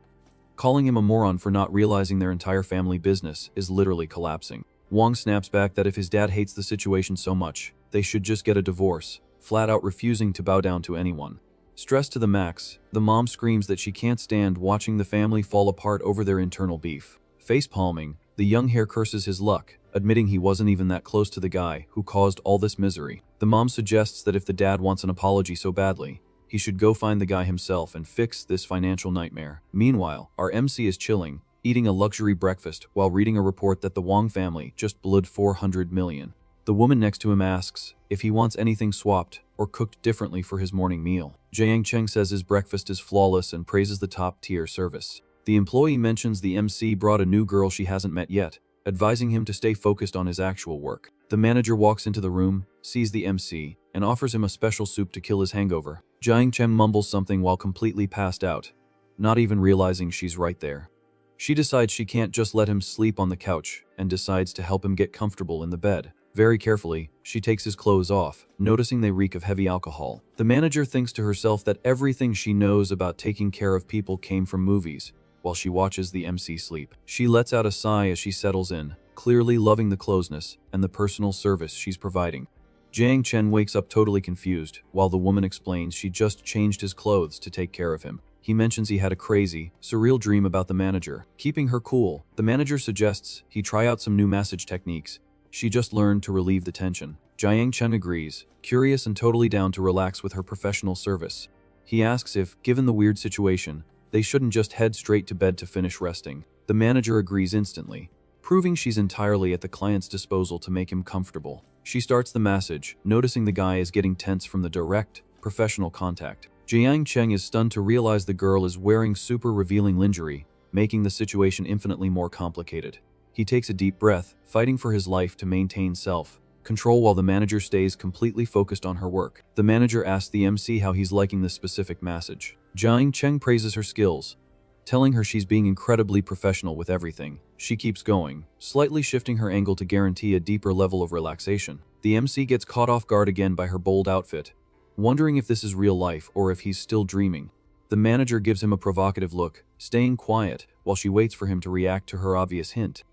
calling him a moron for not realizing their entire family business is literally collapsing. Wong snaps back that if his dad hates the situation so much, they should just get a divorce, flat out refusing to bow down to anyone. Stressed to the max, the mom screams that she can't stand watching the family fall apart over their internal beef. Face-palming, the young heir curses his luck, admitting he wasn't even that close to the guy who caused all this misery. The mom suggests that if the dad wants an apology so badly, he should go find the guy himself and fix this financial nightmare. Meanwhile, our MC is chilling, eating a luxury breakfast while reading a report that the Wong family just blew 400 million. The woman next to him asks if he wants anything swapped or cooked differently for his morning meal. Jiang Cheng says his breakfast is flawless and praises the top-tier service. The employee mentions the MC brought a new girl she hasn't met yet, advising him to stay focused on his actual work. The manager walks into the room, sees the MC, and offers him a special soup to kill his hangover. Jiang Cheng mumbles something while completely passed out, not even realizing she's right there. She decides she can't just let him sleep on the couch and decides to help him get comfortable in the bed. Very carefully, she takes his clothes off, noticing they reek of heavy alcohol. The manager thinks to herself that everything she knows about taking care of people came from movies, while she watches the MC sleep. She lets out a sigh as she settles in, clearly loving the closeness and the personal service she's providing. Jiang Chen wakes up totally confused, while the woman explains she just changed his clothes to take care of him. He mentions he had a crazy, surreal dream about the manager. Keeping her cool, the manager suggests he try out some new massage techniques she just learned to relieve the tension. Jiang Chen agrees, curious and totally down to relax with her professional service. He asks if, given the weird situation, they shouldn't just head straight to bed to finish resting. The manager agrees instantly, proving she's entirely at the client's disposal to make him comfortable. She starts the massage, noticing the guy is getting tense from the direct, professional contact. Jiang Cheng is stunned to realize the girl is wearing super revealing lingerie, making the situation infinitely more complicated. He takes a deep breath, fighting for his life to maintain self-control while the manager stays completely focused on her work. The manager asks the MC how he's liking this specific massage. Jiang Cheng praises her skills, telling her she's being incredibly professional with everything. She keeps going, slightly shifting her angle to guarantee a deeper level of relaxation. The MC gets caught off guard again by her bold outfit, wondering if this is real life or if he's still dreaming. The manager gives him a provocative look, staying quiet while she waits for him to react to her obvious hint.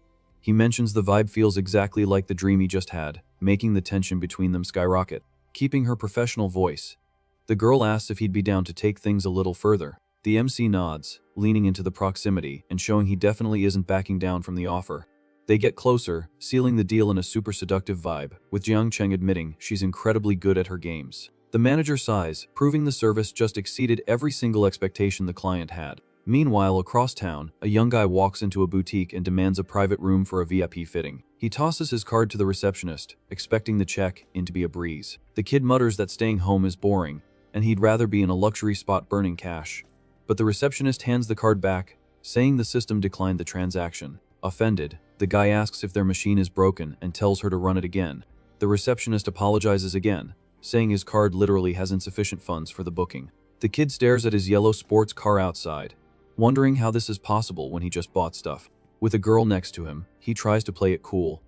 He mentions the vibe feels exactly like the dream he just had, making the tension between them skyrocket. Keeping her professional voice, the girl asks if he'd be down to take things a little further. The MC nods, leaning into the proximity and showing he definitely isn't backing down from the offer. They get closer, sealing the deal in a super seductive vibe, with Jiang Cheng admitting she's incredibly good at her games. The manager sighs, proving the service just exceeded every single expectation the client had. Meanwhile, across town, a young guy walks into a boutique and demands a private room for a VIP fitting. He tosses his card to the receptionist, expecting the check in to be a breeze. The kid mutters that staying home is boring, and he'd rather be in a luxury spot burning cash. But the receptionist hands the card back, saying the system declined the transaction. Offended, the guy asks if their machine is broken and tells her to run it again. The receptionist apologizes again, saying his card literally has insufficient funds for the booking. The kid stares at his yellow sports car outside, wondering how this is possible when he just bought stuff. With a girl next to him, he tries to play it cool,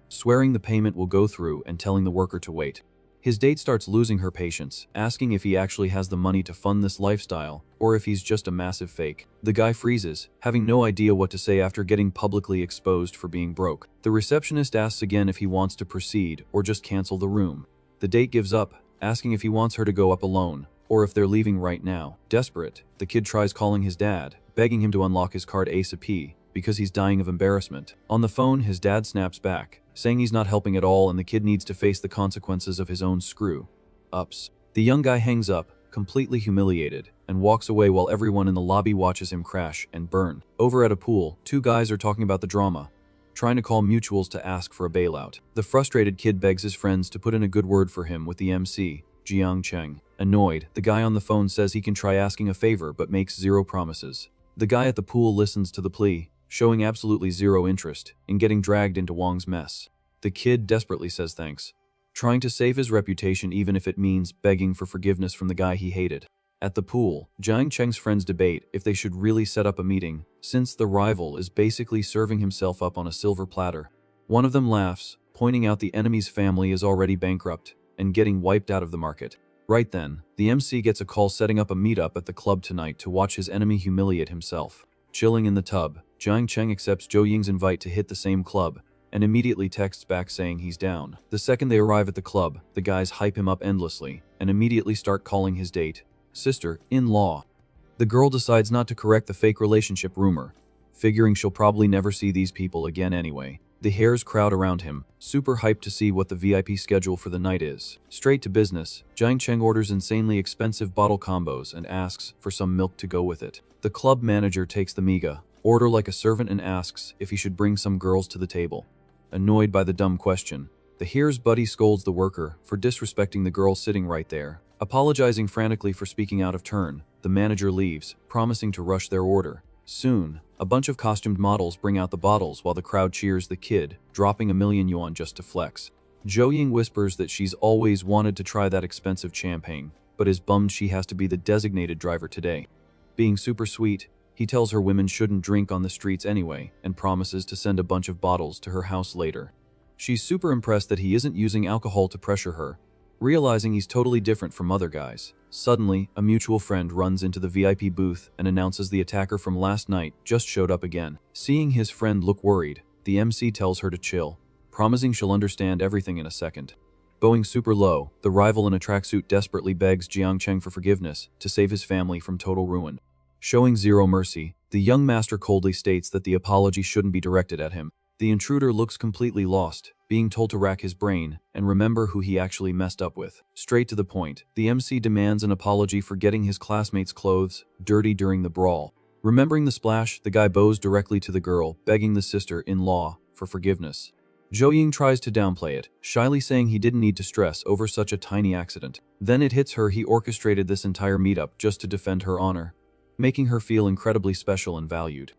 swearing the payment will go through and telling the worker to wait. His date starts losing her patience, asking if he actually has the money to fund this lifestyle, or if he's just a massive fake. The guy freezes, having no idea what to say after getting publicly exposed for being broke. The receptionist asks again if he wants to proceed or just cancel the room. The date gives up, asking if he wants her to go up alone, or if they're leaving right now. Desperate, the kid tries calling his dad, begging him to unlock his card ASAP, because he's dying of embarrassment. On the phone, his dad snaps back, saying he's not helping at all and the kid needs to face the consequences of his own screw-ups. The young guy hangs up, completely humiliated, and walks away while everyone in the lobby watches him crash and burn. Over at a pool, two guys are talking about the drama, trying to call mutuals to ask for a bailout. The frustrated kid begs his friends to put in a good word for him with the MC, Jiang Cheng. Annoyed, the guy on the phone says he can try asking a favor but makes zero promises. The guy at the pool listens to the plea, showing absolutely zero interest in getting dragged into Wong's mess. The kid desperately says thanks, trying to save his reputation even if it means begging for forgiveness from the guy he hated. At the pool, Jiang Cheng's friends debate if they should really set up a meeting, since the rival is basically serving himself up on a silver platter. One of them laughs, pointing out the enemy's family is already bankrupt and getting wiped out of the market. Right then, the MC gets a call setting up a meetup at the club tonight to watch his enemy humiliate himself. Chilling in the tub, Jiang Cheng accepts Zhou Ying's invite to hit the same club, and immediately texts back saying he's down. The second they arrive at the club, the guys hype him up endlessly, and immediately start calling his date sister-in-law. The girl decides not to correct the fake relationship rumor, figuring she'll probably never see these people again anyway. The hairs crowd around him, super hyped to see what the VIP schedule for the night is. Straight to business, Jiang Cheng orders insanely expensive bottle combos and asks for some milk to go with it. The club manager takes the Manga order like a servant and asks if he should bring some girls to the table. Annoyed by the dumb question, the hair's buddy scolds the worker for disrespecting the girl sitting right there. Apologizing frantically for speaking out of turn, the manager leaves, promising to rush their order. Soon, a bunch of costumed models bring out the bottles while the crowd cheers the kid, dropping $1,000,000 just to flex. Zhou Ying whispers that she's always wanted to try that expensive champagne, but is bummed she has to be the designated driver today. Being super sweet, he tells her women shouldn't drink on the streets anyway, and promises to send a bunch of bottles to her house later. She's super impressed that he isn't using alcohol to pressure her, realizing he's totally different from other guys. Suddenly, a mutual friend runs into the VIP booth and announces the attacker from last night just showed up again. Seeing his friend look worried, the MC tells her to chill, promising she'll understand everything in a second. Bowing super low, the rival in a tracksuit desperately begs Jiang Cheng for forgiveness to save his family from total ruin. Showing zero mercy, the young master coldly states that the apology shouldn't be directed at him. The intruder looks completely lost, being told to rack his brain and remember who he actually messed up with. Straight to the point, the MC demands an apology for getting his classmates' clothes dirty during the brawl. Remembering the splash, the guy bows directly to the girl, begging the sister-in-law for forgiveness. Zhou Ying tries to downplay it, shyly saying he didn't need to stress over such a tiny accident. Then it hits her he orchestrated this entire meetup just to defend her honor, making her feel incredibly special and valued.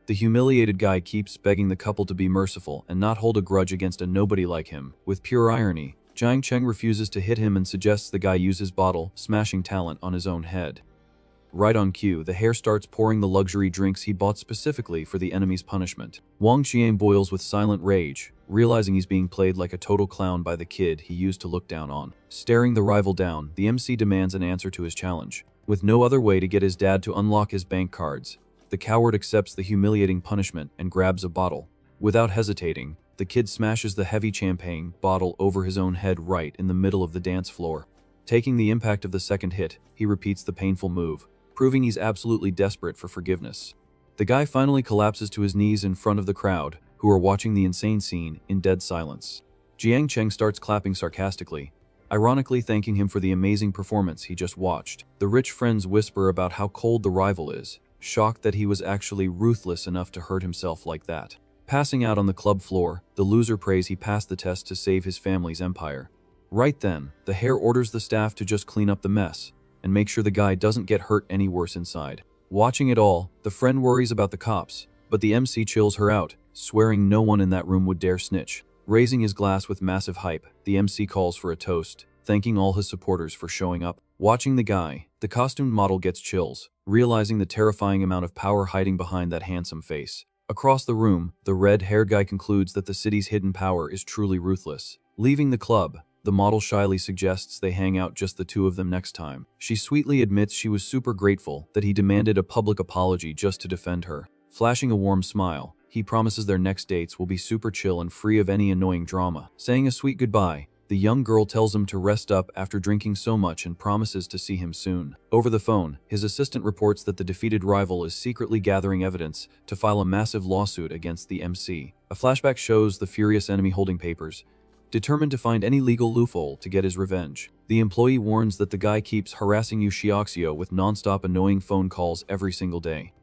The humiliated guy keeps begging the couple to be merciful and not hold a grudge against a nobody like him. With pure irony, Jiang Cheng refuses to hit him and suggests the guy use his bottle, smashing talent on his own head. Right on cue, the hair starts pouring the luxury drinks he bought specifically for the enemy's punishment. Wang Qian boils with silent rage, realizing he's being played like a total clown by the kid he used to look down on. Staring the rival down, the MC demands an answer to his challenge. With no other way to get his dad to unlock his bank cards, the coward accepts the humiliating punishment and grabs a bottle. Without hesitating, the kid smashes the heavy champagne bottle over his own head right in the middle of the dance floor. Taking the impact of the second hit, he repeats the painful move, proving he's absolutely desperate for forgiveness. The guy finally collapses to his knees in front of the crowd, who are watching the insane scene in dead silence. Jiang Cheng starts clapping sarcastically, ironically thanking him for the amazing performance he just watched. The rich friends whisper about how cold the rival is, shocked that he was actually ruthless enough to hurt himself like that. Passing out on the club floor, the loser prays he passed the test to save his family's empire. Right then, the hair orders the staff to just clean up the mess and make sure the guy doesn't get hurt any worse inside. Watching it all, the friend worries about the cops, but the MC chills her out, swearing no one in that room would dare snitch. Raising his glass with massive hype, the MC calls for a toast, thanking all his supporters for showing up. Watching the guy, the costumed model gets chills, realizing the terrifying amount of power hiding behind that handsome face. Across the room, the red-haired guy concludes that the city's hidden power is truly ruthless. Leaving the club, the model shyly suggests they hang out just the two of them next time. She sweetly admits she was super grateful that he demanded a public apology just to defend her. Flashing a warm smile, he promises their next dates will be super chill and free of any annoying drama. Saying a sweet goodbye, the young girl tells him to rest up after drinking so much and promises to see him soon. Over the phone, his assistant reports that the defeated rival is secretly gathering evidence to file a massive lawsuit against the MC. A flashback shows the furious enemy holding papers, determined to find any legal loophole to get his revenge. The employee warns that the guy keeps harassing Yu Xiaoxiu with non-stop annoying phone calls every single day.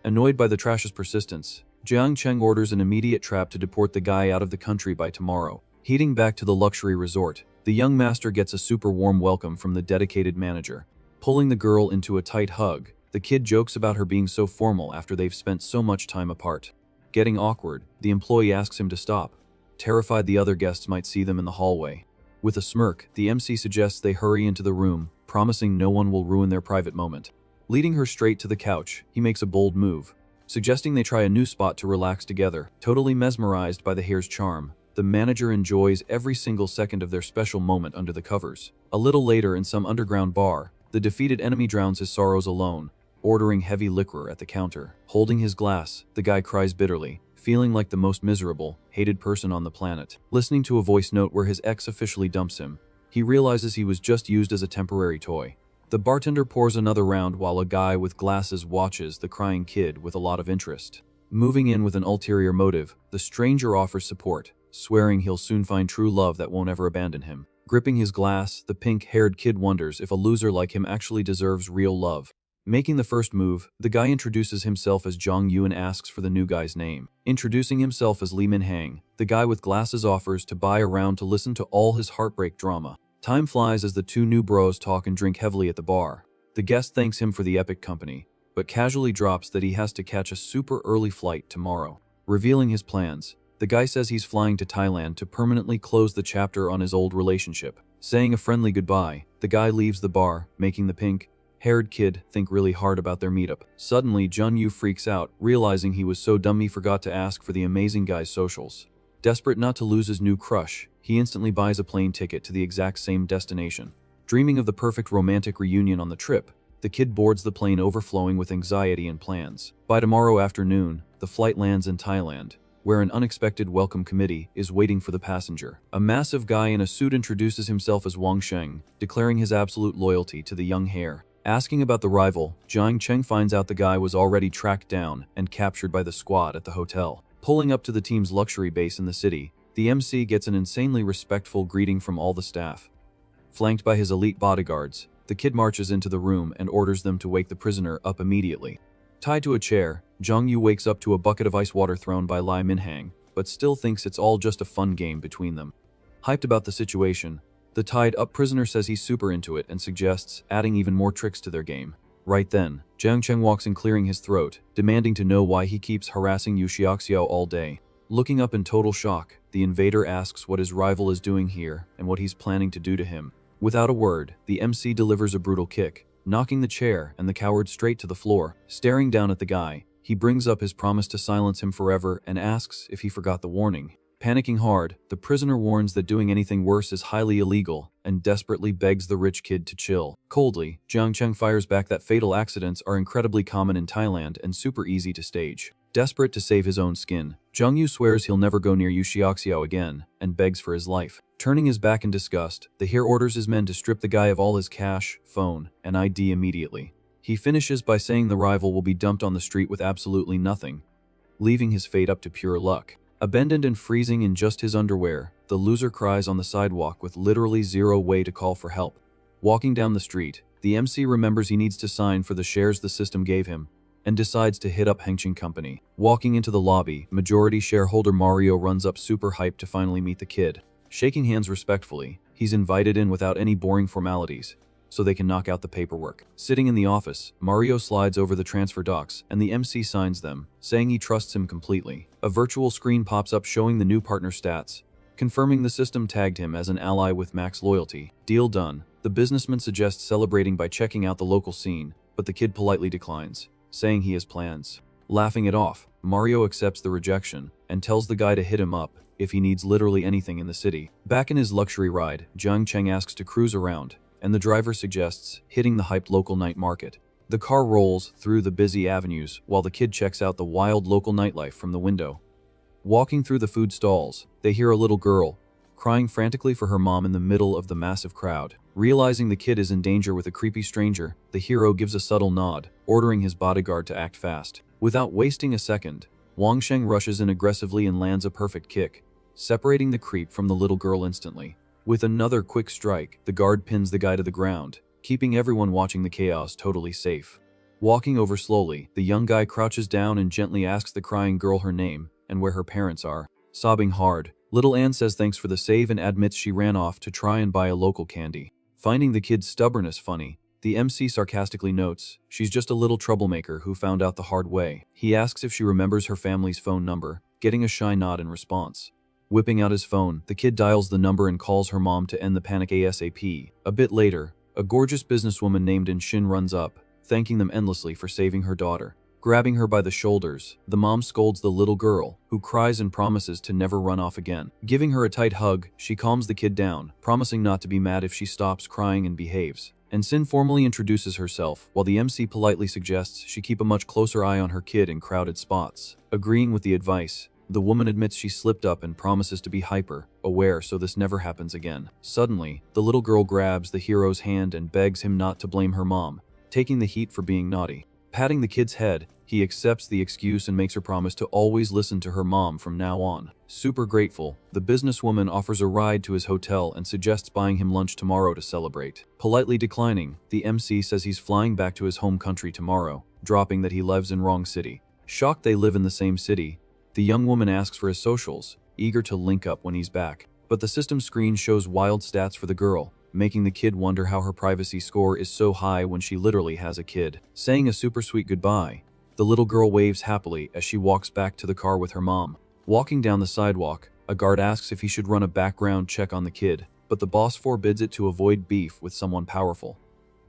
Annoyed by the trash's persistence, Jiang Cheng orders an immediate trap to deport the guy out of the country by tomorrow. Heading back to the luxury resort, the young master gets a super warm welcome from the dedicated manager. Pulling the girl into a tight hug, the kid jokes about her being so formal after they've spent so much time apart. Getting awkward, the employee asks him to stop, terrified the other guests might see them in the hallway. With a smirk, the MC suggests they hurry into the room, promising no one will ruin their private moment. Leading her straight to the couch, he makes a bold move, suggesting they try a new spot to relax together. Totally mesmerized by the hair's charm, the manager enjoys every single second of their special moment under the covers. A little later, in some underground bar, the defeated enemy drowns his sorrows alone, ordering heavy liquor at the counter. Holding his glass, the guy cries bitterly, feeling like the most miserable, hated person on the planet. Listening to a voice note where his ex officially dumps him, he realizes he was just used as a temporary toy. The bartender pours another round while a guy with glasses watches the crying kid with a lot of interest. Moving in with an ulterior motive, the stranger offers support, swearing he'll soon find true love that won't ever abandon him. Gripping his glass, the pink-haired kid wonders if a loser like him actually deserves real love. Making the first move, the guy introduces himself as Jong Yu and asks for the new guy's name. Introducing himself as Lee Min Hang, the guy with glasses offers to buy a round to listen to all his heartbreak drama. Time flies as the two new bros talk and drink heavily at the bar. The guest thanks him for the epic company, but casually drops that he has to catch a super early flight tomorrow. Revealing his plans, the guy says he's flying to Thailand to permanently close the chapter on his old relationship. Saying a friendly goodbye, the guy leaves the bar, making the pink-haired kid think really hard about their meetup. Suddenly, Jun Yu freaks out, realizing he was so dumb he forgot to ask for the amazing guy's socials. Desperate not to lose his new crush, he instantly buys a plane ticket to the exact same destination. Dreaming of the perfect romantic reunion on the trip, the kid boards the plane overflowing with anxiety and plans. By tomorrow afternoon, the flight lands in Thailand, where an unexpected welcome committee is waiting for the passenger. A massive guy in a suit introduces himself as Wang Sheng, declaring his absolute loyalty to the young heir. Asking about the rival, Jiang Cheng finds out the guy was already tracked down and captured by the squad at the hotel. Pulling up to the team's luxury base in the city, the MC gets an insanely respectful greeting from all the staff. Flanked by his elite bodyguards, the kid marches into the room and orders them to wake the prisoner up immediately. Tied to a chair, Jong Yu wakes up to a bucket of ice water thrown by Lai Minhang, but still thinks it's all just a fun game between them. Hyped about the situation, the tied-up prisoner says he's super into it and suggests adding even more tricks to their game. Right then, Jiang Cheng walks in, clearing his throat, demanding to know why he keeps harassing Yu Xiaoxiao all day. Looking up in total shock, the invader asks what his rival is doing here and what he's planning to do to him. Without a word, the MC delivers a brutal kick, knocking the chair and the coward straight to the floor. Staring down at the guy, he brings up his promise to silence him forever and asks if he forgot the warning. Panicking hard, the prisoner warns that doing anything worse is highly illegal and desperately begs the rich kid to chill. Coldly, Jiang Cheng fires back that fatal accidents are incredibly common in Thailand and super easy to stage. Desperate to save his own skin, Jong Yu swears he'll never go near Yu Xiaoxiao again and begs for his life. Turning his back in disgust, the heir orders his men to strip the guy of all his cash, phone, and ID immediately. He finishes by saying the rival will be dumped on the street with absolutely nothing, leaving his fate up to pure luck. Abandoned and freezing in just his underwear, the loser cries on the sidewalk with literally zero way to call for help. Walking down the street, the MC remembers he needs to sign for the shares the system gave him, and decides to hit up Hengqin Company. Walking into the lobby, majority shareholder Mario runs up super hyped to finally meet the kid. Shaking hands respectfully, he's invited in without any boring formalities, so they can knock out the paperwork. Sitting in the office, Mario slides over the transfer docs and the MC signs them, saying he trusts him completely. A virtual screen pops up showing the new partner stats, confirming the system tagged him as an ally with max loyalty. Deal done. The businessman suggests celebrating by checking out the local scene, but the kid politely declines, saying he has plans. Laughing it off, Mario accepts the rejection and tells the guy to hit him up if he needs literally anything in the city. Back in his luxury ride, Jiang Cheng asks to cruise around, and the driver suggests hitting the hyped local night market. The car rolls through the busy avenues while the kid checks out the wild local nightlife from the window. Walking through the food stalls, they hear a little girl crying frantically for her mom in the middle of the massive crowd. Realizing the kid is in danger with a creepy stranger, the hero gives a subtle nod, ordering his bodyguard to act fast. Without wasting a second, Wang Sheng rushes in aggressively and lands a perfect kick, separating the creep from the little girl instantly. With another quick strike, the guard pins the guy to the ground, keeping everyone watching the chaos totally safe. Walking over slowly, the young guy crouches down and gently asks the crying girl her name and where her parents are. Sobbing hard, little Anne says thanks for the save and admits she ran off to try and buy a local candy. Finding the kid's stubbornness funny, the MC sarcastically notes she's just a little troublemaker who found out the hard way. He asks if she remembers her family's phone number, getting a shy nod in response. Whipping out his phone, the kid dials the number and calls her mom to end the panic ASAP. A bit later, a gorgeous businesswoman named Shin runs up, thanking them endlessly for saving her daughter. Grabbing her by the shoulders, the mom scolds the little girl, who cries and promises to never run off again. Giving her a tight hug, she calms the kid down, promising not to be mad if she stops crying and behaves. And Sin formally introduces herself, while the MC politely suggests she keep a much closer eye on her kid in crowded spots. Agreeing with the advice, the woman admits she slipped up and promises to be hyper-aware so this never happens again. Suddenly, the little girl grabs the hero's hand and begs him not to blame her mom, taking the heat for being naughty. Patting the kid's head, he accepts the excuse and makes her promise to always listen to her mom from now on. Super grateful, the businesswoman offers a ride to his hotel and suggests buying him lunch tomorrow to celebrate. Politely declining, the MC says he's flying back to his home country tomorrow, dropping that he lives in wrong city. Shocked they live in the same city, the young woman asks for his socials, eager to link up when he's back. But the system screen shows wild stats for the girl, making the kid wonder how her privacy score is so high when she literally has a kid. Saying a super sweet goodbye, the little girl waves happily as she walks back to the car with her mom. Walking down the sidewalk, a guard asks if he should run a background check on the kid, but the boss forbids it to avoid beef with someone powerful.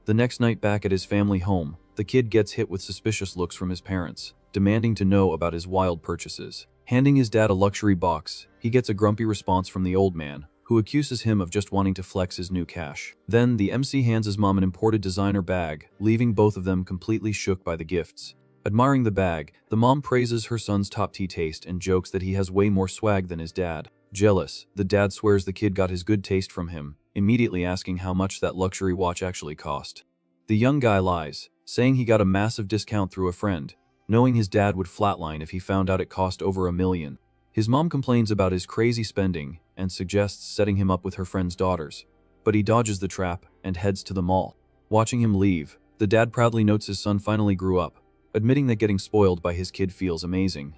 The next night back at his family home, the kid gets hit with suspicious looks from his parents, demanding to know about his wild purchases. Handing his dad a luxury box, he gets a grumpy response from the old man, who accuses him of just wanting to flex his new cash. Then, the MC hands his mom an imported designer bag, leaving both of them completely shook by the gifts. Admiring the bag, the mom praises her son's top tea taste and jokes that he has way more swag than his dad. Jealous, the dad swears the kid got his good taste from him, immediately asking how much that luxury watch actually cost. The young guy lies, saying he got a massive discount through a friend, knowing his dad would flatline if he found out it cost over $1 million. His mom complains about his crazy spending and suggests setting him up with her friend's daughters, but he dodges the trap and heads to the mall. Watching him leave, the dad proudly notes his son finally grew up, admitting that getting spoiled by his kid feels amazing.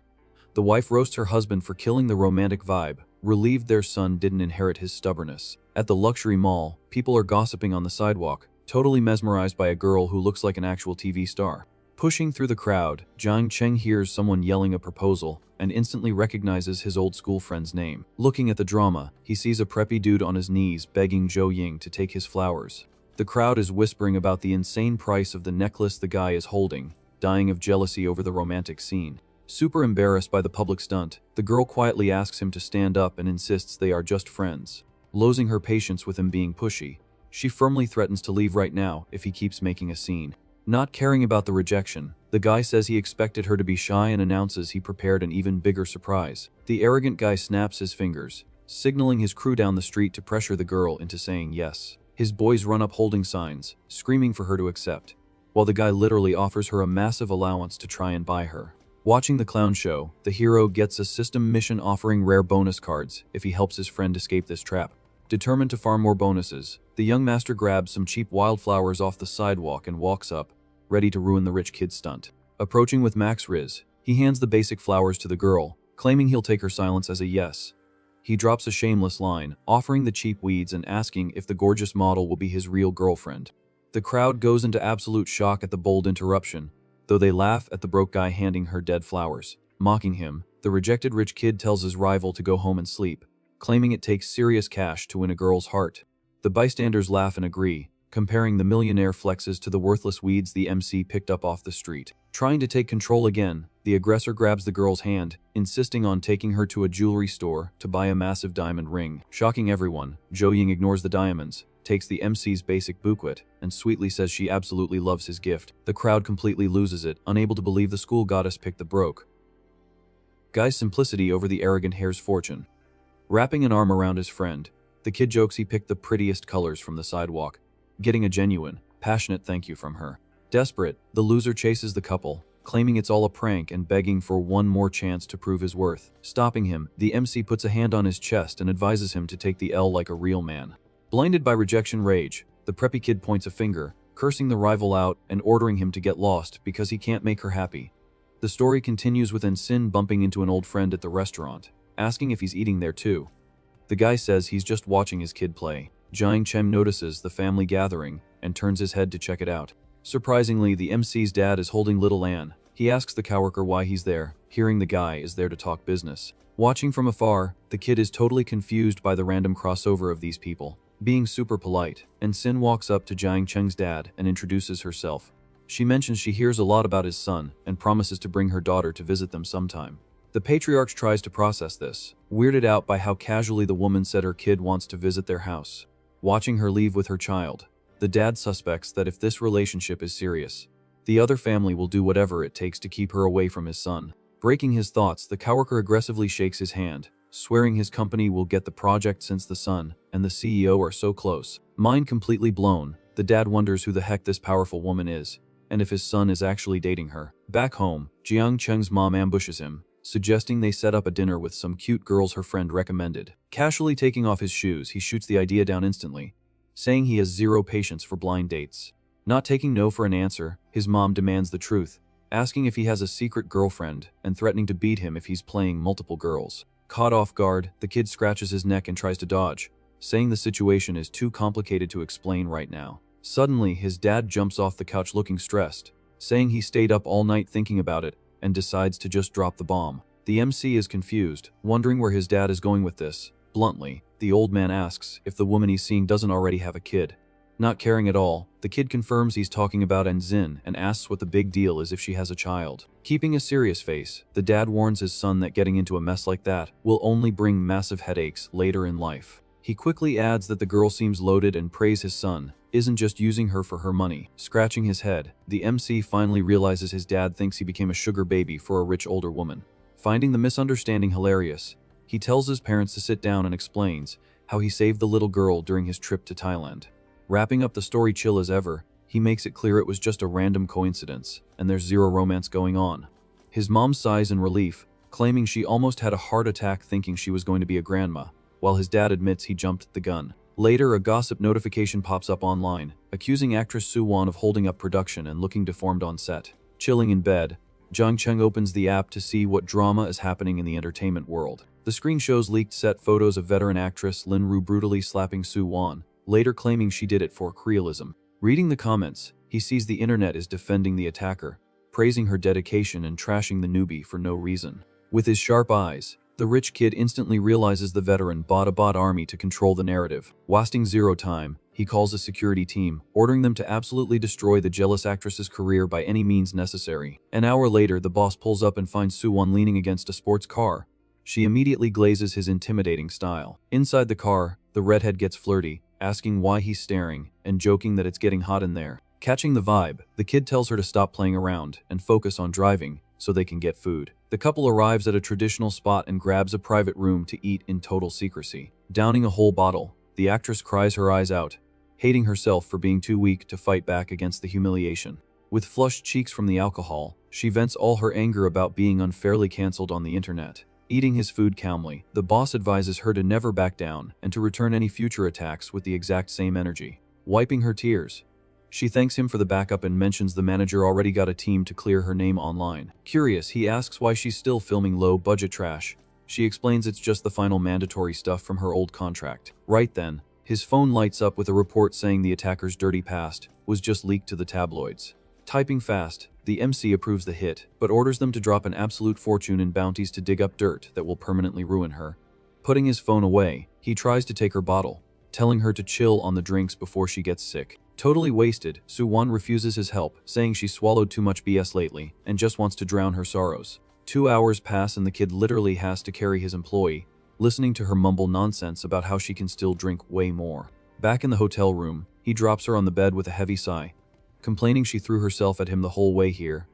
The wife roasts her husband for killing the romantic vibe, relieved their son didn't inherit his stubbornness. At the luxury mall, people are gossiping on the sidewalk, totally mesmerized by a girl who looks like an actual TV star. Pushing through the crowd, Jiang Cheng hears someone yelling a proposal and instantly recognizes his old school friend's name. Looking at the drama, he sees a preppy dude on his knees begging Zhou Ying to take his flowers. The crowd is whispering about the insane price of the necklace the guy is holding, dying of jealousy over the romantic scene. Super embarrassed by the public stunt, the girl quietly asks him to stand up and insists they are just friends. Losing her patience with him being pushy, she firmly threatens to leave right now if he keeps making a scene. Not caring about the rejection, the guy says he expected her to be shy and announces he prepared an even bigger surprise. The arrogant guy snaps his fingers, signaling his crew down the street to pressure the girl into saying yes. His boys run up holding signs, screaming for her to accept, while the guy literally offers her a massive allowance to try and buy her. Watching the clown show, the hero gets a system mission offering rare bonus cards if he helps his friend escape this trap. Determined to farm more bonuses, the young master grabs some cheap wildflowers off the sidewalk and walks up, ready to ruin the rich kid's stunt. Approaching with Max Riz, he hands the basic flowers to the girl, claiming he'll take her silence as a yes. He drops a shameless line, offering the cheap weeds and asking if the gorgeous model will be his real girlfriend. The crowd goes into absolute shock at the bold interruption, though they laugh at the broke guy handing her dead flowers. Mocking him, the rejected rich kid tells his rival to go home and sleep, claiming it takes serious cash to win a girl's heart. The bystanders laugh and agree, comparing the millionaire flexes to the worthless weeds the MC picked up off the street. Trying to take control again, the aggressor grabs the girl's hand, insisting on taking her to a jewelry store to buy a massive diamond ring. Shocking everyone, Zhou Ying ignores the diamonds, takes the MC's basic bouquet, and sweetly says she absolutely loves his gift. The crowd completely loses it, unable to believe the school goddess picked the broke guy's simplicity over the arrogant hair's fortune. Wrapping an arm around his friend, the kid jokes he picked the prettiest colors from the sidewalk, getting a genuine, passionate thank you from her. Desperate, the loser chases the couple, claiming it's all a prank and begging for one more chance to prove his worth. Stopping him, the MC puts a hand on his chest and advises him to take the L like a real man. Blinded by rejection rage, the preppy kid points a finger, cursing the rival out and ordering him to get lost because he can't make her happy. The story continues with Ensign bumping into an old friend at the restaurant, asking if he's eating there too. The guy says he's just watching his kid play. Jiang Chen notices the family gathering and turns his head to check it out. Surprisingly, the MC's dad is holding little Anne. He asks the coworker why he's there, hearing the guy is there to talk business. Watching from afar, the The kid is totally confused by the random crossover of these people. Being super polite, and Sin walks up to Jiang Cheng's dad and introduces herself. She mentions she hears a lot about his son and promises to bring her daughter to visit them sometime. The patriarch tries to process this, weirded out by how casually the woman said her kid wants to visit their house. Watching her leave with her child, the dad suspects that if this relationship is serious, the other family will do whatever it takes to keep her away from his son. Breaking his thoughts, the coworker aggressively shakes his hand, swearing his company will get the project since the son and the CEO are so close. Mind completely blown, the dad wonders who the heck this powerful woman is, and if his son is actually dating her. Back home, Jiang Cheng's mom ambushes him, suggesting they set up a dinner with some cute girls her friend recommended. Casually taking off his shoes, he shoots the idea down instantly, saying he has zero patience for blind dates. Not taking no for an answer, his mom demands the truth, asking if he has a secret girlfriend and threatening to beat him if he's playing multiple girls. Caught off guard, the kid scratches his neck and tries to dodge, saying the situation is too complicated to explain right now. Suddenly, his dad jumps off the couch looking stressed, saying he stayed up all night thinking about it and decides to just drop the bomb. The MC is confused, wondering where his dad is going with this. Bluntly, the old man asks if the woman he's seeing doesn't already have a kid. Not caring at all, the kid confirms he's talking about Enzin and asks what the big deal is if she has a child. Keeping a serious face, the dad warns his son that getting into a mess like that will only bring massive headaches later in life. He quickly adds that the girl seems loaded and prays his son isn't just using her for her money. Scratching his head, the MC finally realizes his dad thinks he became a sugar baby for a rich older woman. Finding the misunderstanding hilarious, he tells his parents to sit down and explains how he saved the little girl during his trip to Thailand. Wrapping up the story chill as ever, he makes it clear it was just a random coincidence, and there's zero romance going on. His mom sighs in relief, claiming she almost had a heart attack thinking she was going to be a grandma, while his dad admits he jumped the gun. Later, a gossip notification pops up online, accusing actress Soo Won of holding up production and looking deformed on set. Chilling in bed, Jiang Cheng opens the app to see what drama is happening in the entertainment world. The screen shows leaked set photos of veteran actress Lin Ru brutally slapping Soo Won, later claiming she did it for realism. Reading the comments, he sees the internet is defending the attacker, praising her dedication and trashing the newbie for no reason. With his sharp eyes, the rich kid instantly realizes the veteran bought a bot army to control the narrative. Wasting zero time, he calls a security team, ordering them to absolutely destroy the jealous actress's career by any means necessary. An hour later, the boss pulls up and finds Soo Won leaning against a sports car. She immediately glazes his intimidating style. Inside the car, the redhead gets flirty, asking why he's staring and joking that it's getting hot in there. Catching the vibe, the kid tells her to stop playing around and focus on driving so they can get food. The couple arrives at a traditional spot and grabs a private room to eat in total secrecy. Downing a whole bottle, the actress cries her eyes out, hating herself for being too weak to fight back against the humiliation. With flushed cheeks from the alcohol, she vents all her anger about being unfairly cancelled on the internet. Eating his food calmly, the boss advises her to never back down and to return any future attacks with the exact same energy. Wiping her tears, she thanks him for the backup and mentions the manager already got a team to clear her name online. Curious, he asks why she's still filming low-budget trash. She explains it's just the final mandatory stuff from her old contract. Right then, his phone lights up with a report saying the attacker's dirty past was just leaked to the tabloids. Typing fast, the MC approves the hit, but orders them to drop an absolute fortune in bounties to dig up dirt that will permanently ruin her. Putting his phone away, he tries to take her bottle, telling her to chill on the drinks before she gets sick. Totally wasted, Soo Won refuses his help, saying she swallowed too much BS lately and just wants to drown her sorrows. 2 hours pass and the kid literally has to carry his employee, listening to her mumble nonsense about how she can still drink way more. Back in the hotel room, he drops her on the bed with a heavy sigh, complaining she threw herself at him the whole way here,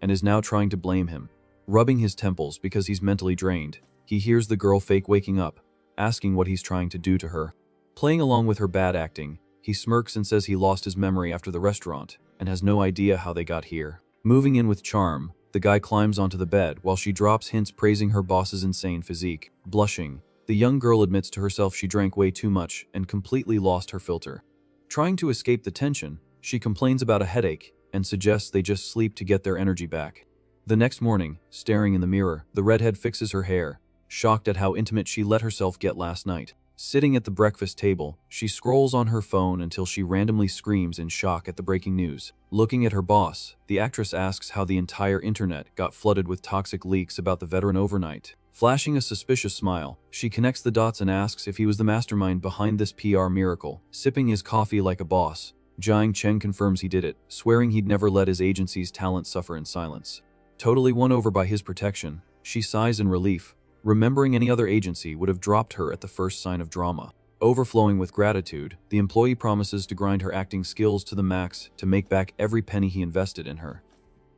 and is now trying to blame him. Rubbing his temples because he's mentally drained, he hears the girl fake waking up, asking what he's trying to do to her. Playing along with her bad acting, he smirks and says he lost his memory after the restaurant, and has no idea how they got here. Moving in with charm, the guy climbs onto the bed while she drops hints praising her boss's insane physique. Blushing, the young girl admits to herself she drank way too much and completely lost her filter. Trying to escape the tension, she complains about a headache and suggests they just sleep to get their energy back. The next morning, staring in the mirror, the redhead fixes her hair, shocked at how intimate she let herself get last night. Sitting at the breakfast table, she scrolls on her phone until she randomly screams in shock at the breaking news. Looking at her boss, the actress asks how the entire internet got flooded with toxic leaks about the veteran overnight. Flashing a suspicious smile, she connects the dots and asks if he was the mastermind behind this PR miracle. Sipping his coffee like a boss, Jiang Cheng confirms he did it, swearing he'd never let his agency's talent suffer in silence. Totally won over by his protection, she sighs in relief, remembering any other agency would have dropped her at the first sign of drama. Overflowing with gratitude, the employee promises to grind her acting skills to the max to make back every penny he invested in her.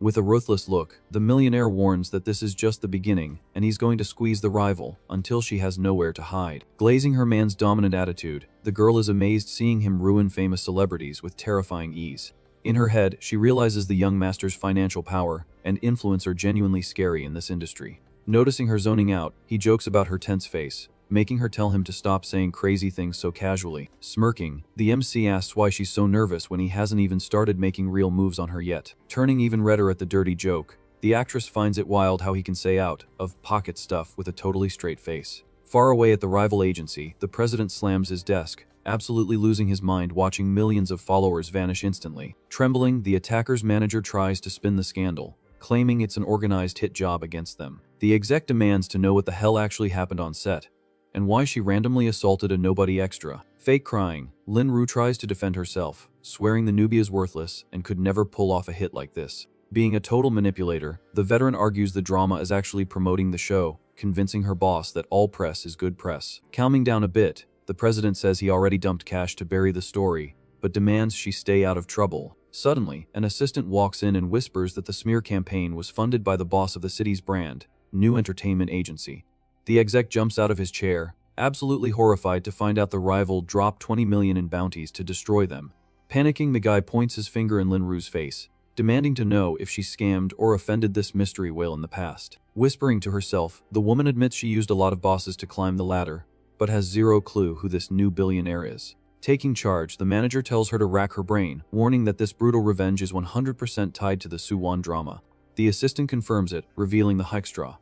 With a ruthless look, the millionaire warns that this is just the beginning and he's going to squeeze the rival until she has nowhere to hide. Glazing her man's dominant attitude, the girl is amazed seeing him ruin famous celebrities with terrifying ease. In her head, she realizes the young master's financial power and influence are genuinely scary in this industry. Noticing her zoning out, he jokes about her tense face, making her tell him to stop saying crazy things so casually. Smirking, the MC asks why she's so nervous when he hasn't even started making real moves on her yet. Turning even redder at the dirty joke, the actress finds it wild how he can say out of pocket stuff with a totally straight face. Far away at the rival agency, the president slams his desk, absolutely losing his mind watching millions of followers vanish instantly. Trembling, the attacker's manager tries to spin the scandal, claiming it's an organized hit job against them. The exec demands to know what the hell actually happened on set, and why she randomly assaulted a nobody extra. Fake crying, Lin Ru tries to defend herself, swearing the newbie is worthless and could never pull off a hit like this. Being a total manipulator, the veteran argues the drama is actually promoting the show, convincing her boss that all press is good press. Calming down a bit, the president says he already dumped cash to bury the story, but demands she stay out of trouble. Suddenly, an assistant walks in and whispers that the smear campaign was funded by the boss of the city's brand, new entertainment agency. The exec jumps out of his chair, absolutely horrified to find out the rival dropped 20 million in bounties to destroy them. Panicking, the guy points his finger in Lin Ru's face, demanding to know if she scammed or offended this mystery whale in the past. Whispering to herself, the woman admits she used a lot of bosses to climb the ladder, but has zero clue who this new billionaire is. Taking charge, the manager tells her to rack her brain, warning that this brutal revenge is 100% tied to the Suwon drama. The assistant confirms it, revealing the Hextra,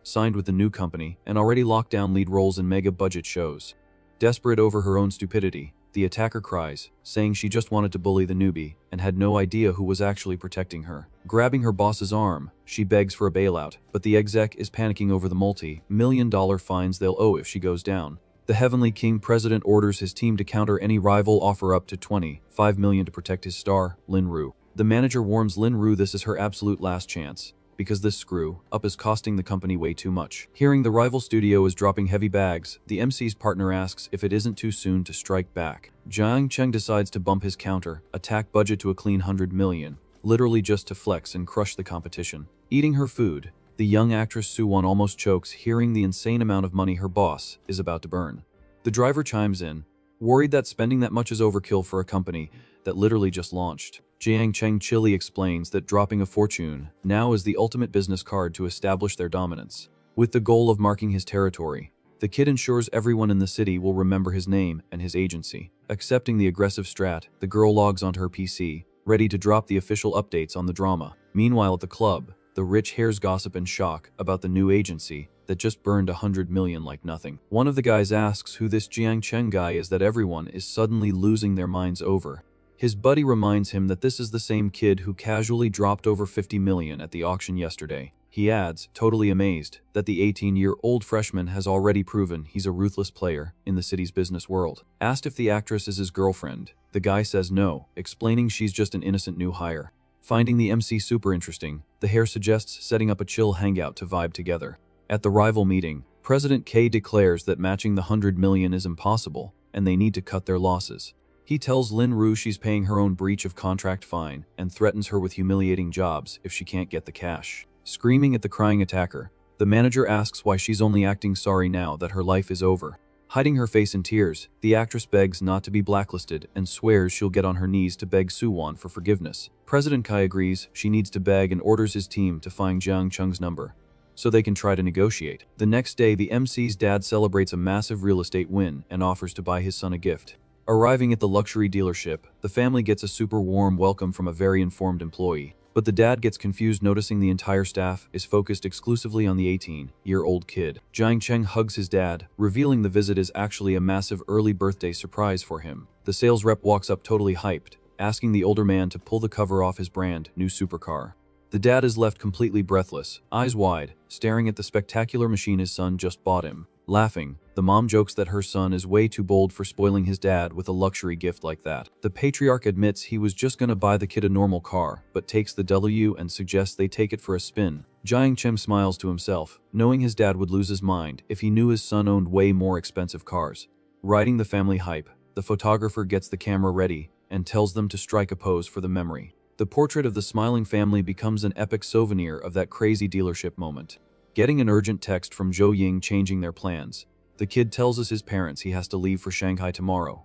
signed with the new company, and already locked down lead roles in mega-budget shows. Desperate over her own stupidity, the attacker cries, saying she just wanted to bully the newbie and had no idea who was actually protecting her. Grabbing her boss's arm, she begs for a bailout, but the exec is panicking over the multi-million-dollar fines they'll owe if she goes down. The Heavenly King president orders his team to counter any rival offer up to 25 million to protect his star, Lin Ru. The manager warns Lin Ru this is her absolute last chance, because this screw-up is costing the company way too much. Hearing the rival studio is dropping heavy bags, the MC's partner asks if it isn't too soon to strike back. Jiang Cheng decides to bump his counter, attack budget to a clean 100 million, literally just to flex and crush the competition. Eating her food, the young actress Suwon almost chokes hearing the insane amount of money her boss is about to burn. The driver chimes in, worried that spending that much is overkill for a company that literally just launched. Jiang Cheng chilly explains that dropping a fortune now is the ultimate business card to establish their dominance. With the goal of marking his territory, the kid ensures everyone in the city will remember his name and his agency. Accepting the aggressive strat, the girl logs onto her PC, ready to drop the official updates on the drama. Meanwhile at the club, the rich hairs gossip in shock about the new agency that just burned 100 million like nothing. One of the guys asks who this Jiang Cheng guy is that everyone is suddenly losing their minds over. His buddy reminds him that this is the same kid who casually dropped over 50 million at the auction yesterday. He adds, totally amazed, that the 18-year-old freshman has already proven he's a ruthless player in the city's business world. Asked if the actress is his girlfriend, the guy says no, explaining she's just an innocent new hire. Finding the MC super interesting, the hair suggests setting up a chill hangout to vibe together. At the rival meeting, President K declares that matching the 100 million is impossible, and they need to cut their losses. He tells Lin Ru she's paying her own breach of contract fine and threatens her with humiliating jobs if she can't get the cash. Screaming at the crying attacker, the manager asks why she's only acting sorry now that her life is over. Hiding her face in tears, the actress begs not to be blacklisted and swears she'll get on her knees to beg Suwon for forgiveness. President Kai agrees she needs to beg and orders his team to find Jiang Cheng's number, so they can try to negotiate. The next day, the MC's dad celebrates a massive real estate win and offers to buy his son a gift. Arriving at the luxury dealership, the family gets a super warm welcome from a very informed employee, but the dad gets confused noticing the entire staff is focused exclusively on the 18-year-old kid. Jiang Cheng hugs his dad, revealing the visit is actually a massive early birthday surprise for him. The sales rep walks up totally hyped, asking the older man to pull the cover off his brand new supercar. The dad is left completely breathless, eyes wide, staring at the spectacular machine his son just bought him. Laughing, the mom jokes that her son is way too bold for spoiling his dad with a luxury gift like that. The patriarch admits he was just gonna buy the kid a normal car, but takes the W and suggests they take it for a spin. Jiang Chem smiles to himself, knowing his dad would lose his mind if he knew his son owned way more expensive cars. Riding the family hype, the photographer gets the camera ready and tells them to strike a pose for the memory. The portrait of the smiling family becomes an epic souvenir of that crazy dealership moment. Getting an urgent text from Zhou Ying changing their plans, the kid tells his parents he has to leave for Shanghai tomorrow.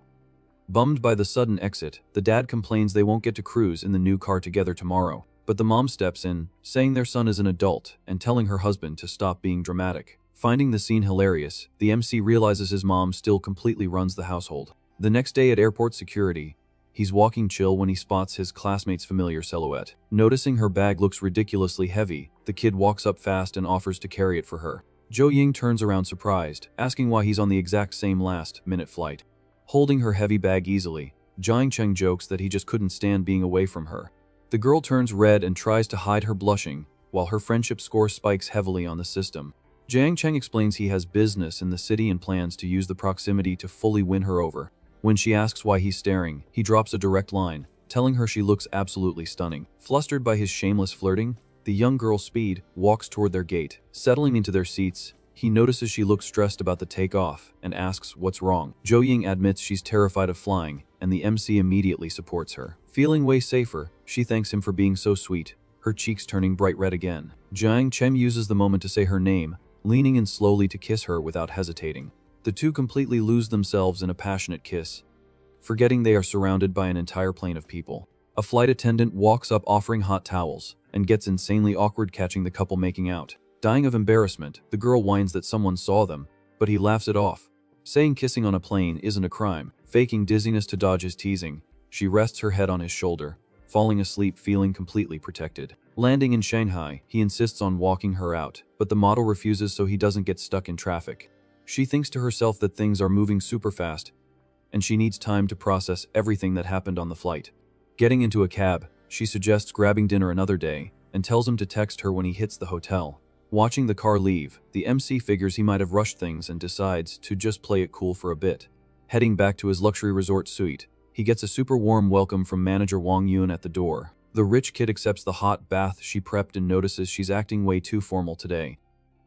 Bummed by the sudden exit, the dad complains they won't get to cruise in the new car together tomorrow. But the mom steps in, saying their son is an adult and telling her husband to stop being dramatic. Finding the scene hilarious, the MC realizes his mom still completely runs the household. The next day at airport security, he's walking chill when he spots his classmate's familiar silhouette. Noticing her bag looks ridiculously heavy, the kid walks up fast and offers to carry it for her. Zhou Ying turns around surprised, asking why he's on the exact same last-minute flight. Holding her heavy bag easily, Jiang Cheng jokes that he just couldn't stand being away from her. The girl turns red and tries to hide her blushing, while her friendship score spikes heavily on the system. Jiang Cheng explains he has business in the city and plans to use the proximity to fully win her over. When she asks why he's staring, he drops a direct line, telling her she looks absolutely stunning. Flustered by his shameless flirting, the young girl Speed walks toward their gate. Settling into their seats, he notices she looks stressed about the takeoff and asks what's wrong. Zhou Ying admits she's terrified of flying, and the MC immediately supports her. Feeling way safer, she thanks him for being so sweet, her cheeks turning bright red again. Jiang Chem uses the moment to say her name, leaning in slowly to kiss her without hesitating. The two completely lose themselves in a passionate kiss, forgetting they are surrounded by an entire plane of people. A flight attendant walks up offering hot towels, and gets insanely awkward catching the couple making out. Dying of embarrassment, the girl whines that someone saw them, but he laughs it off, saying kissing on a plane isn't a crime. Faking dizziness to dodge his teasing, she rests her head on his shoulder, falling asleep feeling completely protected. Landing in Shanghai, he insists on walking her out, but the model refuses so he doesn't get stuck in traffic. She thinks to herself that things are moving super fast, and she needs time to process everything that happened on the flight. Getting into a cab, she suggests grabbing dinner another day, and tells him to text her when he hits the hotel. Watching the car leave, the MC figures he might have rushed things and decides to just play it cool for a bit. Heading back to his luxury resort suite, he gets a super warm welcome from manager Wang Yun at the door. The rich kid accepts the hot bath she prepped and notices she's acting way too formal today.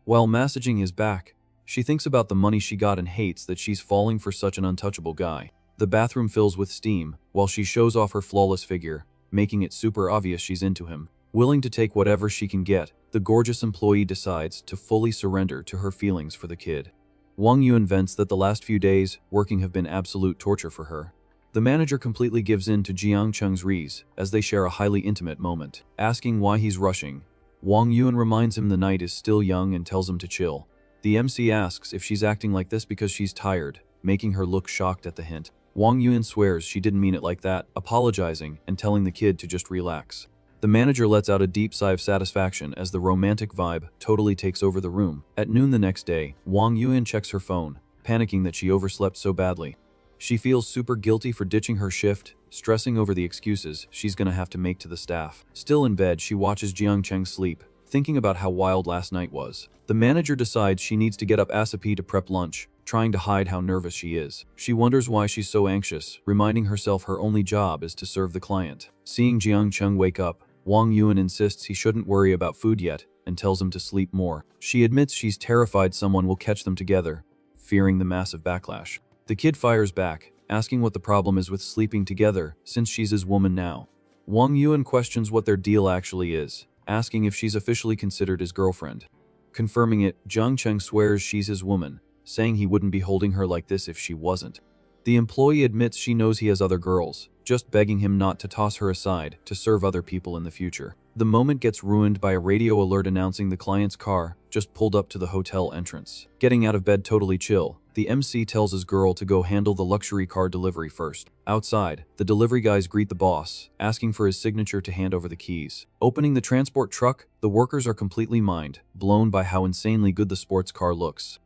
While massaging his back, she thinks about the money she got and hates that she's falling for such an untouchable guy. The bathroom fills with steam, while she shows off her flawless figure, making it super obvious she's into him. Willing to take whatever she can get, the gorgeous employee decides to fully surrender to her feelings for the kid. Wang Yun vents that the last few days working have been absolute torture for her. The manager completely gives in to Jiang Cheng's rees as they share a highly intimate moment. Asking why he's rushing, Wang Yun reminds him the night is still young and tells him to chill. The MC asks if she's acting like this because she's tired, making her look shocked at the hint. Wang Yun swears she didn't mean it like that, apologizing and telling the kid to just relax. The manager lets out a deep sigh of satisfaction as the romantic vibe totally takes over the room. At noon the next day, Wang Yun checks her phone, panicking that she overslept so badly. She feels super guilty for ditching her shift, stressing over the excuses she's gonna have to make to the staff. Still in bed, she watches Jiang Cheng sleep, thinking about how wild last night was. The manager decides she needs to get up ASAP to prep lunch, trying to hide how nervous she is. She wonders why she's so anxious, reminding herself her only job is to serve the client. Seeing Jiang Cheng wake up, Wang Yun insists he shouldn't worry about food yet and tells him to sleep more. She admits she's terrified someone will catch them together, fearing the massive backlash. The kid fires back, asking what the problem is with sleeping together since she's his woman now. Wang Yun questions what their deal actually is, asking if she's officially considered his girlfriend. Confirming it, Jiang Cheng swears she's his woman, saying he wouldn't be holding her like this if she wasn't. The employee admits she knows he has other girls, just begging him not to toss her aside to serve other people in the future. The moment gets ruined by a radio alert announcing the client's car just pulled up to the hotel entrance. Getting out of bed totally chill, the MC tells his girl to go handle the luxury car delivery first. Outside, the delivery guys greet the boss, asking for his signature to hand over the keys. Opening the transport truck, the workers are completely mind blown by how insanely good the sports car looks.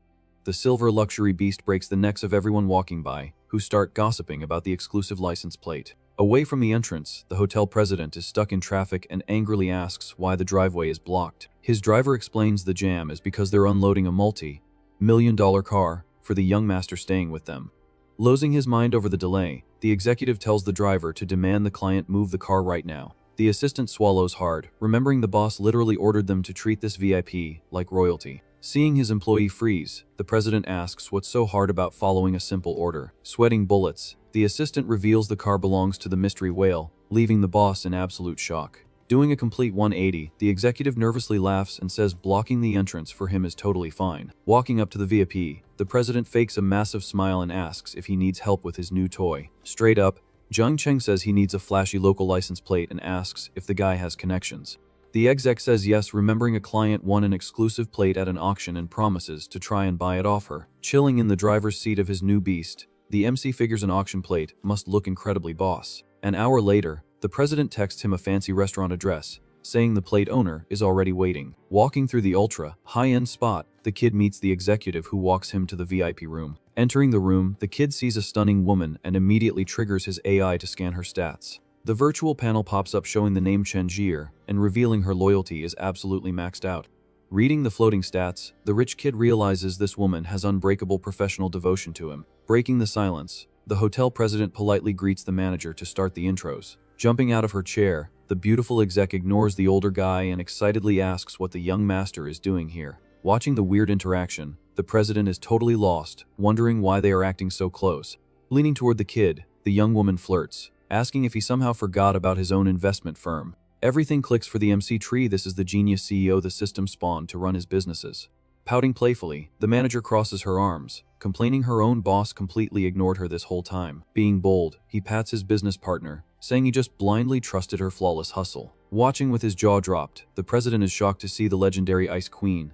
The silver luxury beast breaks the necks of everyone walking by, who start gossiping about the exclusive license plate. Away from the entrance, the hotel president is stuck in traffic and angrily asks why the driveway is blocked. His driver explains the jam is because they're unloading a multi-million-dollar car for the young master staying with them. Losing his mind over the delay, the executive tells the driver to demand the client move the car right now. The assistant swallows hard, remembering the boss literally ordered them to treat this VIP like royalty. Seeing his employee freeze, the president asks what's so hard about following a simple order. Sweating bullets, the assistant reveals the car belongs to the mystery whale, leaving the boss in absolute shock. Doing a complete 180, the executive nervously laughs and says blocking the entrance for him is totally fine. Walking up to the VIP, the president fakes a massive smile and asks if he needs help with his new toy. Straight up, Jiang Cheng says he needs a flashy local license plate and asks if the guy has connections. The exec says yes, remembering a client won an exclusive plate at an auction and promises to try and buy it off her. Chilling in the driver's seat of his new beast, the MC figures an auction plate must look incredibly boss. An hour later, the president texts him a fancy restaurant address, saying the plate owner is already waiting. Walking through the ultra high-end spot, the kid meets the executive who walks him to the VIP room. Entering the room, the kid sees a stunning woman and immediately triggers his AI to scan her stats. The virtual panel pops up showing the name Chen Jir and revealing her loyalty is absolutely maxed out. Reading the floating stats, the rich kid realizes this woman has unbreakable professional devotion to him. Breaking the silence, the hotel president politely greets the manager to start the intros. Jumping out of her chair, the beautiful exec ignores the older guy and excitedly asks what the young master is doing here. Watching the weird interaction, the president is totally lost, wondering why they are acting so close. Leaning toward the kid, the young woman flirts, asking if he somehow forgot about his own investment firm. Everything clicks for the MC tree. This is the genius CEO the system spawned to run his businesses. Pouting playfully, the manager crosses her arms, complaining her own boss completely ignored her this whole time. Being bold, he pats his business partner, saying he just blindly trusted her flawless hustle. Watching with his jaw dropped, the president is shocked to see the legendary Ice Queen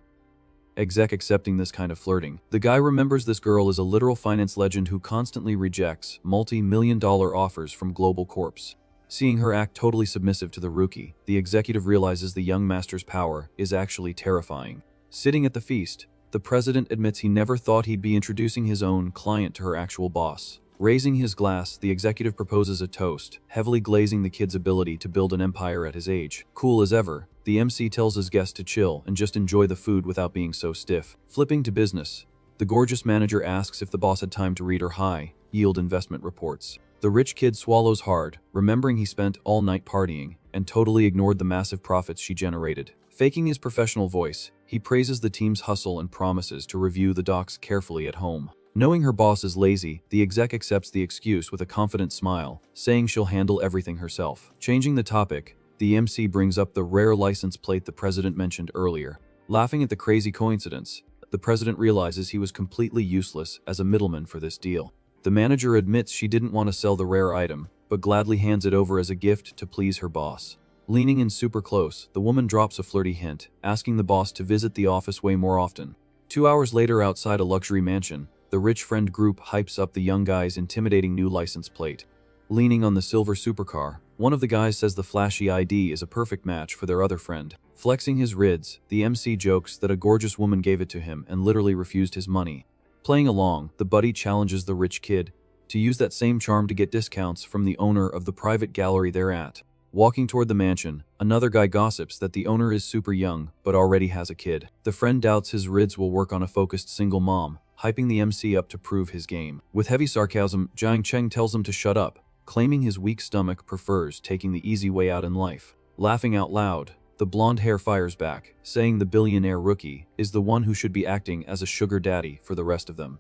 exec accepting this kind of flirting. The guy remembers this girl is a literal finance legend who constantly rejects multi-million-dollar offers from global corps. Seeing her act totally submissive to the rookie, the executive realizes the young master's power is actually terrifying. Sitting at the feast, the president admits he never thought he'd be introducing his own client to her actual boss. Raising his glass, the executive proposes a toast, heavily glazing the kid's ability to build an empire at his age. Cool as ever, the MC tells his guests to chill and just enjoy the food without being so stiff. Flipping to business, the gorgeous manager asks if the boss had time to read her high-yield investment reports. The rich kid swallows hard, remembering he spent all night partying and totally ignored the massive profits she generated. Faking his professional voice, he praises the team's hustle and promises to review the docs carefully at home. Knowing her boss is lazy, the exec accepts the excuse with a confident smile, saying she'll handle everything herself. Changing the topic, the MC brings up the rare license plate the president mentioned earlier. Laughing at the crazy coincidence, the president realizes he was completely useless as a middleman for this deal. The manager admits she didn't want to sell the rare item, but gladly hands it over as a gift to please her boss. Leaning in super close, the woman drops a flirty hint, asking the boss to visit the office way more often. 2 hours later, outside a luxury mansion, the rich friend group hypes up the young guy's intimidating new license plate. Leaning on the silver supercar, one of the guys says the flashy ID is a perfect match for their other friend. Flexing his rids, the MC jokes that a gorgeous woman gave it to him and literally refused his money. Playing along, the buddy challenges the rich kid to use that same charm to get discounts from the owner of the private gallery they're at. Walking toward the mansion, another guy gossips that the owner is super young but already has a kid. The friend doubts his rids will work on a focused single mom, hyping the MC up to prove his game. With heavy sarcasm, Jiang Cheng tells him to shut up, claiming his weak stomach prefers taking the easy way out in life. Laughing out loud, the blonde hair fires back, saying the billionaire rookie is the one who should be acting as a sugar daddy for the rest of them.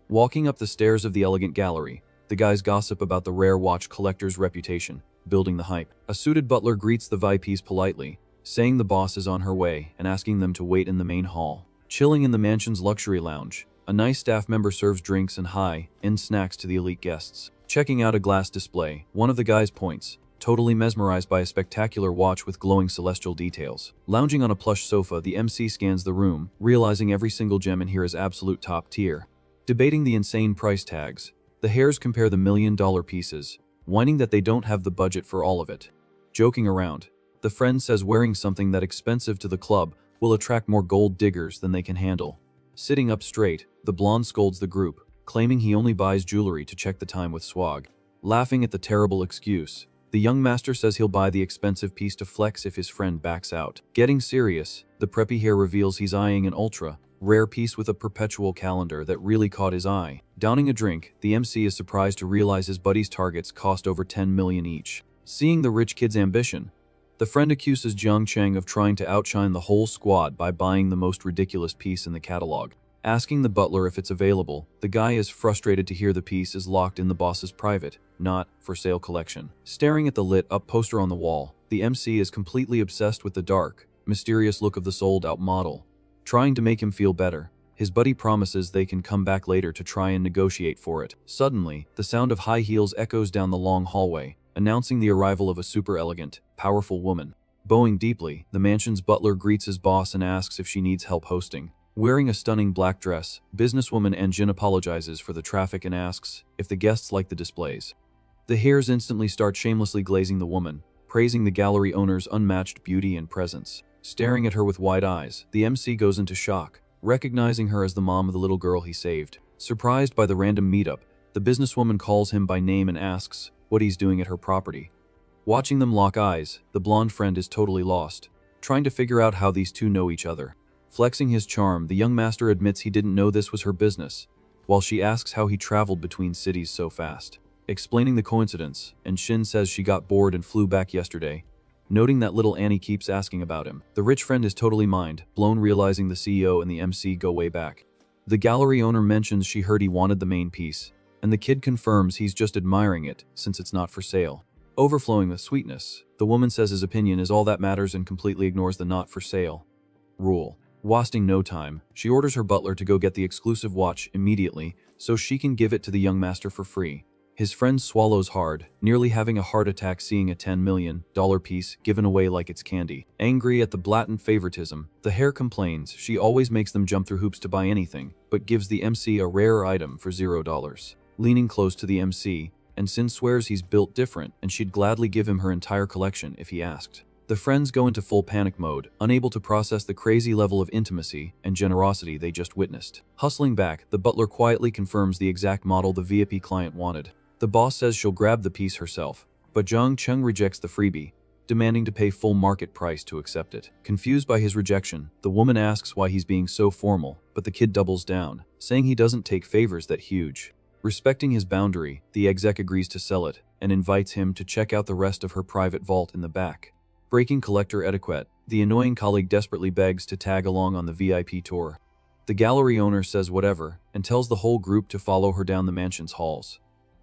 Walking up the stairs of the elegant gallery, the guys gossip about the rare watch collector's reputation, building the hype. A suited butler greets the VIPs politely, saying the boss is on her way and asking them to wait in the main hall. Chilling in the mansion's luxury lounge, a nice staff member serves drinks and high-end snacks to the elite guests. Checking out a glass display, one of the guys points, totally mesmerized by a spectacular watch with glowing celestial details. Lounging on a plush sofa, the MC scans the room, realizing every single gem in here is absolute top tier. Debating the insane price tags, the hairs compare the million-dollar pieces, whining that they don't have the budget for all of it. Joking around, the friend says wearing something that expensive to the club will attract more gold diggers than they can handle. Sitting up straight, the blonde scolds the group, claiming he only buys jewelry to check the time with swag. Laughing at the terrible excuse, the young master says he'll buy the expensive piece to flex if his friend backs out. Getting serious, the preppy hair reveals he's eyeing an ultra-rare piece with a perpetual calendar that really caught his eye. Downing a drink, the MC is surprised to realize his buddy's targets cost over 10 million each. Seeing the rich kid's ambition, the friend accuses Jiang Cheng of trying to outshine the whole squad by buying the most ridiculous piece in the catalog. Asking the butler if it's available, the guy is frustrated to hear the piece is locked in the boss's private, not for sale collection. Staring at the lit-up poster on the wall, the MC is completely obsessed with the dark, mysterious look of the sold-out model. Trying to make him feel better, his buddy promises they can come back later to try and negotiate for it. Suddenly, the sound of high heels echoes down the long hallway, announcing the arrival of a super elegant, powerful woman. Bowing deeply, the mansion's butler greets his boss and asks if she needs help hosting. Wearing a stunning black dress, businesswoman Anjin apologizes for the traffic and asks if the guests like the displays. The hairs instantly start shamelessly glazing the woman, praising the gallery owner's unmatched beauty and presence. Staring at her with wide eyes, the MC goes into shock, recognizing her as the mom of the little girl he saved. Surprised by the random meetup, the businesswoman calls him by name and asks what he's doing at her property. Watching them lock eyes, the blonde friend is totally lost, trying to figure out how these two know each other. Flexing his charm, the young master admits he didn't know this was her business, while she asks how he traveled between cities so fast. Explaining the coincidence, and Shin says she got bored and flew back yesterday. Noting that little Annie keeps asking about him, the rich friend is totally mind-blown, realizing the CEO and the MC go way back. The gallery owner mentions she heard he wanted the main piece, and the kid confirms he's just admiring it since it's not for sale. Overflowing with sweetness, the woman says his opinion is all that matters and completely ignores the not for sale rule. Wasting no time, she orders her butler to go get the exclusive watch immediately so she can give it to the young master for free. His friend swallows hard, nearly having a heart attack seeing a $10 million piece given away like it's candy. Angry at the blatant favoritism, the hair complains she always makes them jump through hoops to buy anything, but gives the MC a rare item for $0. Leaning close to the MC, and Sin swears he's built different and she'd gladly give him her entire collection if he asked. The friends go into full panic mode, unable to process the crazy level of intimacy and generosity they just witnessed. Hustling back, the butler quietly confirms the exact model the VIP client wanted. The boss says she'll grab the piece herself, but Jiang Cheng rejects the freebie, demanding to pay full market price to accept it. Confused by his rejection, the woman asks why he's being so formal, but the kid doubles down, saying he doesn't take favors that huge. Respecting his boundary, the exec agrees to sell it and invites him to check out the rest of her private vault in the back. Breaking collector etiquette, the annoying colleague desperately begs to tag along on the VIP tour. The gallery owner says whatever and tells the whole group to follow her down the mansion's halls.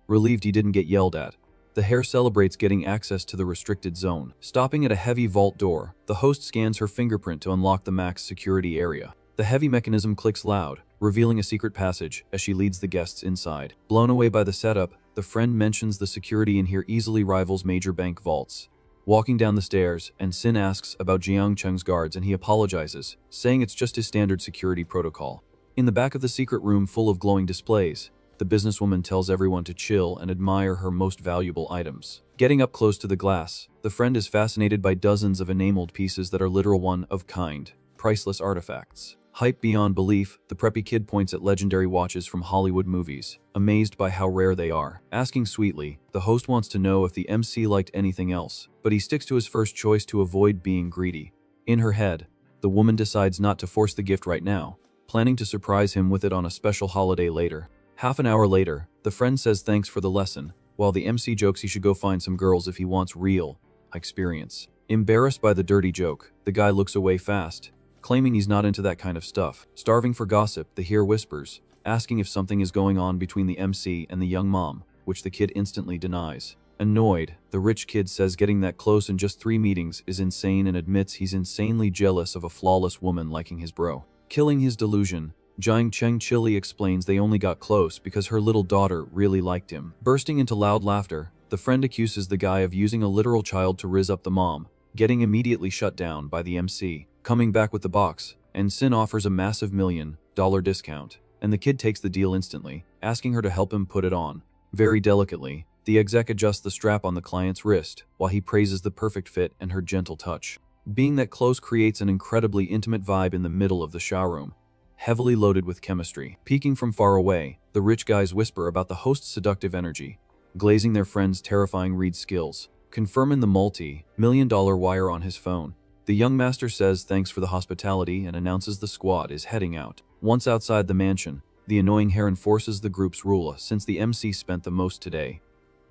Relieved he didn't get yelled at, the hair celebrates getting access to the restricted zone. Stopping at a heavy vault door, the host scans her fingerprint to unlock the max security area. The heavy mechanism clicks loud, revealing a secret passage as she leads the guests inside. Blown away by the setup, the friend mentions the security in here easily rivals major bank vaults. Walking down the stairs, and Sin asks about Jiang Cheng's guards and he apologizes, saying it's just his standard security protocol. In the back of the secret room full of glowing displays, the businesswoman tells everyone to chill and admire her most valuable items. Getting up close to the glass, the friend is fascinated by dozens of enameled pieces that are literal one-of-kind, priceless artifacts. Hype beyond belief, the preppy kid points at legendary watches from Hollywood movies, amazed by how rare they are. Asking sweetly, the host wants to know if the MC liked anything else, but he sticks to his first choice to avoid being greedy. In her head, the woman decides not to force the gift right now, planning to surprise him with it on a special holiday later. Half an hour later, the friend says thanks for the lesson, while the MC jokes he should go find some girls if he wants real experience. Embarrassed by the dirty joke, the guy looks away fast, claiming he's not into that kind of stuff. Starving for gossip, the hear whispers, asking if something is going on between the MC and the young mom, which the kid instantly denies. Annoyed, the rich kid says getting that close in just 3 meetings is insane and admits he's insanely jealous of a flawless woman liking his bro. Killing his delusion, Jiang Cheng chilly explains they only got close because her little daughter really liked him. Bursting into loud laughter, the friend accuses the guy of using a literal child to rizz up the mom, getting immediately shut down by the MC. Coming back with the box, and Sin offers a massive $1 million discount, and the kid takes the deal instantly, asking her to help him put it on. Very delicately, the exec adjusts the strap on the client's wrist, while he praises the perfect fit and her gentle touch. Being that close creates an incredibly intimate vibe in the middle of the showroom, heavily loaded with chemistry. Peeking from far away, the rich guys whisper about the host's seductive energy, glazing their friend's terrifying read skills. Confirming the multi-million-dollar wire on his phone. The young master says thanks for the hospitality and announces the squad is heading out. Once outside the mansion, the annoying hair enforces the group's rule since the MC spent the most today.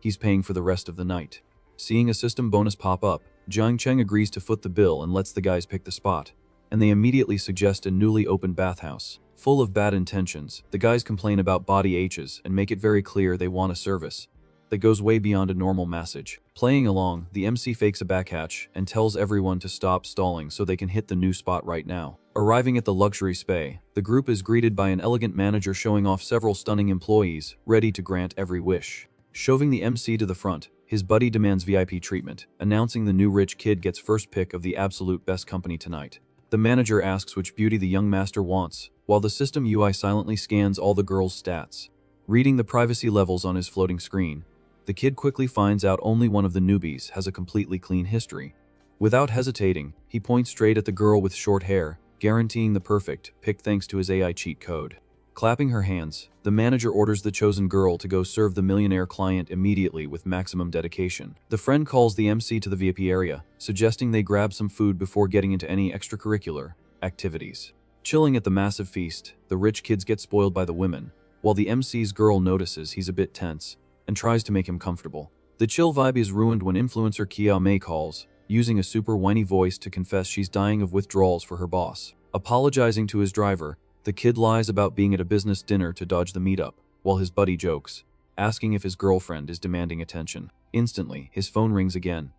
He's paying for the rest of the night. Seeing a system bonus pop up, Jiang Cheng agrees to foot the bill and lets the guys pick the spot. And they immediately suggest a newly opened bathhouse. Full of bad intentions, the guys complain about body H's and make it very clear they want a service that goes way beyond a normal massage. Playing along, the MC fakes a backhatch and tells everyone to stop stalling so they can hit the new spot right now. Arriving at the luxury spa, the group is greeted by an elegant manager showing off several stunning employees, ready to grant every wish. Shoving the MC to the front, his buddy demands VIP treatment, announcing the new rich kid gets first pick of the absolute best company tonight. The manager asks which beauty the young master wants, while the system UI silently scans all the girls' stats. Reading the privacy levels on his floating screen, the kid quickly finds out only one of the newbies has a completely clean history. Without hesitating, he points straight at the girl with short hair, guaranteeing the perfect pick thanks to his AI cheat code. Clapping her hands, the manager orders the chosen girl to go serve the millionaire client immediately with maximum dedication. The friend calls the MC to the VIP area, suggesting they grab some food before getting into any extracurricular activities. Chilling at the massive feast, the rich kids get spoiled by the women, while the MC's girl notices he's a bit tense and tries to make him comfortable. The chill vibe is ruined when influencer Kia Mei calls, using a super whiny voice to confess she's dying of withdrawals for her boss. Apologizing to his driver, the kid lies about being at a business dinner to dodge the meetup, while his buddy jokes, asking if his girlfriend is demanding attention. Instantly, his phone rings again.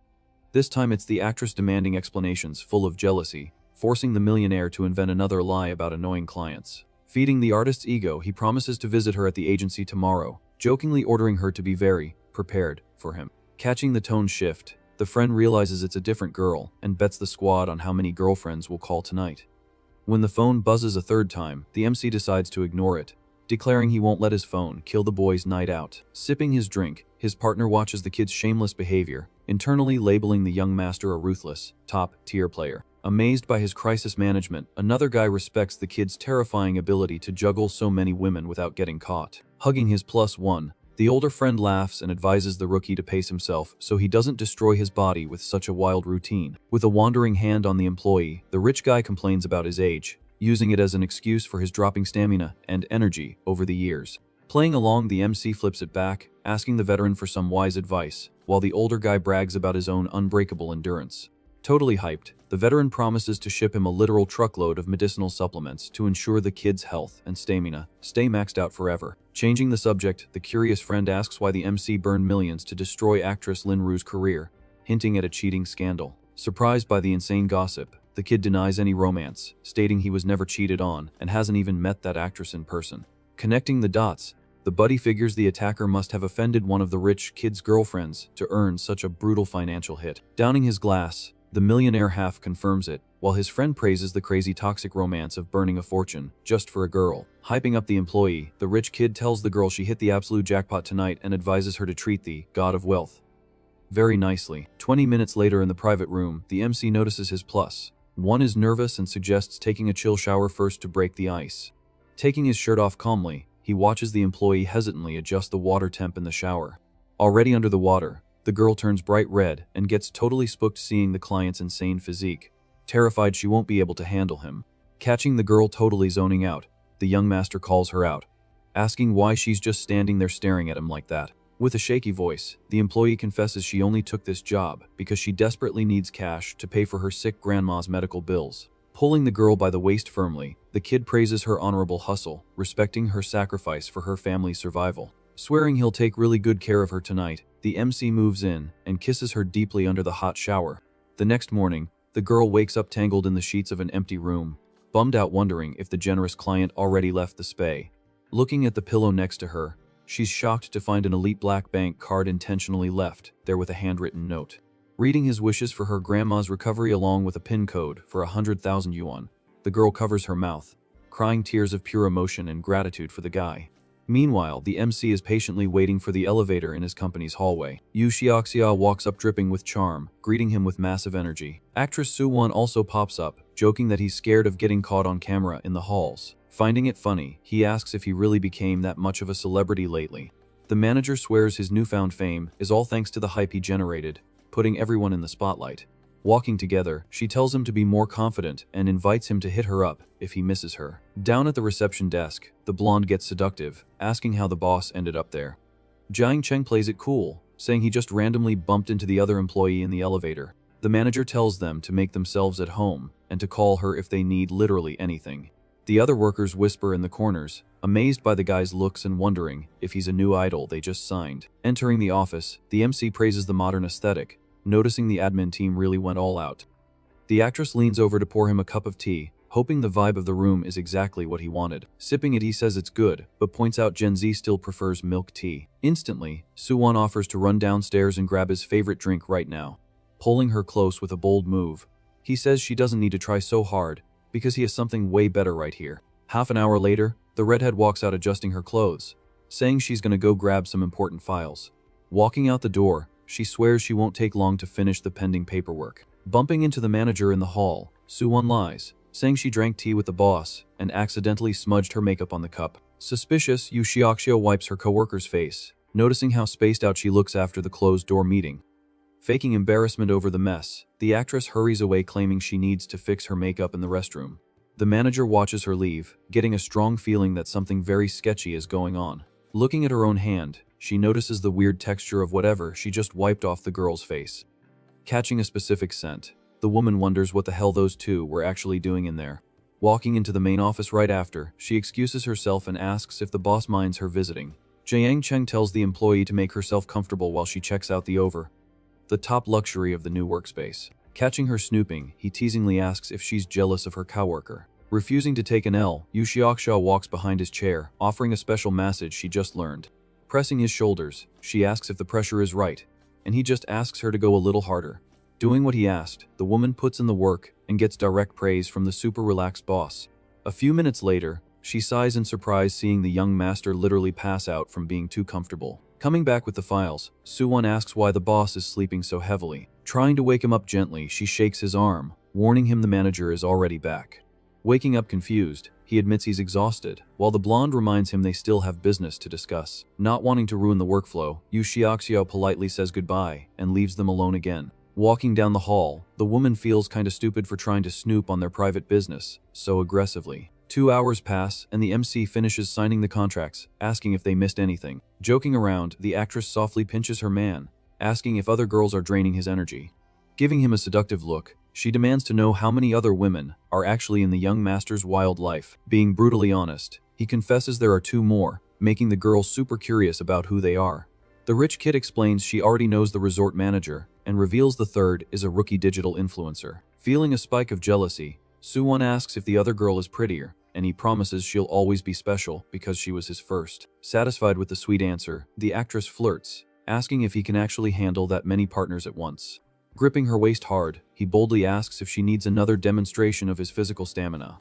This time it's the actress demanding explanations full of jealousy, forcing the millionaire to invent another lie about annoying clients. Feeding the artist's ego, he promises to visit her at the agency tomorrow, jokingly ordering her to be very prepared for him. Catching the tone shift, the friend realizes it's a different girl and bets the squad on how many girlfriends will call tonight. When the phone buzzes a third time, the MC decides to ignore it, declaring he won't let his phone kill the boy's night out. Sipping his drink, his partner watches the kid's shameless behavior, internally labeling the young master a ruthless, top-tier player. Amazed by his crisis management, another guy respects the kid's terrifying ability to juggle so many women without getting caught. Hugging his +1, the older friend laughs and advises the rookie to pace himself so he doesn't destroy his body with such a wild routine. With a wandering hand on the employee, the rich guy complains about his age, using it as an excuse for his dropping stamina and energy over the years. Playing along, the MC flips it back, asking the veteran for some wise advice, while the older guy brags about his own unbreakable endurance. Totally hyped, the veteran promises to ship him a literal truckload of medicinal supplements to ensure the kid's health and stamina stay maxed out forever. Changing the subject, the curious friend asks why the MC burned millions to destroy actress Lin Ru's career, hinting at a cheating scandal. Surprised by the insane gossip, the kid denies any romance, stating he was never cheated on and hasn't even met that actress in person. Connecting the dots, the buddy figures the attacker must have offended one of the rich kid's girlfriends to earn such a brutal financial hit. Downing his glass, the millionaire half confirms it, while his friend praises the crazy toxic romance of burning a fortune just for a girl. Hyping up the employee, the rich kid tells the girl she hit the absolute jackpot tonight and advises her to treat the god of wealth very nicely. 20 minutes later in the private room, the MC notices his +1 is nervous and suggests taking a chill shower first to break the ice. Taking his shirt off calmly, he watches the employee hesitantly adjust the water temp in the shower. Already under the water, the girl turns bright red and gets totally spooked seeing the client's insane physique, terrified she won't be able to handle him. Catching the girl totally zoning out, the young master calls her out, asking why she's just standing there staring at him like that. With a shaky voice, the employee confesses she only took this job because she desperately needs cash to pay for her sick grandma's medical bills. Pulling the girl by the waist firmly, the kid praises her honorable hustle, respecting her sacrifice for her family's survival. Swearing he'll take really good care of her tonight, the MC moves in and kisses her deeply under the hot shower. The next morning, the girl wakes up tangled in the sheets of an empty room, bummed out wondering if the generous client already left the spa. Looking at the pillow next to her, she's shocked to find an elite black bank card intentionally left there with a handwritten note. Reading his wishes for her grandma's recovery along with a PIN code for 100,000 yuan, the girl covers her mouth, crying tears of pure emotion and gratitude for the guy. Meanwhile, the MC is patiently waiting for the elevator in his company's hallway. Yu Xiaoxia walks up dripping with charm, greeting him with massive energy. Actress Su Won also pops up, joking that he's scared of getting caught on camera in the halls. Finding it funny, he asks if he really became that much of a celebrity lately. The manager swears his newfound fame is all thanks to the hype he generated, putting everyone in the spotlight. Walking together, she tells him to be more confident and invites him to hit her up if he misses her. Down at the reception desk, the blonde gets seductive, asking how the boss ended up there. Jiang Cheng plays it cool, saying he just randomly bumped into the other employee in the elevator. The manager tells them to make themselves at home and to call her if they need literally anything. The other workers whisper in the corners, amazed by the guy's looks and wondering if he's a new idol they just signed. Entering the office, the MC praises the modern aesthetic, noticing the admin team really went all out. The actress leans over to pour him a cup of tea, hoping the vibe of the room is exactly what he wanted. Sipping it, he says it's good, but points out Gen Z still prefers milk tea. Instantly, Suwon offers to run downstairs and grab his favorite drink right now, pulling her close with a bold move. He says she doesn't need to try so hard, because he has something way better right here. Half an hour later, the redhead walks out adjusting her clothes, saying she's gonna go grab some important files. Walking out the door, she swears she won't take long to finish the pending paperwork. Bumping into the manager in the hall, Suwon lies, saying she drank tea with the boss and accidentally smudged her makeup on the cup. Suspicious, Yu Xiaoxia wipes her coworker's face, noticing how spaced out she looks after the closed-door meeting. Faking embarrassment over the mess, the actress hurries away claiming she needs to fix her makeup in the restroom. The manager watches her leave, getting a strong feeling that something very sketchy is going on. Looking at her own hand, she notices the weird texture of whatever she just wiped off the girl's face. Catching a specific scent, the woman wonders what the hell those two were actually doing in there. Walking into the main office right after, she excuses herself and asks if the boss minds her visiting. Jiang Cheng tells the employee to make herself comfortable while she checks out the top luxury of the new workspace. Catching her snooping, he teasingly asks if she's jealous of her coworker. Refusing to take an L, Yu Xiaoxia walks behind his chair, offering a special message she just learned. Pressing his shoulders, she asks if the pressure is right, and he just asks her to go a little harder. Doing what he asked, the woman puts in the work and gets direct praise from the super relaxed boss. A few minutes later, she sighs in surprise seeing the young master literally pass out from being too comfortable. Coming back with the files, Suwon asks why the boss is sleeping so heavily. Trying to wake him up gently, she shakes his arm, warning him the manager is already back. Waking up confused, he admits he's exhausted, while the blonde reminds him they still have business to discuss. Not wanting to ruin the workflow, Yu Xiaoxia politely says goodbye and leaves them alone again. Walking down the hall, the woman feels kinda stupid for trying to snoop on their private business so aggressively. 2 hours pass, and the MC finishes signing the contracts, asking if they missed anything. Joking around, the actress softly pinches her man, asking if other girls are draining his energy. Giving him a seductive look, she demands to know how many other women are actually in the young master's wild life. Being brutally honest, he confesses there are 2 more, making the girl super curious about who they are. The rich kid explains she already knows the resort manager, and reveals the third is a rookie digital influencer. Feeling a spike of jealousy, Suwon asks if the other girl is prettier, and he promises she'll always be special because she was his first. Satisfied with the sweet answer, the actress flirts, asking if he can actually handle that many partners at once. Gripping her waist hard, he boldly asks if she needs another demonstration of his physical stamina.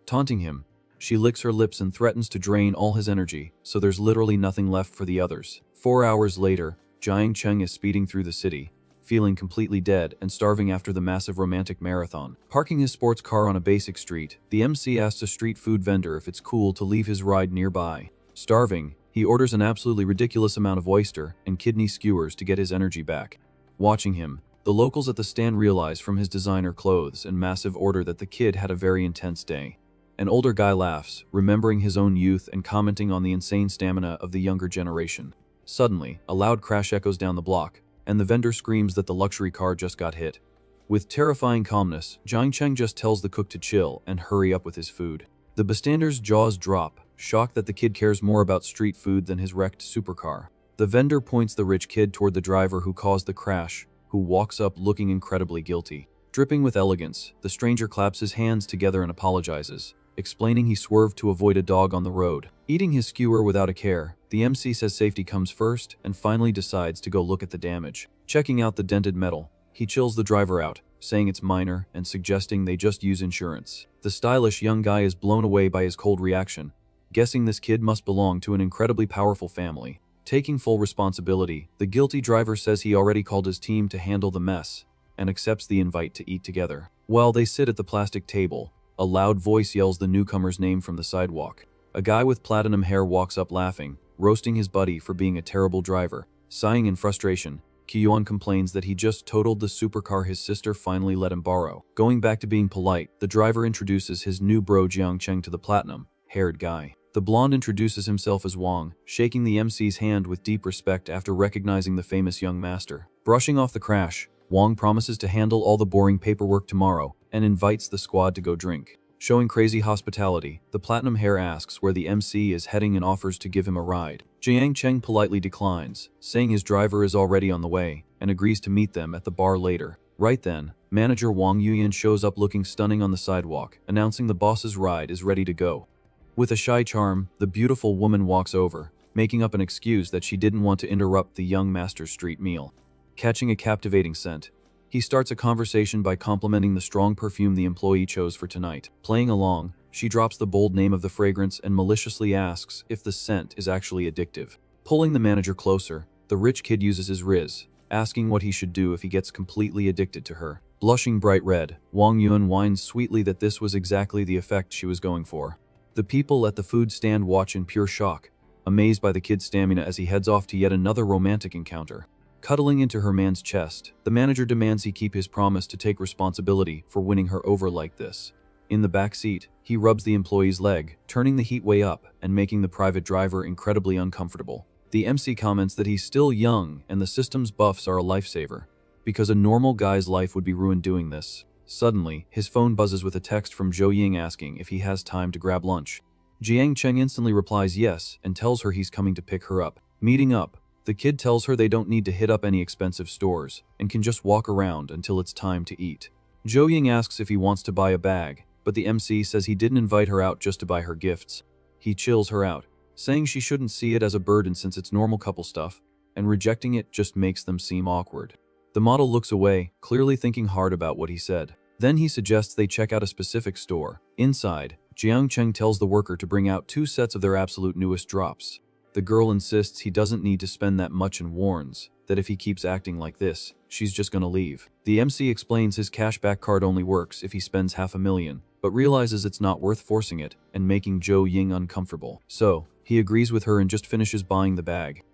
Taunting him, she licks her lips and threatens to drain all his energy, so there's literally nothing left for the others. 4 hours later, Jiang Cheng is speeding through the city, feeling completely dead and starving after the massive romantic marathon. Parking his sports car on a basic street, the MC asks a street food vendor if it's cool to leave his ride nearby. Starving, he orders an absolutely ridiculous amount of oyster and kidney skewers to get his energy back. Watching him, the locals at the stand realize from his designer clothes and massive order that the kid had a very intense day. An older guy laughs, remembering his own youth and commenting on the insane stamina of the younger generation. Suddenly, a loud crash echoes down the block, and the vendor screams that the luxury car just got hit. With terrifying calmness, Jiang Cheng just tells the cook to chill and hurry up with his food. The bystanders' jaws drop, shocked that the kid cares more about street food than his wrecked supercar. The vendor points the rich kid toward the driver who caused the crash, who walks up looking incredibly guilty. Dripping with elegance, the stranger claps his hands together and apologizes, explaining he swerved to avoid a dog on the road. Eating his skewer without a care, the MC says safety comes first and finally decides to go look at the damage. Checking out the dented metal, he chills the driver out, saying it's minor and suggesting they just use insurance. The stylish young guy is blown away by his cold reaction, guessing this kid must belong to an incredibly powerful family. Taking full responsibility, the guilty driver says he already called his team to handle the mess and accepts the invite to eat together. While they sit at the plastic table, a loud voice yells the newcomer's name from the sidewalk. A guy with platinum hair walks up laughing, roasting his buddy for being a terrible driver. Sighing in frustration, Kyuan complains that he just totaled the supercar his sister finally let him borrow. Going back to being polite, the driver introduces his new bro Jiangcheng to the platinum-haired guy. The blonde introduces himself as Wang, shaking the MC's hand with deep respect after recognizing the famous young master. Brushing off the crash, Wang promises to handle all the boring paperwork tomorrow and invites the squad to go drink. Showing crazy hospitality, the platinum hair asks where the MC is heading and offers to give him a ride. Jiang Cheng politely declines, saying his driver is already on the way, and agrees to meet them at the bar later. Right then, manager Wang Yuyan shows up looking stunning on the sidewalk, announcing the boss's ride is ready to go. With a shy charm, the beautiful woman walks over, making up an excuse that she didn't want to interrupt the young master's street meal. Catching a captivating scent, he starts a conversation by complimenting the strong perfume the employee chose for tonight. Playing along, she drops the bold name of the fragrance and maliciously asks if the scent is actually addictive. Pulling the manager closer, the rich kid uses his riz, asking what he should do if he gets completely addicted to her. Blushing bright red, Wang Yuan whines sweetly that this was exactly the effect she was going for. The people at the food stand watch in pure shock, amazed by the kid's stamina as he heads off to yet another romantic encounter. Cuddling into her man's chest, the manager demands he keep his promise to take responsibility for winning her over like this. In the back seat, he rubs the employee's leg, turning the heat way up and making the private driver incredibly uncomfortable. The MC comments that he's still young and the system's buffs are a lifesaver, because a normal guy's life would be ruined doing this. Suddenly, his phone buzzes with a text from Zhou Ying asking if he has time to grab lunch. Jiang Cheng instantly replies yes and tells her he's coming to pick her up. Meeting up, the kid tells her they don't need to hit up any expensive stores and can just walk around until it's time to eat. Zhou Ying asks if he wants to buy a bag, but the MC says he didn't invite her out just to buy her gifts. He chills her out, saying she shouldn't see it as a burden since it's normal couple stuff, and rejecting it just makes them seem awkward. The model looks away, clearly thinking hard about what he said. Then he suggests they check out a specific store. Inside, Jiang Cheng tells the worker to bring out 2 sets of their absolute newest drops. The girl insists he doesn't need to spend that much and warns that if he keeps acting like this, she's just gonna leave. The MC explains his cashback card only works if he spends $500,000, but realizes it's not worth forcing it and making Zhou Ying uncomfortable. So, he agrees with her and just finishes buying the bag.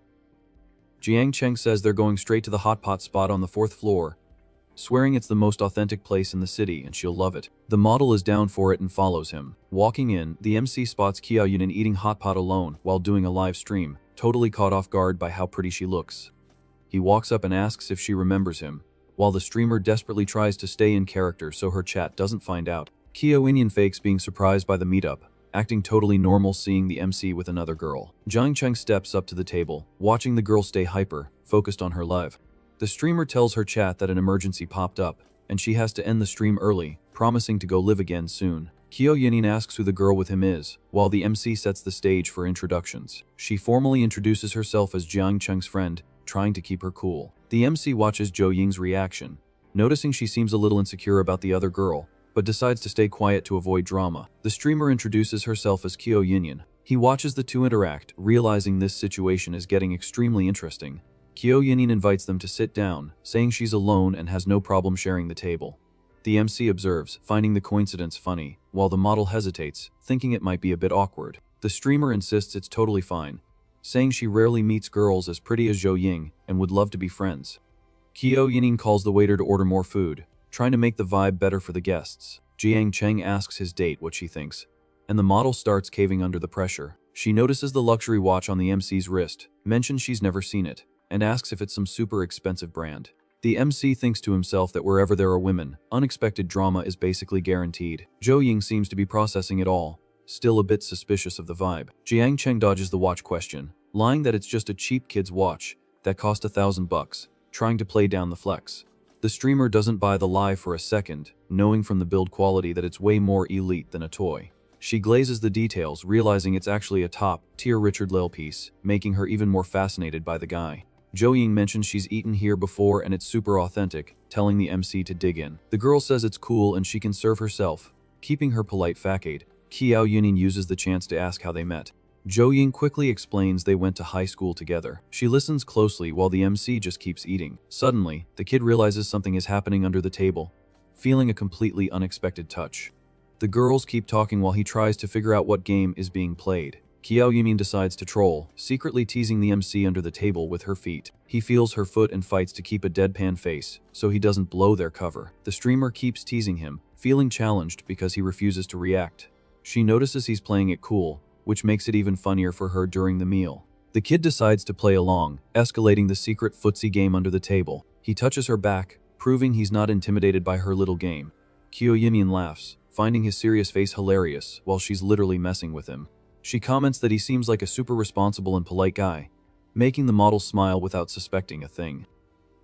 Jiang Cheng says they're going straight to the hot pot spot on the 4th floor, swearing it's the most authentic place in the city and she'll love it. The model is down for it and follows him. Walking in, the MC spots Qiao Yunin eating hot pot alone while doing a live stream, totally caught off guard by how pretty she looks. He walks up and asks if she remembers him, while the streamer desperately tries to stay in character so her chat doesn't find out. Qiao Yunin fakes being surprised by the meetup, acting totally normal seeing the MC with another girl. Jiang Cheng steps up to the table, watching the girl stay hyper, focused on her live. The streamer tells her chat that an emergency popped up, and she has to end the stream early, promising to go live again soon. Qiao Yunin asks who the girl with him is, while the MC sets the stage for introductions. She formally introduces herself as Jiang Cheng's friend, trying to keep her cool. The MC watches Zhou Ying's reaction, noticing she seems a little insecure about the other girl, but decides to stay quiet to avoid drama. The streamer introduces herself as Qiao Yunin. He watches the two interact, realizing this situation is getting extremely interesting. Qiao Yunin invites them to sit down, saying she's alone and has no problem sharing the table. The MC observes, finding the coincidence funny, while the model hesitates, thinking it might be a bit awkward. The streamer insists it's totally fine, saying she rarely meets girls as pretty as Zhou Ying and would love to be friends. Qiao Yunin calls the waiter to order more food, trying to make the vibe better for the guests. Jiang Cheng asks his date what she thinks, and the model starts caving under the pressure. She notices the luxury watch on the MC's wrist, mentions she's never seen it, and asks if it's some super expensive brand. The MC thinks to himself that wherever there are women, unexpected drama is basically guaranteed. Zhou Ying seems to be processing it all, still a bit suspicious of the vibe. Jiang Cheng dodges the watch question, lying that it's just a cheap kid's watch that cost $1,000, trying to play down the flex. The streamer doesn't buy the lie for a second, knowing from the build quality that it's way more elite than a toy. She glazes the details, realizing it's actually a top-tier Richard Lille piece, making her even more fascinated by the guy. Zhou Ying mentions she's eaten here before and it's super authentic, telling the MC to dig in. The girl says it's cool and she can serve herself, keeping her polite facade. Qiao Yunin uses the chance to ask how they met. Zhou Ying quickly explains they went to high school together. She listens closely while the MC just keeps eating. Suddenly, the kid realizes something is happening under the table, feeling a completely unexpected touch. The girls keep talking while he tries to figure out what game is being played. Qiao Yumin decides to troll, secretly teasing the MC under the table with her feet. He feels her foot and fights to keep a deadpan face, so he doesn't blow their cover. The streamer keeps teasing him, feeling challenged because he refuses to react. She notices he's playing it cool, which makes it even funnier for her during the meal. The kid decides to play along, escalating the secret footsie game under the table. He touches her back, proving he's not intimidated by her little game. Qiao Yumin laughs, finding his serious face hilarious while she's literally messing with him. She comments that he seems like a super responsible and polite guy, making the model smile without suspecting a thing.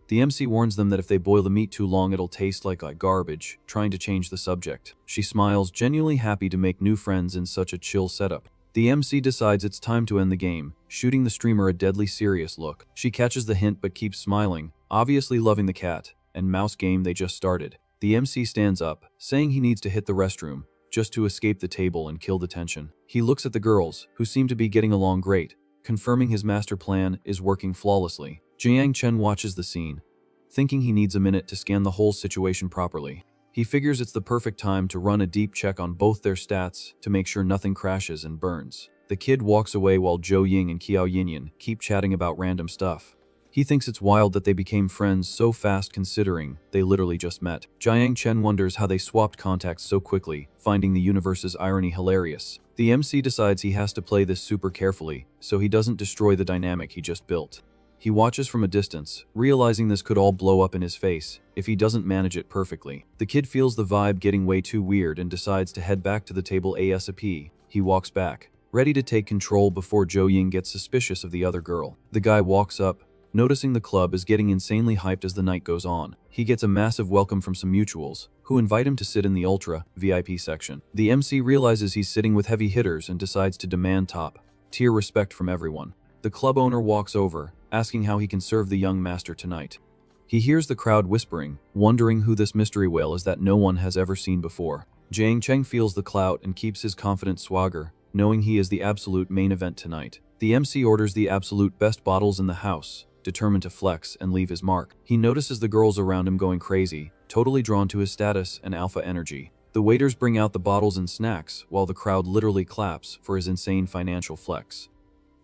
The MC warns them that if they boil the meat too long it'll taste like garbage, trying to change the subject. She smiles, genuinely happy to make new friends in such a chill setup. The MC decides it's time to end the game, shooting the streamer a deadly serious look. She catches the hint but keeps smiling, obviously loving the cat and mouse game they just started. The MC stands up, saying he needs to hit the restroom, just to escape the table and kill the tension. He looks at the girls, who seem to be getting along great, confirming his master plan is working flawlessly. Jiang Chen watches the scene, thinking he needs a minute to scan the whole situation properly. He figures it's the perfect time to run a deep check on both their stats to make sure nothing crashes and burns. The kid walks away while Zhou Ying and Qiao Yinyan keep chatting about random stuff. He thinks it's wild that they became friends so fast considering they literally just met. Jiang Chen wonders how they swapped contacts so quickly, finding the universe's irony hilarious. The MC decides he has to play this super carefully, so he doesn't destroy the dynamic he just built. He watches from a distance, realizing this could all blow up in his face if he doesn't manage it perfectly. The kid feels the vibe getting way too weird and decides to head back to the table ASAP. He walks back, ready to take control before Zhou Ying gets suspicious of the other girl. The guy walks up, noticing the club is getting insanely hyped as the night goes on. He gets a massive welcome from some mutuals, who invite him to sit in the Ultra VIP section. The MC realizes he's sitting with heavy hitters and decides to demand top-tier respect from everyone. The club owner walks over, asking how he can serve the young master tonight. He hears the crowd whispering, wondering who this mystery whale is that no one has ever seen before. Jiang Cheng feels the clout and keeps his confident swagger, knowing he is the absolute main event tonight. The MC orders the absolute best bottles in the house, determined to flex and leave his mark. He notices the girls around him going crazy, totally drawn to his status and alpha energy. The waiters bring out the bottles and snacks, while the crowd literally claps for his insane financial flex.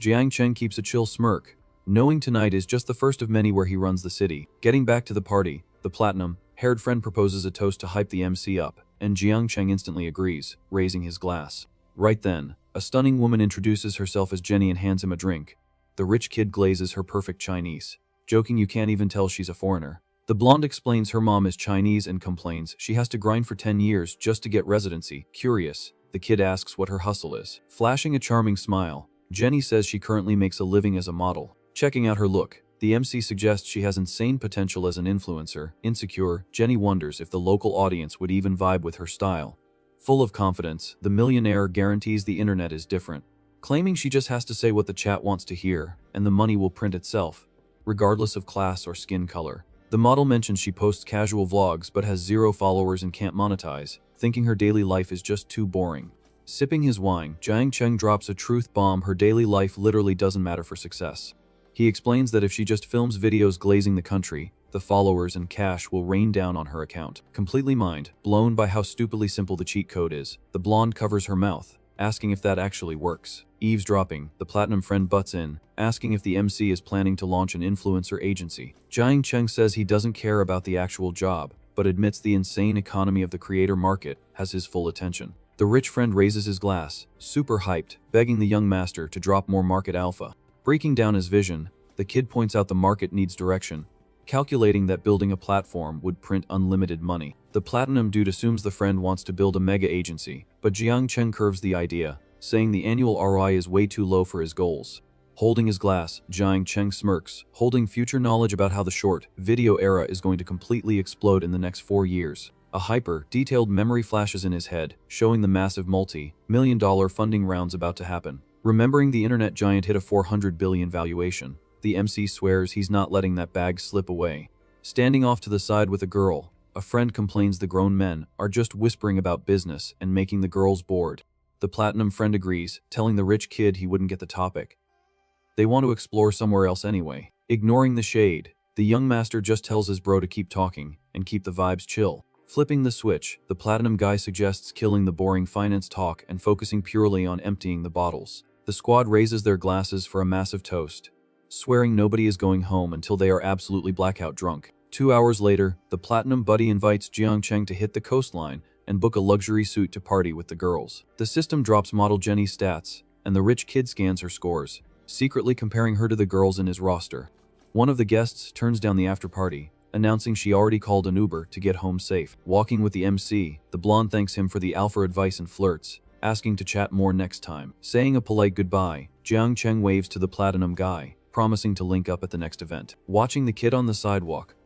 Jiang Chen keeps a chill smirk, knowing tonight is just the first of many where he runs the city. Getting back to the party, the platinum-haired friend proposes a toast to hype the MC up, and Jiang Cheng instantly agrees, raising his glass. Right then, a stunning woman introduces herself as Jenny and hands him a drink. The rich kid glazes her perfect Chinese, joking you can't even tell she's a foreigner. The blonde explains her mom is Chinese and complains she has to grind for 10 years just to get residency. Curious, the kid asks what her hustle is. Flashing a charming smile, Jenny says she currently makes a living as a model. Checking out her look, the MC suggests she has insane potential as an influencer. Insecure, Jenny wonders if the local audience would even vibe with her style. Full of confidence, the millionaire guarantees the internet is different, claiming she just has to say what the chat wants to hear, and the money will print itself, regardless of class or skin color. The model mentions she posts casual vlogs but has 0 followers and can't monetize, thinking her daily life is just too boring. Sipping his wine, Jiang Cheng drops a truth bomb: her daily life literally doesn't matter for success. He explains that if she just films videos glazing the country, the followers and cash will rain down on her account. Completely mind-blown by how stupidly simple the cheat code is, the blonde covers her mouth, asking if that actually works. Eavesdropping, the platinum friend butts in, asking if the MC is planning to launch an influencer agency. Jiang Cheng says he doesn't care about the actual job, but admits the insane economy of the creator market has his full attention. The rich friend raises his glass, super hyped, begging the young master to drop more market alpha. Breaking down his vision, the kid points out the market needs direction, calculating that building a platform would print unlimited money. The platinum dude assumes the friend wants to build a mega agency, but Jiang Cheng curves the idea, saying the annual ROI is way too low for his goals. Holding his glass, Jiang Cheng smirks, holding future knowledge about how the short video era is going to completely explode in the next 4 years. A hyper-detailed memory flashes in his head, showing the massive multi-million-dollar funding rounds about to happen. Remembering the internet giant hit a 400 billion valuation, the MC swears he's not letting that bag slip away. Standing off to the side with a girl, a friend complains the grown men are just whispering about business and making the girls bored. The platinum friend agrees, telling the rich kid he wouldn't get the topic. They want to explore somewhere else anyway. Ignoring the shade, the young master just tells his bro to keep talking and keep the vibes chill. Flipping the switch, the platinum guy suggests killing the boring finance talk and focusing purely on emptying the bottles. The squad raises their glasses for a massive toast, swearing nobody is going home until they are absolutely blackout drunk. 2 hours later, the Platinum Buddy invites Jiang Cheng to hit the coastline and book a luxury suite to party with the girls. The system drops model Jenny's stats, and the rich kid scans her scores, secretly comparing her to the girls in his roster. One of the guests turns down the after-party, announcing she already called an Uber to get home safe. Walking with the MC, the blonde thanks him for the alpha advice and flirts, asking to chat more next time. Saying a polite goodbye, Jiang Cheng waves to the Platinum guy, promising to link up at the next event. Watching the kid on the sidewalk,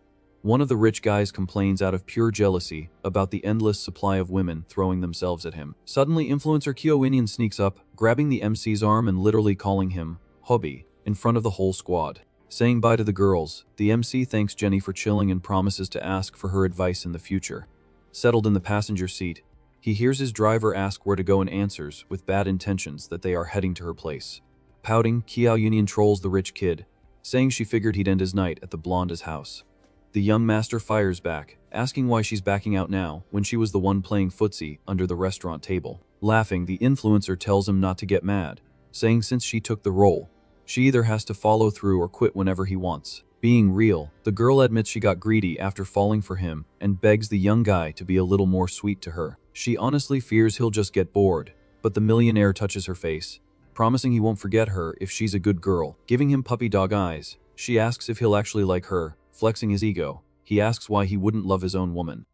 one of the rich guys complains out of pure jealousy about the endless supply of women throwing themselves at him. Suddenly, influencer Kyo Winian sneaks up, grabbing the MC's arm and literally calling him hubby in front of the whole squad. Saying bye to the girls, the MC thanks Jenny for chilling and promises to ask for her advice in the future. Settled in the passenger seat, he hears his driver ask where to go and answers, with bad intentions, that they are heading to her place. Pouting, Kiao Union trolls the rich kid, saying she figured he'd end his night at the blonde's house. The young master fires back, asking why she's backing out now when she was the one playing footsie under the restaurant table. Laughing, the influencer tells him not to get mad, saying since she took the role, she either has to follow through or quit whenever he wants. Being real, the girl admits she got greedy after falling for him and begs the young guy to be a little more sweet to her. She honestly fears he'll just get bored, but the millionaire touches her face, promising he won't forget her if she's a good girl. Giving him puppy dog eyes, she asks if he'll actually like her. Flexing his ego, he asks why he wouldn't love his own woman.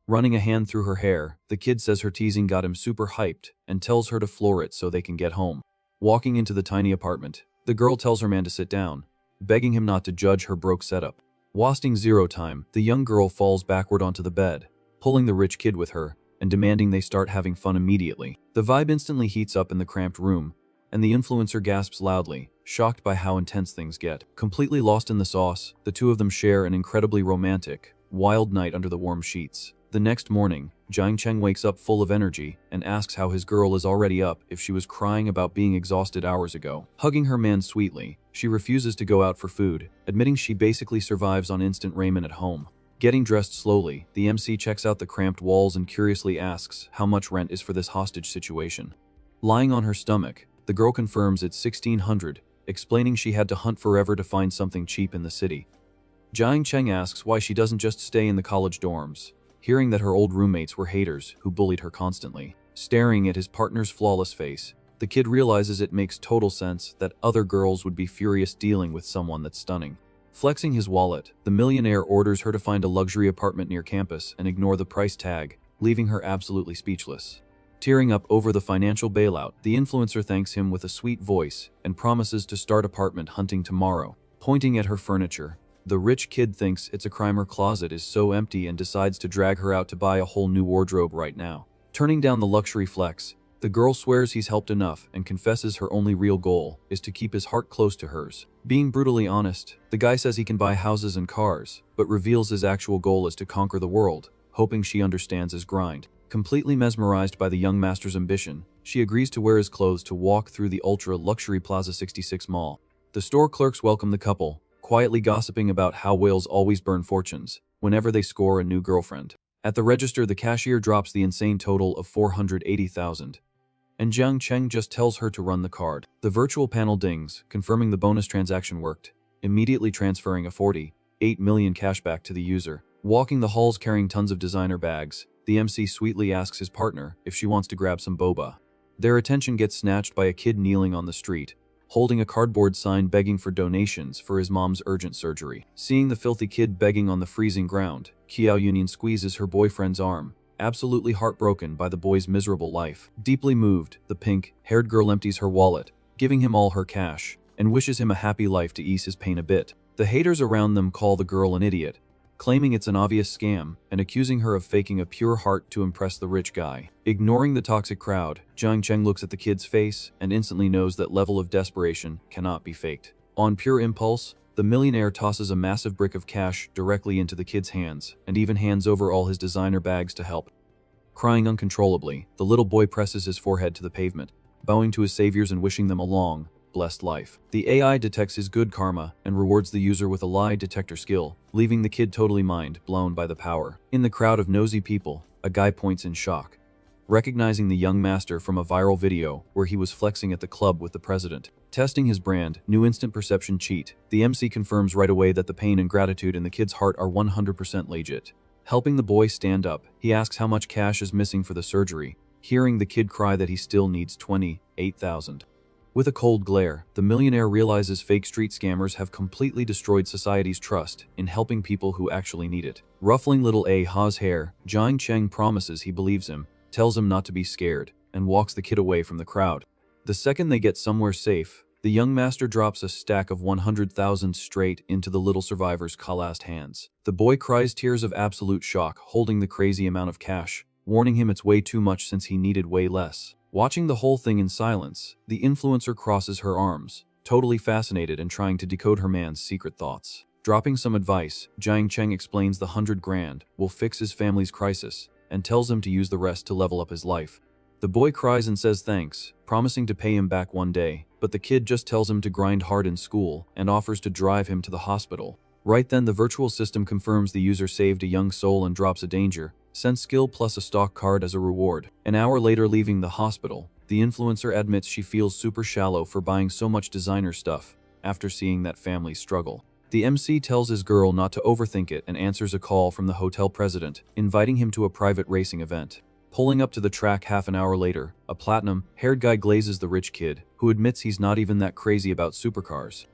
Running a hand through her hair, the kid says her teasing got him super hyped and tells her to floor it so they can get home. Walking into the tiny apartment, the girl tells her man to sit down, begging him not to judge her broke setup. Wasting zero time, the young girl falls backward onto the bed, pulling the rich kid with her and demanding they start having fun immediately. The vibe instantly heats up in the cramped room, and the influencer gasps loudly, shocked by how intense things get. Completely lost in the sauce, the two of them share an incredibly romantic, wild night under the warm sheets. The next morning, Jiang Cheng wakes up full of energy and asks how his girl is already up if she was crying about being exhausted hours ago. Hugging her man sweetly, she refuses to go out for food, admitting she basically survives on instant ramen at home. Getting dressed slowly, the MC checks out the cramped walls and curiously asks how much rent is for this hostage situation. Lying on her stomach, the girl confirms it's 1600, explaining she had to hunt forever to find something cheap in the city. Jiang Cheng asks why she doesn't just stay in the college dorms, hearing that her old roommates were haters who bullied her constantly. Staring at his partner's flawless face, the kid realizes it makes total sense that other girls would be furious dealing with someone that's stunning. Flexing his wallet, the millionaire orders her to find a luxury apartment near campus and ignore the price tag, leaving her absolutely speechless. Tearing up over the financial bailout, the influencer thanks him with a sweet voice and promises to start apartment hunting tomorrow. Pointing at her furniture, the rich kid thinks it's a crime her closet is so empty and decides to drag her out to buy a whole new wardrobe right now. Turning down the luxury flex, the girl swears he's helped enough and confesses her only real goal is to keep his heart close to hers. Being brutally honest, the guy says he can buy houses and cars, but reveals his actual goal is to conquer the world, hoping she understands his grind. Completely mesmerized by the young master's ambition, she agrees to wear his clothes to walk through the ultra-luxury Plaza 66 mall. The store clerks welcome the couple, quietly gossiping about how whales always burn fortunes whenever they score a new girlfriend. At the register, the cashier drops the insane total of 480,000, and Jiang Cheng just tells her to run the card. The virtual panel dings, confirming the bonus transaction worked, immediately transferring a 48 million cashback to the user. Walking the halls carrying tons of designer bags, the MC sweetly asks his partner if she wants to grab some boba. Their attention gets snatched by a kid kneeling on the street, holding a cardboard sign begging for donations for his mom's urgent surgery. Seeing the filthy kid begging on the freezing ground, Kiao Union squeezes her boyfriend's arm, absolutely heartbroken by the boy's miserable life. Deeply moved, the pink-haired girl empties her wallet, giving him all her cash, and wishes him a happy life to ease his pain a bit. The haters around them call the girl an idiot, claiming it's an obvious scam and accusing her of faking a pure heart to impress the rich guy. Ignoring the toxic crowd, Jiang Cheng looks at the kid's face and instantly knows that level of desperation cannot be faked. On pure impulse, the millionaire tosses a massive brick of cash directly into the kid's hands and even hands over all his designer bags to help. Crying uncontrollably, the little boy presses his forehead to the pavement, bowing to his saviors and wishing them a long, blessed life. The AI detects his good karma and rewards the user with a lie detector skill, leaving the kid totally mind blown by the power. In the crowd of nosy people, a guy points in shock, recognizing the young master from a viral video where he was flexing at the club with the president. Testing his brand, new instant perception cheat, the MC confirms right away that the pain and gratitude in the kid's heart are 100% legit. Helping the boy stand up, he asks how much cash is missing for the surgery, hearing the kid cry that he still needs $28,000. With a cold glare, the millionaire realizes fake street scammers have completely destroyed society's trust in helping people who actually need it. Ruffling little Ha's hair, Jiang Cheng promises he believes him, tells him not to be scared, and walks the kid away from the crowd. The second they get somewhere safe, the young master drops a stack of 100,000 straight into the little survivor's calloused hands. The boy cries tears of absolute shock, holding the crazy amount of cash, warning him it's way too much since he needed way less. Watching the whole thing in silence, the influencer crosses her arms, totally fascinated and trying to decode her man's secret thoughts. Dropping some advice, Jiang Cheng explains the 100 grand will fix his family's crisis, and tells him to use the rest to level up his life. The boy cries and says thanks, promising to pay him back one day, but the kid just tells him to grind hard in school and offers to drive him to the hospital. Right then the virtual system confirms the user saved a young soul and drops a danger, sends skill plus a stock card as a reward. An hour later leaving the hospital, the influencer admits she feels super shallow for buying so much designer stuff after seeing that family struggle. The MC tells his girl not to overthink it and answers a call from the hotel president, inviting him to a private racing event. Pulling up to the track half an hour later, a platinum-haired guy glazes the rich kid, who admits he's not even that crazy about supercars.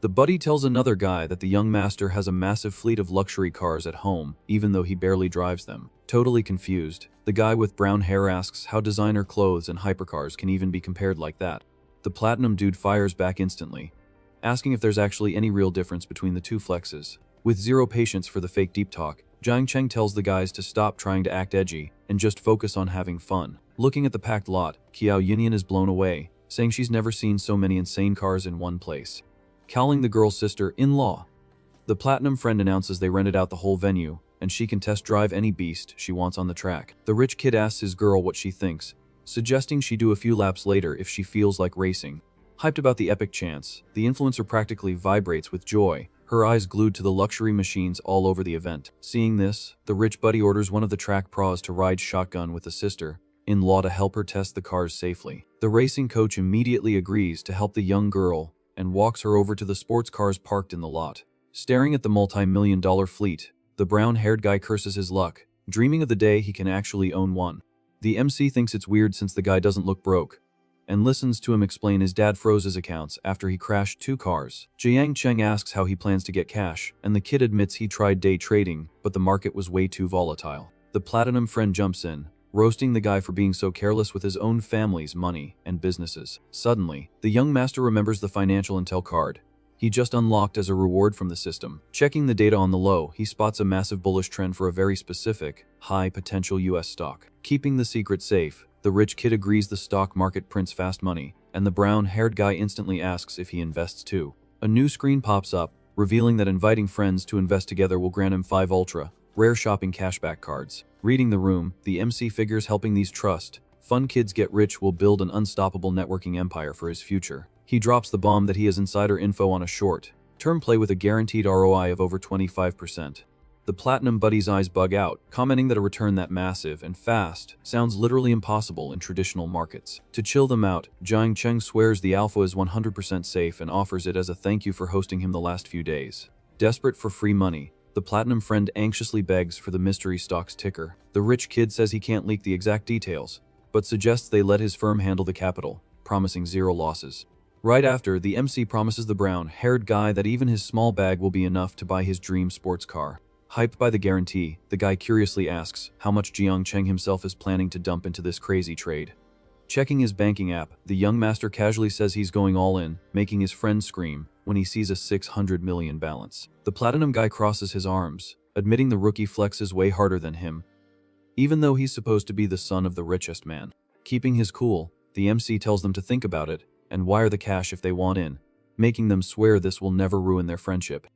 The buddy tells another guy that the young master has a massive fleet of luxury cars at home, even though he barely drives them. Totally confused, the guy with brown hair asks how designer clothes and hypercars can even be compared like that. The platinum dude fires back instantly, asking if there's actually any real difference between the two flexes. With zero patience for the fake deep talk, Jiang Cheng tells the guys to stop trying to act edgy and just focus on having fun. Looking at the packed lot, Qiao Yinyan is blown away, saying she's never seen so many insane cars in one place. Calling the girl's sister-in-law. The platinum friend announces they rented out the whole venue, and she can test drive any beast she wants on the track. The rich kid asks his girl what she thinks, suggesting she do a few laps later if she feels like racing. Hyped about the epic chance, the influencer practically vibrates with joy, her eyes glued to the luxury machines all over the event. Seeing this, the rich buddy orders one of the track pros to ride shotgun with the sister-in-law to help her test the cars safely. The racing coach immediately agrees to help the young girl and walks her over to the sports cars parked in the lot. Staring at the multi-million-dollar fleet, the brown-haired guy curses his luck, dreaming of the day he can actually own one. The MC thinks it's weird since the guy doesn't look broke, and listens to him explain his dad froze his accounts after he crashed 2 cars. Jiang Cheng asks how he plans to get cash, and the kid admits he tried day trading, but the market was way too volatile. The platinum friend jumps in, roasting the guy for being so careless with his own family's money and businesses. Suddenly, the young master remembers the financial intel card he just unlocked as a reward from the system. Checking the data on the low, he spots a massive bullish trend for a very specific, high-potential US stock. Keeping the secret safe, the rich kid agrees the stock market prints fast money, and the brown-haired guy instantly asks if he invests too. A new screen pops up, revealing that inviting friends to invest together will grant him 5 ultra rare shopping cashback cards. Reading the room, the MC figures helping these fun kids get rich will build an unstoppable networking empire for his future. He drops the bomb that he has insider info on a short-term play with a guaranteed ROI of over 25%. The platinum buddy's eyes bug out, commenting that a return that massive and fast sounds literally impossible in traditional markets. To chill them out, Jiang Cheng swears the alpha is 100% safe and offers it as a thank you for hosting him the last few days. Desperate for free money, the platinum friend anxiously begs for the mystery stock's ticker. The rich kid says he can't leak the exact details, but suggests they let his firm handle the capital, promising 0 losses. Right after, the MC promises the brown-haired guy that even his small bag will be enough to buy his dream sports car. Hyped by the guarantee, the guy curiously asks how much Jiang Cheng himself is planning to dump into this crazy trade. Checking his banking app, the young master casually says he's going all in, making his friend scream when he sees a 600 million balance. The platinum guy crosses his arms, admitting the rookie flexes way harder than him, even though he's supposed to be the son of the richest man. Keeping his cool, the MC tells them to think about it and wire the cash if they want in, making them swear this will never ruin their friendship.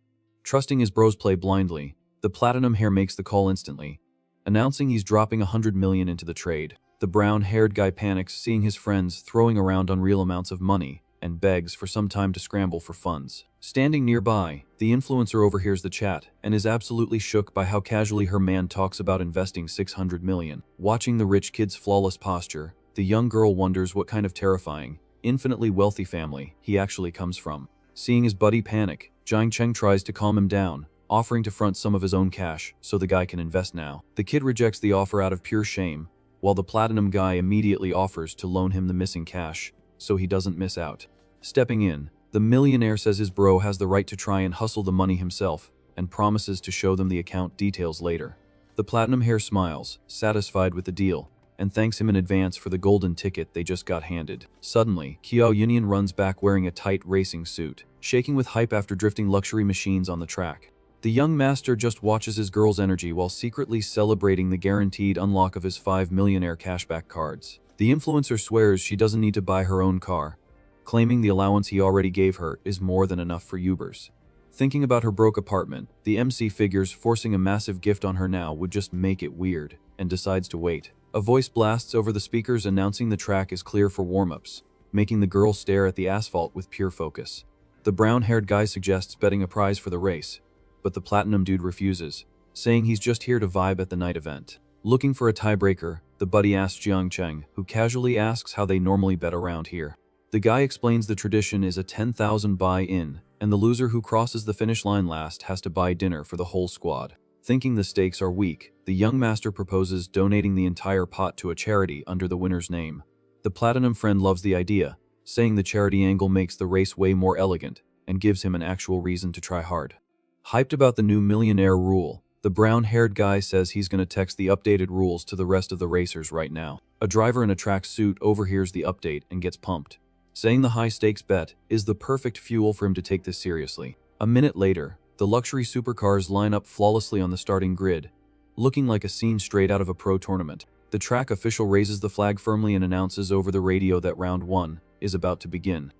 Trusting his bros play blindly, the platinum hair makes the call instantly, announcing he's dropping 100 million into the trade. The brown-haired guy panics seeing his friends throwing around unreal amounts of money and begs for some time to scramble for funds. Standing nearby, the influencer overhears the chat and is absolutely shook by how casually her man talks about investing 600 million. Watching the rich kid's flawless posture, the young girl wonders what kind of terrifying, infinitely wealthy family he actually comes from. Seeing his buddy panic, Jiang Cheng tries to calm him down, offering to front some of his own cash so the guy can invest now. The kid rejects the offer out of pure shame, while the platinum guy immediately offers to loan him the missing cash so he doesn't miss out. Stepping in, the millionaire says his bro has the right to try and hustle the money himself and promises to show them the account details later. The platinum hair smiles, satisfied with the deal, and thanks him in advance for the golden ticket they just got handed. Suddenly, Qiao Yunian runs back wearing a tight racing suit, shaking with hype after drifting luxury machines on the track. The young master just watches his girl's energy while secretly celebrating the guaranteed unlock of his 5 millionaire cashback cards. The influencer swears she doesn't need to buy her own car, claiming the allowance he already gave her is more than enough for Ubers. Thinking about her broke apartment, the MC figures forcing a massive gift on her now would just make it weird, and decides to wait. A voice blasts over the speakers announcing the track is clear for warm-ups, making the girl stare at the asphalt with pure focus. The brown-haired guy suggests betting a prize for the race, but the platinum dude refuses, saying he's just here to vibe at the night event. Looking for a tiebreaker, the buddy asks Jiang Cheng, who casually asks how they normally bet around here. The guy explains the tradition is a 10,000 buy-in, and the loser who crosses the finish line last has to buy dinner for the whole squad. Thinking the stakes are weak, the young master proposes donating the entire pot to a charity under the winner's name. The platinum friend loves the idea, saying the charity angle makes the race way more elegant and gives him an actual reason to try hard. Hyped about the new millionaire rule, the brown-haired guy says he's going to text the updated rules to the rest of the racers right now. A driver in a track suit overhears the update and gets pumped, saying the high-stakes bet is the perfect fuel for him to take this seriously. A minute later, the luxury supercars line up flawlessly on the starting grid, looking like a scene straight out of a pro tournament. The track official raises the flag firmly and announces over the radio that round 1 is about to begin.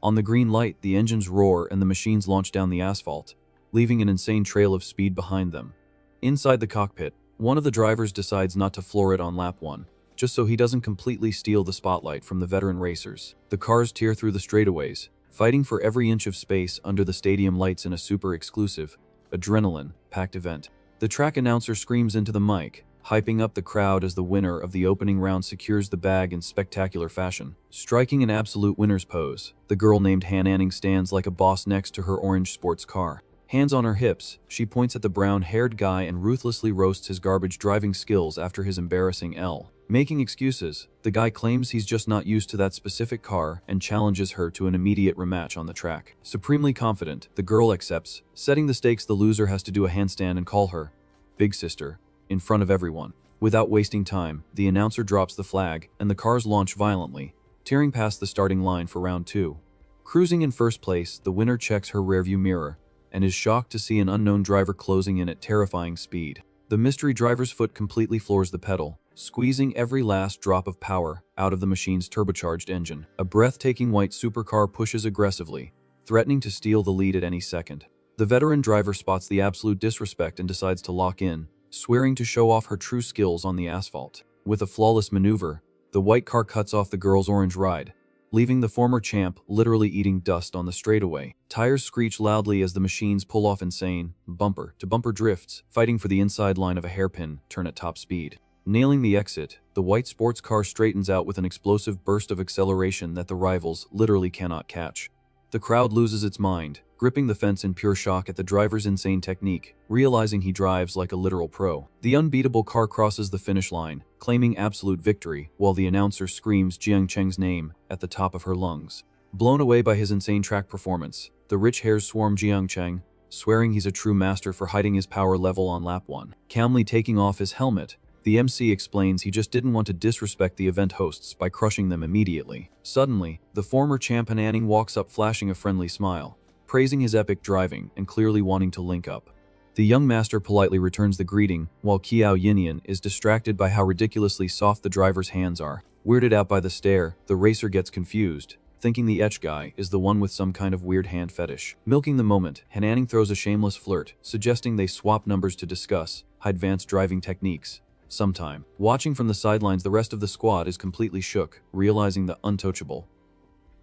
On the green light, the engines roar and the machines launch down the asphalt, leaving an insane trail of speed behind them. Inside the cockpit, one of the drivers decides not to floor it on lap 1, just so he doesn't completely steal the spotlight from the veteran racers. The cars tear through the straightaways, fighting for every inch of space under the stadium lights in a super exclusive, adrenaline-packed event. The track announcer screams into the mic, hyping up the crowd as the winner of the opening round secures the bag in spectacular fashion. Striking an absolute winner's pose, the girl named Han Anning stands like a boss next to her orange sports car. Hands on her hips, she points at the brown-haired guy and ruthlessly roasts his garbage driving skills after his embarrassing L. Making excuses, the guy claims he's just not used to that specific car and challenges her to an immediate rematch on the track. Supremely confident, the girl accepts, setting the stakes the loser has to do a handstand and call her Big Sister in front of everyone. Without wasting time, the announcer drops the flag and the cars launch violently, tearing past the starting line for round 2. Cruising in first place, the winner checks her rearview mirror and is shocked to see an unknown driver closing in at terrifying speed. The mystery driver's foot completely floors the pedal, squeezing every last drop of power out of the machine's turbocharged engine. A breathtaking white supercar pushes aggressively, threatening to steal the lead at any second. The veteran driver spots the absolute disrespect and decides to lock in, swearing to show off her true skills on the asphalt. With a flawless maneuver, the white car cuts off the girl's orange ride, leaving the former champ literally eating dust on the straightaway. Tires screech loudly as the machines pull off insane, bumper-to-bumper drifts, fighting for the inside line of a hairpin turn at top speed. Nailing the exit, the white sports car straightens out with an explosive burst of acceleration that the rivals literally cannot catch. The crowd loses its mind, gripping the fence in pure shock at the driver's insane technique, realizing he drives like a literal pro. The unbeatable car crosses the finish line, claiming absolute victory, while the announcer screams Jiang Cheng's name at the top of her lungs. Blown away by his insane track performance, the rich hairs swarm Jiang Cheng, swearing he's a true master for hiding his power level on lap 1. Calmly taking off his helmet, the MC explains he just didn't want to disrespect the event hosts by crushing them immediately. Suddenly, the former champ Han Anning walks up flashing a friendly smile, praising his epic driving and clearly wanting to link up. The young master politely returns the greeting, while Qiao Yinian is distracted by how ridiculously soft the driver's hands are. Weirded out by the stare, the racer gets confused, thinking the etch guy is the one with some kind of weird hand fetish. Milking the moment, Han Anning throws a shameless flirt, suggesting they swap numbers to discuss advanced driving techniques sometime. Watching from the sidelines, the rest of the squad is completely shook, realizing the untouchable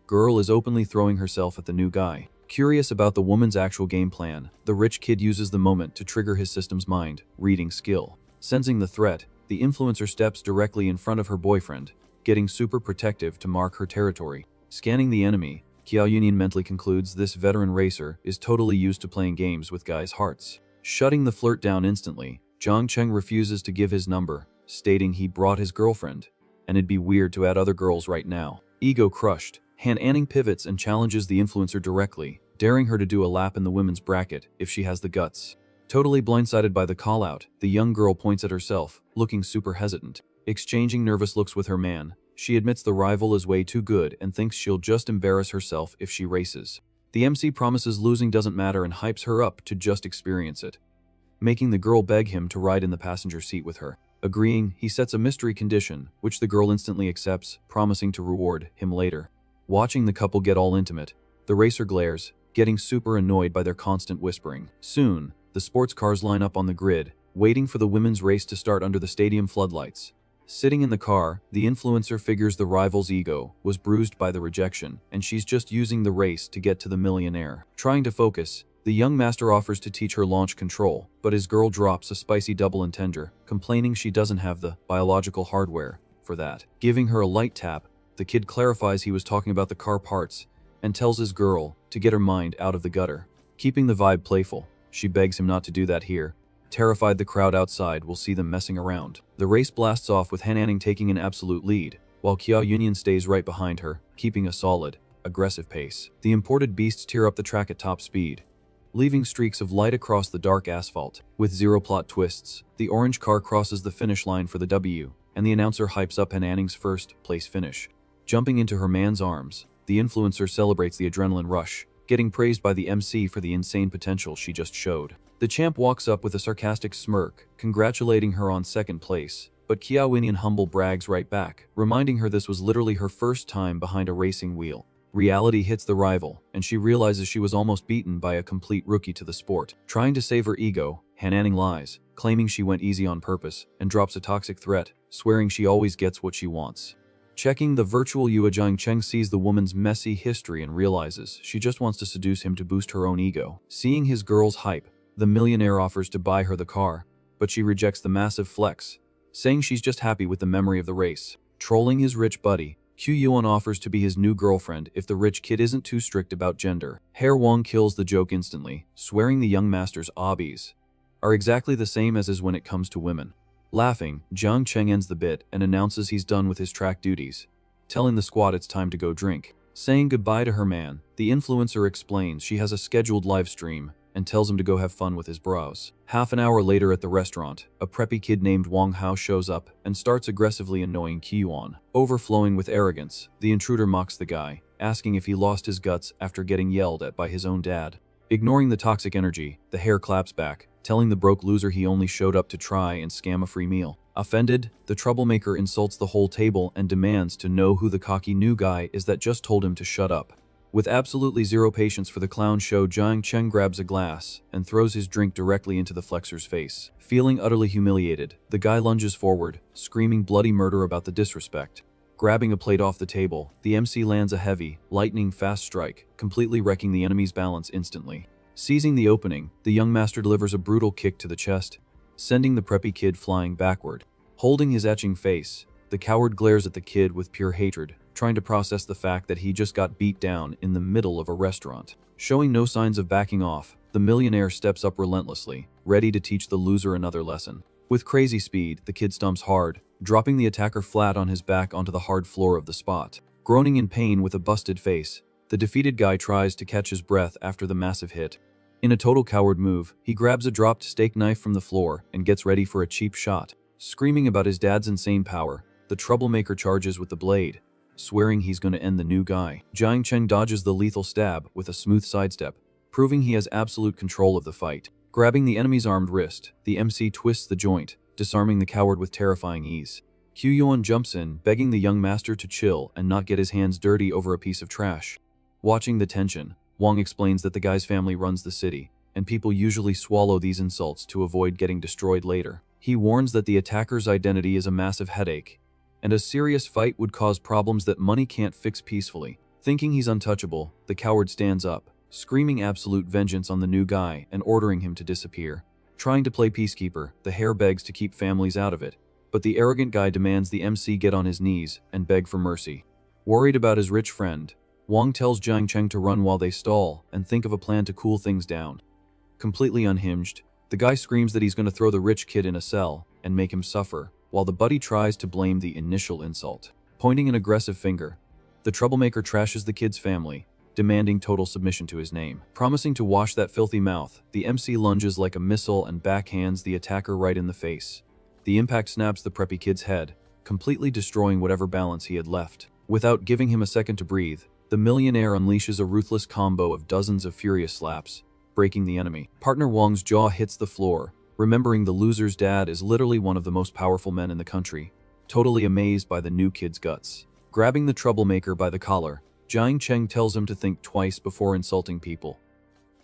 Girl is openly throwing herself at the new guy. Curious about the woman's actual game plan, the rich kid uses the moment to trigger his system's mind reading skill. Sensing the threat, the influencer steps directly in front of her boyfriend, getting super protective to mark her territory. Scanning the enemy, Qiao Yunian mentally concludes this veteran racer is totally used to playing games with guys' hearts. Shutting the flirt down instantly, Zhang Cheng refuses to give his number, stating he brought his girlfriend, and it'd be weird to add other girls right now. Ego crushed, Han Anning pivots and challenges the influencer directly, daring her to do a lap in the women's bracket if she has the guts. Totally blindsided by the call-out, the young girl points at herself, looking super hesitant. Exchanging nervous looks with her man, she admits the rival is way too good and thinks she'll just embarrass herself if she races. The MC promises losing doesn't matter and hypes her up to just experience it, making the girl beg him to ride in the passenger seat with her. Agreeing, he sets a mystery condition, which the girl instantly accepts, promising to reward him later. Watching the couple get all intimate, the racer glares, getting super annoyed by their constant whispering. Soon, the sports cars line up on the grid, waiting for the women's race to start under the stadium floodlights. Sitting in the car, the influencer figures the rival's ego was bruised by the rejection, and she's just using the race to get to the millionaire. Trying to focus, the young master offers to teach her launch control, but his girl drops a spicy double entendre, complaining she doesn't have the biological hardware for that. Giving her a light tap, the kid clarifies he was talking about the car parts and tells his girl to get her mind out of the gutter. Keeping the vibe playful, she begs him not to do that here. Terrified the crowd outside will see them messing around. The race blasts off with Han Anning taking an absolute lead, while Qiao Yunian stays right behind her, keeping a solid, aggressive pace. The imported beasts tear up the track at top speed, leaving streaks of light across the dark asphalt. With zero plot twists, the orange car crosses the finish line for the W, and the announcer hypes up Han Anning's first place finish. Jumping into her man's arms, the influencer celebrates the adrenaline rush, getting praised by the MC for the insane potential she just showed. The champ walks up with a sarcastic smirk, congratulating her on second place, but Qiao Yunian humble brags right back, reminding her this was literally her first time behind a racing wheel. Reality hits the rival, and she realizes she was almost beaten by a complete rookie to the sport. Trying to save her ego, Han Anning lies, claiming she went easy on purpose, and drops a toxic threat, swearing she always gets what she wants. Checking the virtual Yue, Zhang Cheng sees the woman's messy history and realizes she just wants to seduce him to boost her own ego. Seeing his girl's hype, the millionaire offers to buy her the car, but she rejects the massive flex, saying she's just happy with the memory of the race. Trolling his rich buddy, Q Yuan offers to be his new girlfriend if the rich kid isn't too strict about gender. Hair Wong kills the joke instantly, swearing the young master's hobbies are exactly the same as when it comes to women. Laughing, Zhang Cheng ends the bit and announces he's done with his track duties, telling the squad it's time to go drink. Saying goodbye to her man, the influencer explains she has a scheduled live stream and tells him to go have fun with his bros. Half an hour later at the restaurant, a preppy kid named Wang Hao shows up and starts aggressively annoying Qiyuan. Overflowing with arrogance, the intruder mocks the guy, asking if he lost his guts after getting yelled at by his own dad. Ignoring the toxic energy, the hair claps back, telling the broke loser he only showed up to try and scam a free meal. Offended, the troublemaker insults the whole table and demands to know who the cocky new guy is that just told him to shut up. With absolutely zero patience for the clown show, Zhang Cheng grabs a glass and throws his drink directly into the flexor's face. Feeling utterly humiliated, the guy lunges forward, screaming bloody murder about the disrespect. Grabbing a plate off the table, the MC lands a heavy, lightning-fast strike, completely wrecking the enemy's balance instantly. Seizing the opening, the young master delivers a brutal kick to the chest, sending the preppy kid flying backward. Holding his etching face, the coward glares at the kid with pure hatred, trying to process the fact that he just got beat down in the middle of a restaurant. Showing no signs of backing off, the millionaire steps up relentlessly, ready to teach the loser another lesson. With crazy speed, the kid stomps hard, dropping the attacker flat on his back onto the hard floor of the spot. Groaning in pain with a busted face, the defeated guy tries to catch his breath after the massive hit. In a total coward move, he grabs a dropped steak knife from the floor and gets ready for a cheap shot. Screaming about his dad's insane power, the troublemaker charges with the blade, swearing he's going to end the new guy. Zhang Cheng dodges the lethal stab with a smooth sidestep, proving he has absolute control of the fight. Grabbing the enemy's armed wrist, the MC twists the joint, disarming the coward with terrifying ease. Q Yuan jumps in, begging the young master to chill and not get his hands dirty over a piece of trash. Watching the tension, Wang explains that the guy's family runs the city, and people usually swallow these insults to avoid getting destroyed later. He warns that the attacker's identity is a massive headache, and a serious fight would cause problems that money can't fix peacefully. Thinking he's untouchable, the coward stands up, screaming absolute vengeance on the new guy and ordering him to disappear. Trying to play peacekeeper, the hare begs to keep families out of it, but the arrogant guy demands the MC get on his knees and beg for mercy. Worried about his rich friend, Wang tells Jiang Cheng to run while they stall and think of a plan to cool things down. Completely unhinged, the guy screams that he's going to throw the rich kid in a cell and make him suffer, while the buddy tries to blame the initial insult. Pointing an aggressive finger, the troublemaker trashes the kid's family, demanding total submission to his name. Promising to wash that filthy mouth, the MC lunges like a missile and backhands the attacker right in the face. The impact snaps the preppy kid's head, completely destroying whatever balance he had left. Without giving him a second to breathe, the millionaire unleashes a ruthless combo of dozens of furious slaps, breaking the enemy. Partner Wang's jaw hits the floor, remembering the loser's dad is literally one of the most powerful men in the country, totally amazed by the new kid's guts. Grabbing the troublemaker by the collar, Jiang Cheng tells him to think twice before insulting people,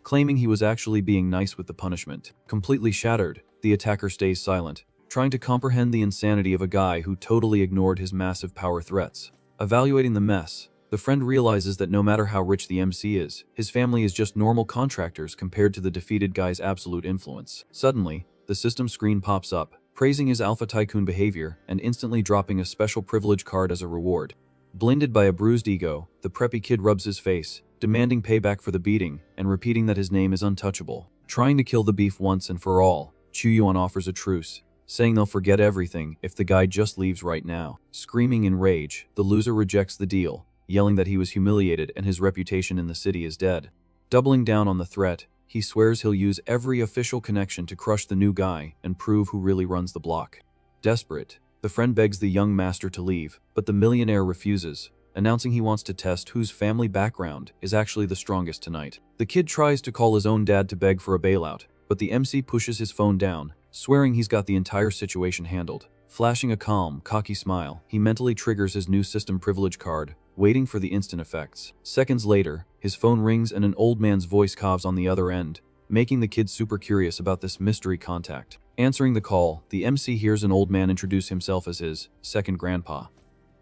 claiming he was actually being nice with the punishment. Completely shattered, the attacker stays silent, trying to comprehend the insanity of a guy who totally ignored his massive power threats. Evaluating the mess, the friend realizes that no matter how rich the MC is, his family is just normal contractors compared to the defeated guy's absolute influence. Suddenly, the system screen pops up, praising his alpha tycoon behavior and instantly dropping a special privilege card as a reward. Blinded by a bruised ego, the preppy kid rubs his face, demanding payback for the beating and repeating that his name is untouchable. Trying to kill the beef once and for all, Chu Yuan offers a truce, saying they'll forget everything if the guy just leaves right now. Screaming in rage, the loser rejects the deal, yelling that he was humiliated and his reputation in the city is dead. Doubling down on the threat, he swears he'll use every official connection to crush the new guy and prove who really runs the block. Desperate, the friend begs the young master to leave, but the millionaire refuses, announcing he wants to test whose family background is actually the strongest tonight. The kid tries to call his own dad to beg for a bailout, but the MC pushes his phone down, swearing he's got the entire situation handled. Flashing a calm, cocky smile, he mentally triggers his new system privilege card, waiting for the instant effects. Seconds later, his phone rings and an old man's voice calls on the other end, making the kid super curious about this mystery contact. Answering the call, the MC hears an old man introduce himself as his second grandpa,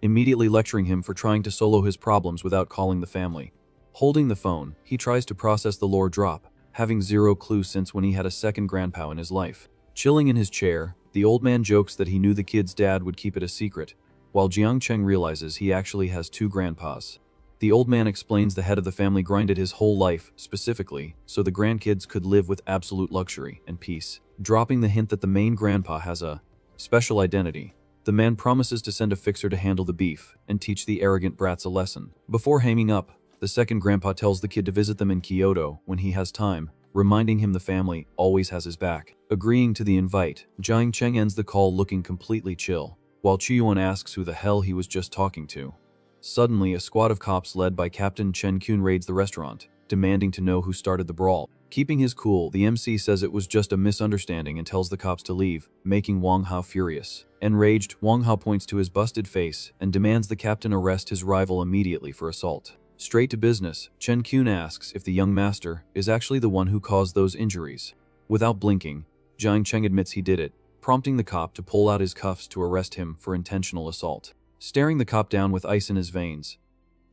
immediately lecturing him for trying to solo his problems without calling the family. Holding the phone, he tries to process the lore drop, having zero clue since when he had a second grandpa in his life. Chilling in his chair, the old man jokes that he knew the kid's dad would keep it a secret, while Jiang Cheng realizes he actually has two grandpas. The old man explains the head of the family grinded his whole life, specifically, so the grandkids could live with absolute luxury and peace. Dropping the hint that the main grandpa has a special identity, the man promises to send a fixer to handle the beef and teach the arrogant brats a lesson. Before hanging up, the second grandpa tells the kid to visit them in Kyoto when he has time, reminding him the family always has his back. Agreeing to the invite, Jiang Cheng ends the call looking completely chill, while Chu Yuan asks who the hell he was just talking to. Suddenly, a squad of cops led by Captain Chen Kun raids the restaurant, demanding to know who started the brawl. Keeping his cool, the MC says it was just a misunderstanding and tells the cops to leave, making Wang Hao furious. Enraged, Wang Hao points to his busted face and demands the captain arrest his rival immediately for assault. Straight to business, Chen Kun asks if the young master is actually the one who caused those injuries. Without blinking, Jiang Cheng admits he did it, prompting the cop to pull out his cuffs to arrest him for intentional assault. Staring the cop down with ice in his veins,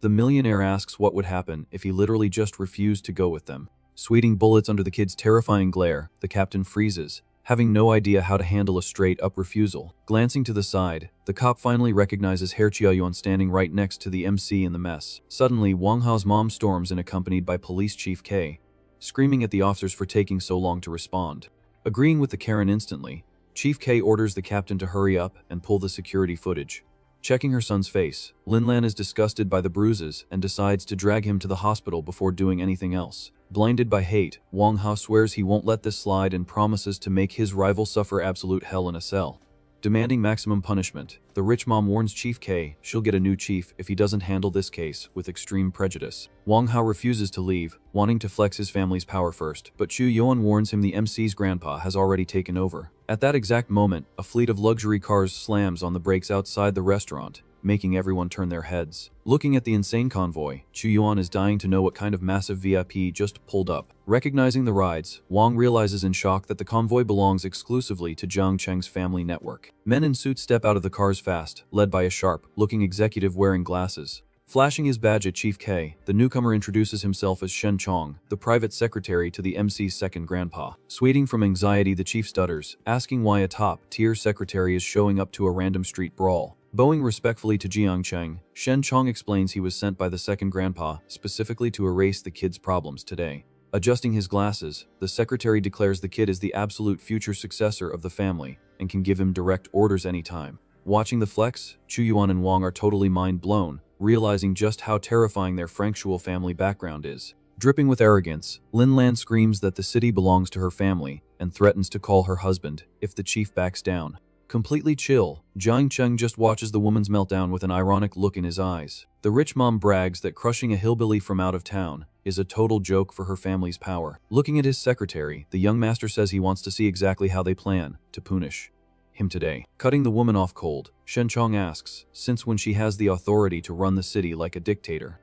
the millionaire asks what would happen if he literally just refused to go with them. Sweating bullets under the kid's terrifying glare, the captain freezes, having no idea how to handle a straight-up refusal. Glancing to the side, the cop finally recognizes Herr Chiaoyuan standing right next to the MC in the mess. Suddenly, Wang Hao's mom storms in accompanied by Police Chief K, screaming at the officers for taking so long to respond. Agreeing with the Karen instantly, Chief K orders the captain to hurry up and pull the security footage. Checking her son's face, Linlan is disgusted by the bruises and decides to drag him to the hospital before doing anything else. Blinded by hate, Wang Hao swears he won't let this slide and promises to make his rival suffer absolute hell in a cell. Demanding maximum punishment, the rich mom warns Chief K she'll get a new chief if he doesn't handle this case with extreme prejudice. Wang Hao refuses to leave, wanting to flex his family's power first, but Chu Yuan warns him the MC's grandpa has already taken over. At that exact moment, a fleet of luxury cars slams on the brakes outside the restaurant, making everyone turn their heads. Looking at the insane convoy, Chu Yuan is dying to know what kind of massive VIP just pulled up. Recognizing the rides, Wang realizes in shock that the convoy belongs exclusively to Jiang Cheng's family network. Men in suits step out of the cars fast, led by a sharp-looking executive wearing glasses. Flashing his badge at Chief K, the newcomer introduces himself as Shen Chong, the private secretary to the MC's second grandpa. Sweating from anxiety, the chief stutters, asking why a top-tier secretary is showing up to a random street brawl. Bowing respectfully to Jiang Cheng, Shen Chong explains he was sent by the second grandpa specifically to erase the kid's problems today. Adjusting his glasses, the secretary declares the kid is the absolute future successor of the family and can give him direct orders anytime. Watching the flex, Chu Yuan and Wang are totally mind-blown, realizing just how terrifying their Franksual family background is. Dripping with arrogance, Lin Lan screams that the city belongs to her family and threatens to call her husband if the chief backs down. Completely chill, Jiang Cheng just watches the woman's meltdown with an ironic look in his eyes. The rich mom brags that crushing a hillbilly from out of town is a total joke for her family's power. Looking at his secretary, the young master says he wants to see exactly how they plan to punish him today. Cutting the woman off cold, Shen Chong asks, since when she has the authority to run the city like a dictator.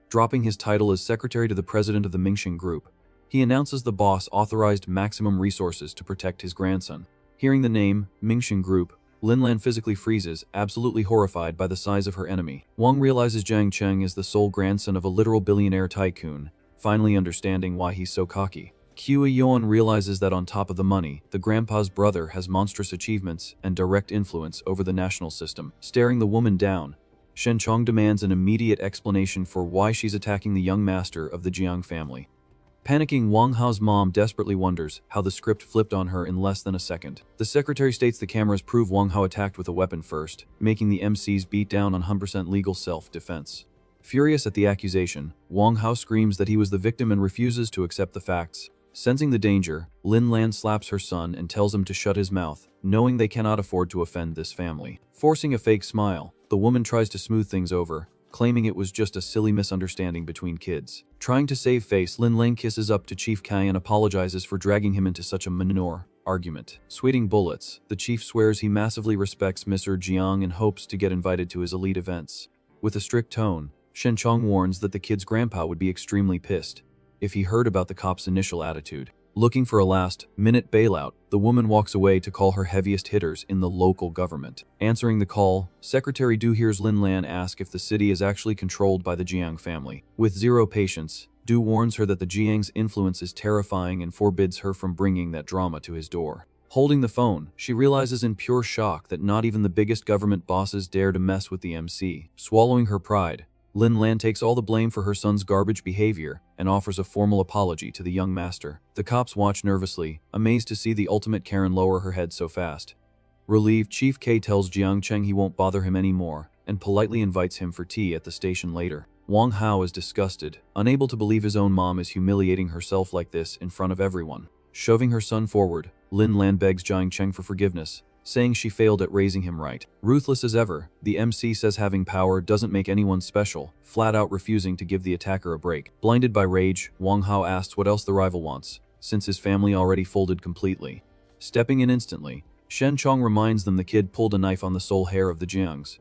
Dropping his title as secretary to the president of the Mingxin group, he announces the boss authorized maximum resources to protect his grandson. Hearing the name, Mingxin group, Lin Lan physically freezes, absolutely horrified by the size of her enemy. Wang realizes Jiang Cheng is the sole grandson of a literal billionaire tycoon, finally understanding why he's so cocky. Qiu Yuan realizes that on top of the money, the grandpa's brother has monstrous achievements and direct influence over the national system. Staring the woman down, Shen Chong demands an immediate explanation for why she's attacking the young master of the Jiang family. Panicking, Wang Hao's mom desperately wonders how the script flipped on her in less than a second. The secretary states the cameras prove Wang Hao attacked with a weapon first, making the MCs beat down on 100% legal self-defense. Furious at the accusation, Wang Hao screams that he was the victim and refuses to accept the facts. Sensing the danger, Lin Lan slaps her son and tells him to shut his mouth, knowing they cannot afford to offend this family. Forcing a fake smile, the woman tries to smooth things over, claiming it was just a silly misunderstanding between kids. Trying to save face, Lin Lan kisses up to Chief Kai and apologizes for dragging him into such a minor argument. Sweating bullets, the chief swears he massively respects Mr. Jiang and hopes to get invited to his elite events. With a strict tone, Shen Chong warns that the kid's grandpa would be extremely pissed if he heard about the cop's initial attitude. Looking for a last-minute bailout, the woman walks away to call her heaviest hitters in the local government. Answering the call, Secretary Du hears Lin Lan ask if the city is actually controlled by the Jiang family. With zero patience, Du warns her that the Jiang's influence is terrifying and forbids her from bringing that drama to his door. Holding the phone, she realizes in pure shock that not even the biggest government bosses dare to mess with the MC. Swallowing her pride, Lin Lan takes all the blame for her son's garbage behavior and offers a formal apology to the young master. The cops watch nervously, amazed to see the ultimate Karen lower her head so fast. Relieved, Chief K tells Jiang Cheng he won't bother him anymore and politely invites him for tea at the station later. Wang Hao is disgusted, unable to believe his own mom is humiliating herself like this in front of everyone. Shoving her son forward, Lin Lan begs Jiang Cheng for forgiveness, saying she failed at raising him right. Ruthless as ever, the MC says having power doesn't make anyone special, flat out refusing to give the attacker a break. Blinded by rage, Wang Hao asks what else the rival wants, since his family already folded completely. Stepping in instantly, Shen Chong reminds them the kid pulled a knife on the sole hair of the Jiangs,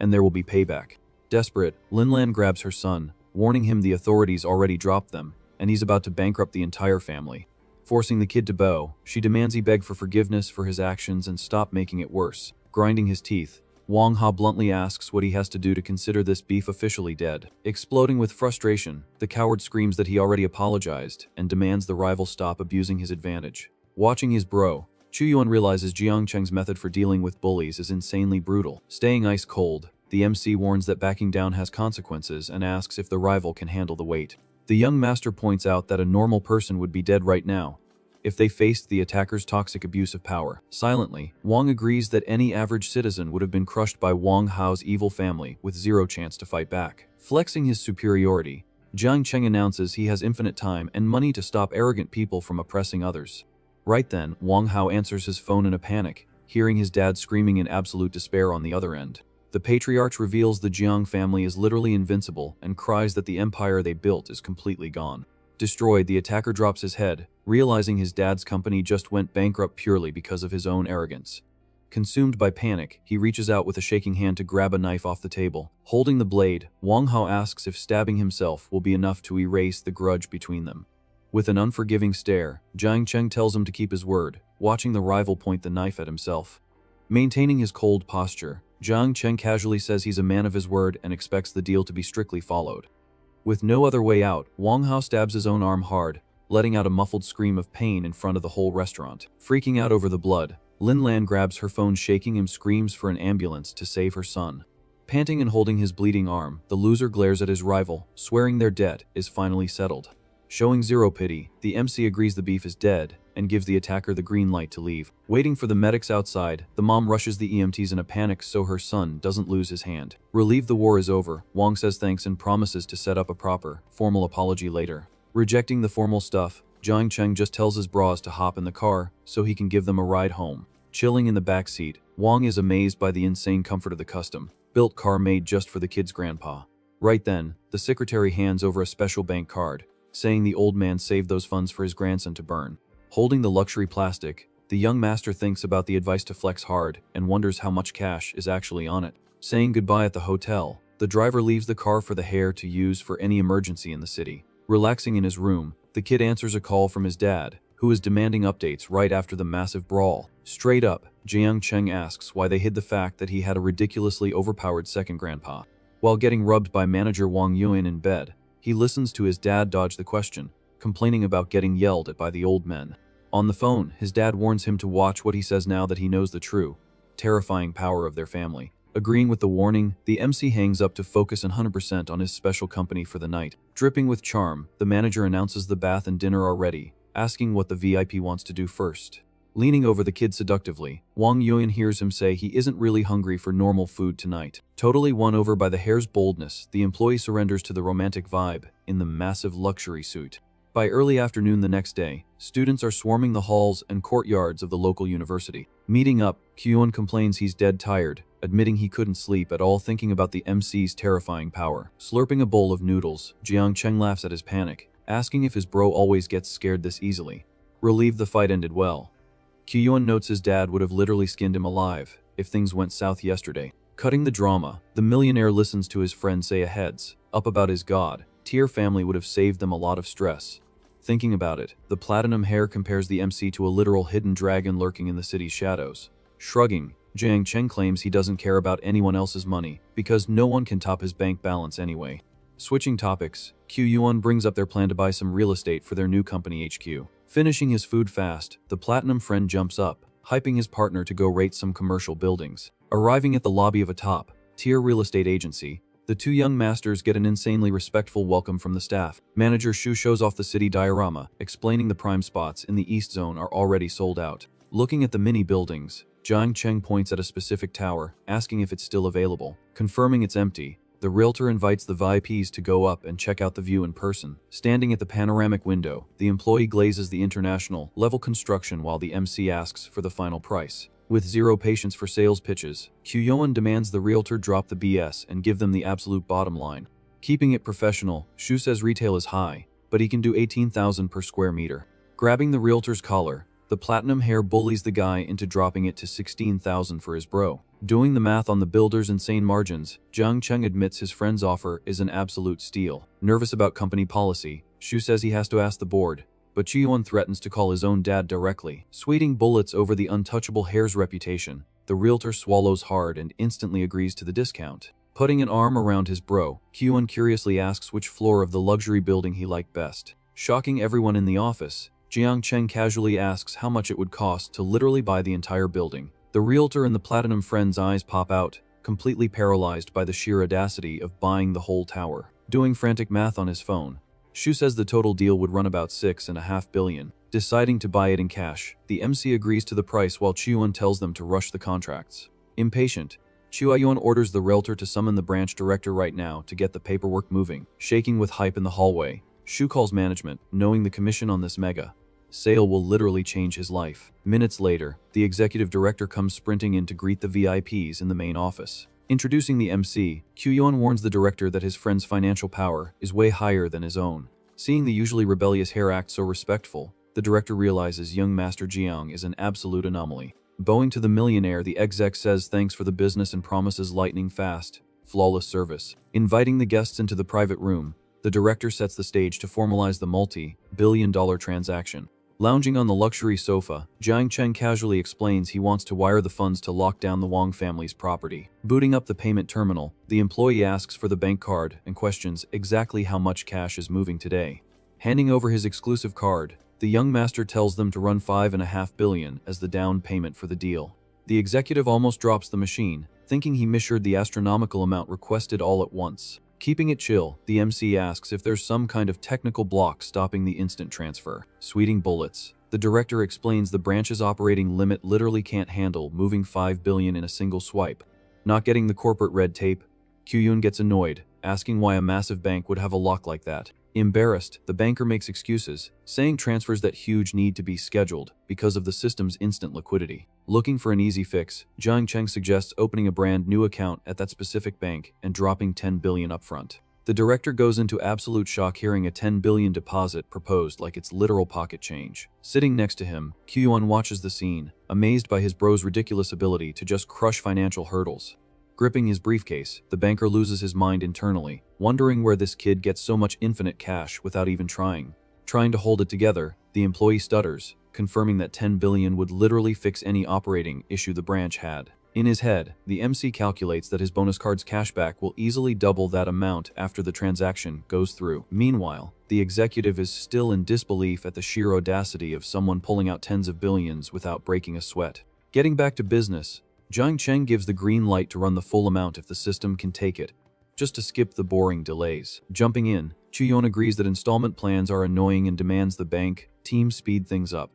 and there will be payback. Desperate, Lin Lan grabs her son, warning him the authorities already dropped them, and he's about to bankrupt the entire family. Forcing the kid to bow, she demands he beg for forgiveness for his actions and stop making it worse. Grinding his teeth, Wang Ha bluntly asks what he has to do to consider this beef officially dead. Exploding with frustration, the coward screams that he already apologized and demands the rival stop abusing his advantage. Watching his bro, Chu Yuan realizes Jiang Cheng's method for dealing with bullies is insanely brutal. Staying ice cold, the MC warns that backing down has consequences and asks if the rival can handle the weight. The young master points out that a normal person would be dead right now if they faced the attacker's toxic abuse of power. Silently, Wang agrees that any average citizen would have been crushed by Wang Hao's evil family with zero chance to fight back. Flexing his superiority, Jiang Cheng announces he has infinite time and money to stop arrogant people from oppressing others. Right then, Wang Hao answers his phone in a panic, hearing his dad screaming in absolute despair on the other end. The patriarch reveals the Jiang family is literally invincible and cries that the empire they built is completely gone. Destroyed, the attacker drops his head, realizing his dad's company just went bankrupt purely because of his own arrogance. Consumed by panic, he reaches out with a shaking hand to grab a knife off the table. Holding the blade, Wang Hao asks if stabbing himself will be enough to erase the grudge between them. With an unforgiving stare, Jiang Cheng tells him to keep his word, watching the rival point the knife at himself. Maintaining his cold posture, Jiang Cheng casually says he's a man of his word and expects the deal to be strictly followed. With no other way out, Wang Hao stabs his own arm hard, letting out a muffled scream of pain in front of the whole restaurant. Freaking out over the blood, Lin Lan grabs her phone, shaking and screams for an ambulance to save her son. Panting and holding his bleeding arm, the loser glares at his rival, swearing their debt is finally settled. Showing zero pity, the MC agrees the beef is dead and gives the attacker the green light to leave. Waiting for the medics outside, the mom rushes the EMTs in a panic so her son doesn't lose his hand. Relieved the war is over, Wang says thanks and promises to set up a proper, formal apology later. Rejecting the formal stuff, Jiang Cheng just tells his bras to hop in the car so he can give them a ride home. Chilling in the back seat, Wang is amazed by the insane comfort of the custom-built car made just for the kid's grandpa. Right then, the secretary hands over a special bank card, saying the old man saved those funds for his grandson to burn. Holding the luxury plastic, the young master thinks about the advice to flex hard and wonders how much cash is actually on it. Saying goodbye at the hotel, the driver leaves the car for the heir to use for any emergency in the city. Relaxing in his room, the kid answers a call from his dad, who is demanding updates right after the massive brawl. Straight up, Jiang Cheng asks why they hid the fact that he had a ridiculously overpowered second grandpa. While getting rubbed by manager Wang Yuan in bed, he listens to his dad dodge the question, complaining about getting yelled at by the old men. On the phone, his dad warns him to watch what he says now that he knows the true, terrifying power of their family. Agreeing with the warning, the MC hangs up to focus 100% on his special company for the night. Dripping with charm, the manager announces the bath and dinner are ready, asking what the VIP wants to do first. Leaning over the kid seductively, Wang Yuan hears him say he isn't really hungry for normal food tonight. Totally won over by the heir's boldness, the employee surrenders to the romantic vibe in the massive luxury suite. By early afternoon the next day, students are swarming the halls and courtyards of the local university. Meeting up, Kyuan complains he's dead tired, admitting he couldn't sleep at all thinking about the MC's terrifying power. Slurping a bowl of noodles, Jiang Cheng laughs at his panic, asking if his bro always gets scared this easily. Relieved the fight ended well, Kyuan notes his dad would have literally skinned him alive if things went south yesterday. Cutting the drama, the millionaire listens to his friend say a heads up about his god tier family would have saved them a lot of stress. Thinking about it, the platinum hair compares the MC to a literal hidden dragon lurking in the city's shadows. Shrugging, Jiang Cheng claims he doesn't care about anyone else's money because no one can top his bank balance anyway. Switching topics, Kyuan brings up their plan to buy some real estate for their new company HQ. Finishing his food fast, the platinum friend jumps up, hyping his partner to go rate some commercial buildings. Arriving at the lobby of a top-tier real estate agency, the two young masters get an insanely respectful welcome from the staff. Manager Shu shows off the city diorama, explaining the prime spots in the East Zone are already sold out. Looking at the mini buildings, Jiang Cheng points at a specific tower, asking if it's still available. Confirming it's empty, the realtor invites the VIPs to go up and check out the view in person. Standing at the panoramic window, the employee glazes the international level construction while the MC asks for the final price. With zero patience for sales pitches, Kyuan demands the realtor drop the BS and give them the absolute bottom line. Keeping it professional, Shu says retail is high, but he can do 18,000 per square meter. Grabbing the realtor's collar, the platinum hair bullies the guy into dropping it to 16,000 for his bro. Doing the math on the builder's insane margins, Jiang Cheng admits his friend's offer is an absolute steal. Nervous about company policy, Shu says he has to ask the board, but Kyuan threatens to call his own dad directly. Sweating bullets over the untouchable hair's reputation, the realtor swallows hard and instantly agrees to the discount. Putting an arm around his bro, Kyuan curiously asks which floor of the luxury building he liked best. Shocking everyone in the office, Jiang Cheng casually asks how much it would cost to literally buy the entire building. The realtor and the platinum friend's eyes pop out, completely paralyzed by the sheer audacity of buying the whole tower. Doing frantic math on his phone, Shu says the total deal would run about 6.5 billion. Deciding to buy it in cash, the MC agrees to the price while Kyuan tells them to rush the contracts. Impatient, Kyuan orders the realtor to summon the branch director right now to get the paperwork moving. Shaking with hype in the hallway, Shu calls management, knowing the commission on this mega sale will literally change his life. Minutes later, the executive director comes sprinting in to greet the VIPs in the main office. Introducing the MC, Kyuan warns the director that his friend's financial power is way higher than his own. Seeing the usually rebellious hair act so respectful, the director realizes young Master Jiang is an absolute anomaly. Bowing to the millionaire, the exec says thanks for the business and promises lightning fast, flawless service. Inviting the guests into the private room, the director sets the stage to formalize the multi-billion-dollar transaction. Lounging on the luxury sofa, Jiang Cheng casually explains he wants to wire the funds to lock down the Wang family's property. Booting up the payment terminal, the employee asks for the bank card and questions exactly how much cash is moving today. Handing over his exclusive card, the young master tells them to run $5.5 billion as the down payment for the deal. The executive almost drops the machine, thinking he misheard the astronomical amount requested all at once. Keeping it chill, the MC asks if there's some kind of technical block stopping the instant transfer. Sweeting bullets, the director explains the branch's operating limit literally can't handle moving $5 billion in a single swipe. Not getting the corporate red tape, Kyuyun gets annoyed, asking why a massive bank would have a lock like that. Embarrassed, the banker makes excuses, saying transfers that huge need to be scheduled because of the system's instant liquidity. Looking for an easy fix, Jiang Cheng suggests opening a brand new account at that specific bank and dropping $10 billion upfront. The director goes into absolute shock hearing a $10 billion deposit proposed like it's literal pocket change. Sitting next to him, Kyuyun watches the scene, amazed by his bro's ridiculous ability to just crush financial hurdles. Gripping his briefcase, the banker loses his mind internally, wondering where this kid gets so much infinite cash without even trying. Trying to hold it together, the employee stutters, confirming that $10 billion would literally fix any operating issue the branch had. In his head, the MC calculates that his bonus card's cashback will easily double that amount after the transaction goes through. Meanwhile, the executive is still in disbelief at the sheer audacity of someone pulling out tens of billions without breaking a sweat. Getting back to business, Jiang Cheng gives the green light to run the full amount if the system can take it, just to skip the boring delays. Jumping in, Kyuyun agrees that installment plans are annoying and demands the bank team speed things up.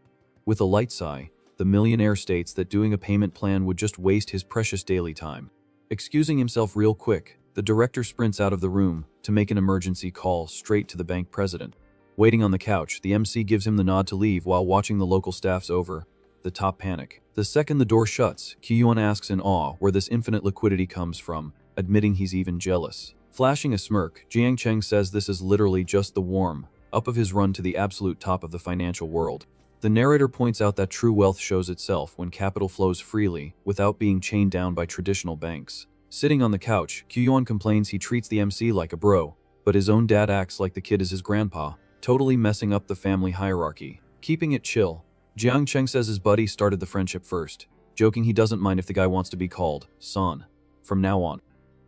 With a light sigh, the millionaire states that doing a payment plan would just waste his precious daily time. Excusing himself real quick, the director sprints out of the room to make an emergency call straight to the bank president. Waiting on the couch, the MC gives him the nod to leave while watching the local staffs over. The top panic. The second the door shuts, Kyuyun asks in awe where this infinite liquidity comes from, admitting he's even jealous. Flashing a smirk, Jiang Cheng says this is literally just the warm-up of his run to the absolute top of the financial world. The narrator points out that true wealth shows itself when capital flows freely, without being chained down by traditional banks. Sitting on the couch, Kyuyun complains he treats the MC like a bro, but his own dad acts like the kid is his grandpa, totally messing up the family hierarchy. Keeping it chill, Jiang Cheng says his buddy started the friendship first, joking he doesn't mind if the guy wants to be called Son from now on.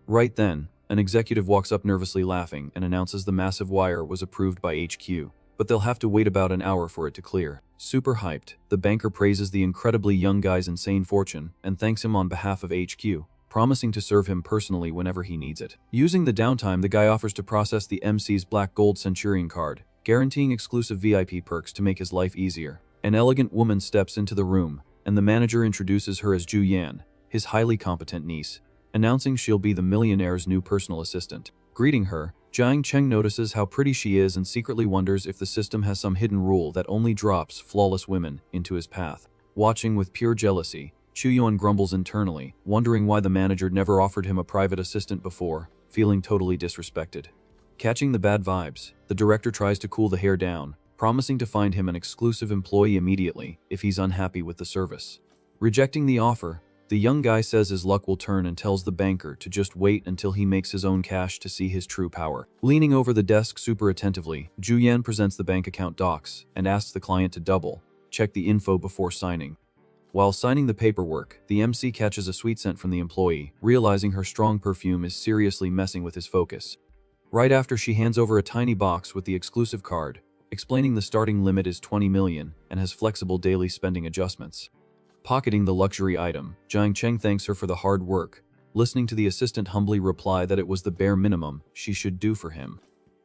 Right then, an executive walks up nervously laughing and announces the massive wire was approved by HQ, but they'll have to wait about an hour for it to clear. Super hyped, the banker praises the incredibly young guy's insane fortune and thanks him on behalf of HQ, promising to serve him personally whenever he needs it. Using the downtime, the guy offers to process the MC's Black Gold Centurion card, guaranteeing exclusive VIP perks to make his life easier. An elegant woman steps into the room, and the manager introduces her as Ju Yan, his highly competent niece, announcing she'll be the millionaire's new personal assistant. Greeting her, Jiang Cheng notices how pretty she is and secretly wonders if the system has some hidden rule that only drops flawless women into his path. Watching with pure jealousy, Kyuyun grumbles internally, wondering why the manager never offered him a private assistant before, feeling totally disrespected. Catching the bad vibes, the director tries to cool the hair down, promising to find him an exclusive employee immediately if he's unhappy with the service. Rejecting the offer, the young guy says his luck will turn and tells the banker to just wait until he makes his own cash to see his true power. Leaning over the desk super attentively, Ju Yan presents the bank account docs and asks the client to double-check the info before signing. While signing the paperwork, the MC catches a sweet scent from the employee, realizing her strong perfume is seriously messing with his focus. Right after she hands over a tiny box with the exclusive card, explaining the starting limit is 20 million and has flexible daily spending adjustments. Pocketing the luxury item, Jiang Cheng thanks her for the hard work, listening to the assistant humbly reply that it was the bare minimum she should do for him.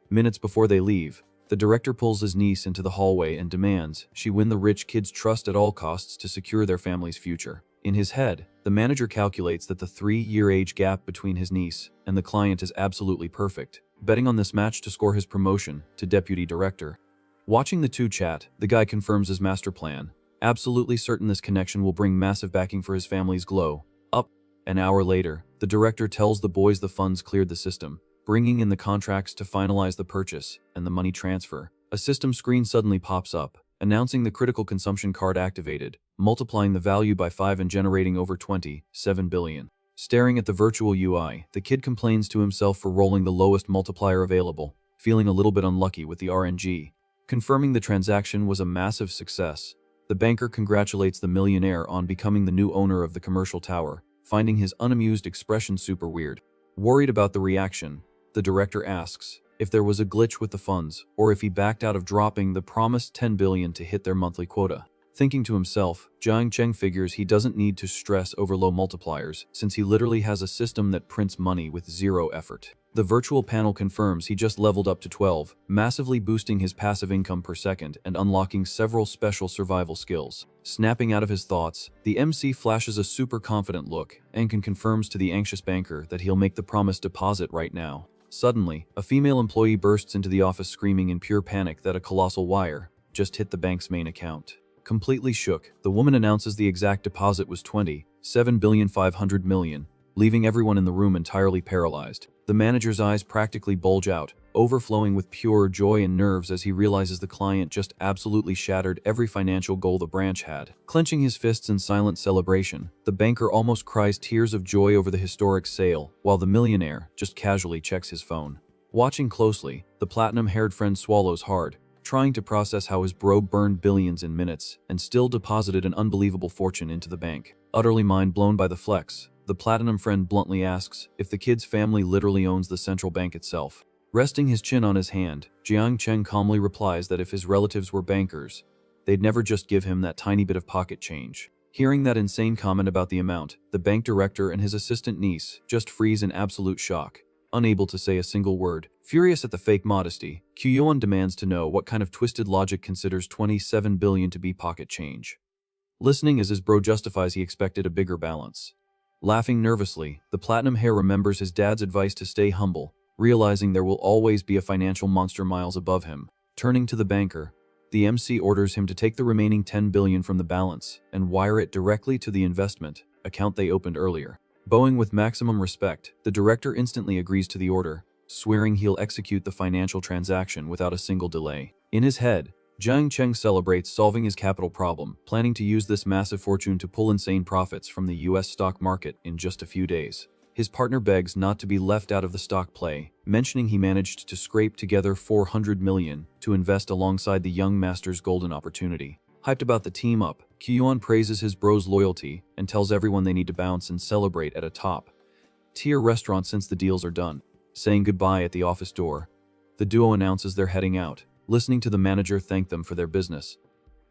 Minutes before they leave, the director pulls his niece into the hallway and demands she win the rich kid's trust at all costs to secure their family's future. In his head, the manager calculates that the 3-year age gap between his niece and the client is absolutely perfect, betting on this match to score his promotion to deputy director. Watching the two chat, the guy confirms his master plan, absolutely certain this connection will bring massive backing for his family's glow up. An hour later, the director tells the boys the funds cleared the system, bringing in the contracts to finalize the purchase and the money transfer. A system screen suddenly pops up, announcing the critical consumption card activated, multiplying the value by 5 and generating over 27 billion. Staring at the virtual UI, the kid complains to himself for rolling the lowest multiplier available, feeling a little bit unlucky with the RNG. Confirming the transaction was a massive success, the banker congratulates the millionaire on becoming the new owner of the commercial tower, finding his unamused expression super weird. Worried about the reaction, the director asks if there was a glitch with the funds or if he backed out of dropping the promised 10 billion to hit their monthly quota. Thinking to himself, Jiang Cheng figures he doesn't need to stress over low multipliers since he literally has a system that prints money with zero effort. The virtual panel confirms he just leveled up to 12, massively boosting his passive income per second and unlocking several special survival skills. Snapping out of his thoughts, the MC flashes a super confident look and confirms to the anxious banker that he'll make the promised deposit right now. Suddenly, a female employee bursts into the office screaming in pure panic that a colossal wire just hit the bank's main account. Completely shook, the woman announces the exact deposit was 27,500 million, leaving everyone in the room entirely paralyzed. The manager's eyes practically bulge out, overflowing with pure joy and nerves as he realizes the client just absolutely shattered every financial goal the branch had. Clenching his fists in silent celebration, the banker almost cries tears of joy over the historic sale, while the millionaire just casually checks his phone. Watching closely, the platinum-haired friend swallows hard, trying to process how his bro burned billions in minutes and still deposited an unbelievable fortune into the bank. Utterly mind-blown by the flex, the platinum friend bluntly asks if the kid's family literally owns the central bank itself. Resting his chin on his hand, Jiang Cheng calmly replies that if his relatives were bankers, they'd never just give him that tiny bit of pocket change. Hearing that insane comment about the amount, the bank director and his assistant niece just freeze in absolute shock, unable to say a single word. Furious at the fake modesty, Kyuhyun demands to know what kind of twisted logic considers 27 billion to be pocket change. Listening as his bro justifies he expected a bigger balance. Laughing nervously, the platinum hair remembers his dad's advice to stay humble, realizing there will always be a financial monster miles above him. Turning to the banker, the MC orders him to take the remaining 10 billion from the balance and wire it directly to the investment account they opened earlier. Bowing with maximum respect, the director instantly agrees to the order, swearing he'll execute the financial transaction without a single delay. In his head, Jiang Cheng celebrates solving his capital problem, planning to use this massive fortune to pull insane profits from the US stock market in just a few days. His partner begs not to be left out of the stock play, mentioning he managed to scrape together 400 million to invest alongside the young master's golden opportunity. Hyped about the team up, Kyuhyun praises his bro's loyalty and tells everyone they need to bounce and celebrate at a top-tier restaurant since the deals are done. Saying goodbye at the office door, the duo announces they're heading out, listening to the manager thank them for their business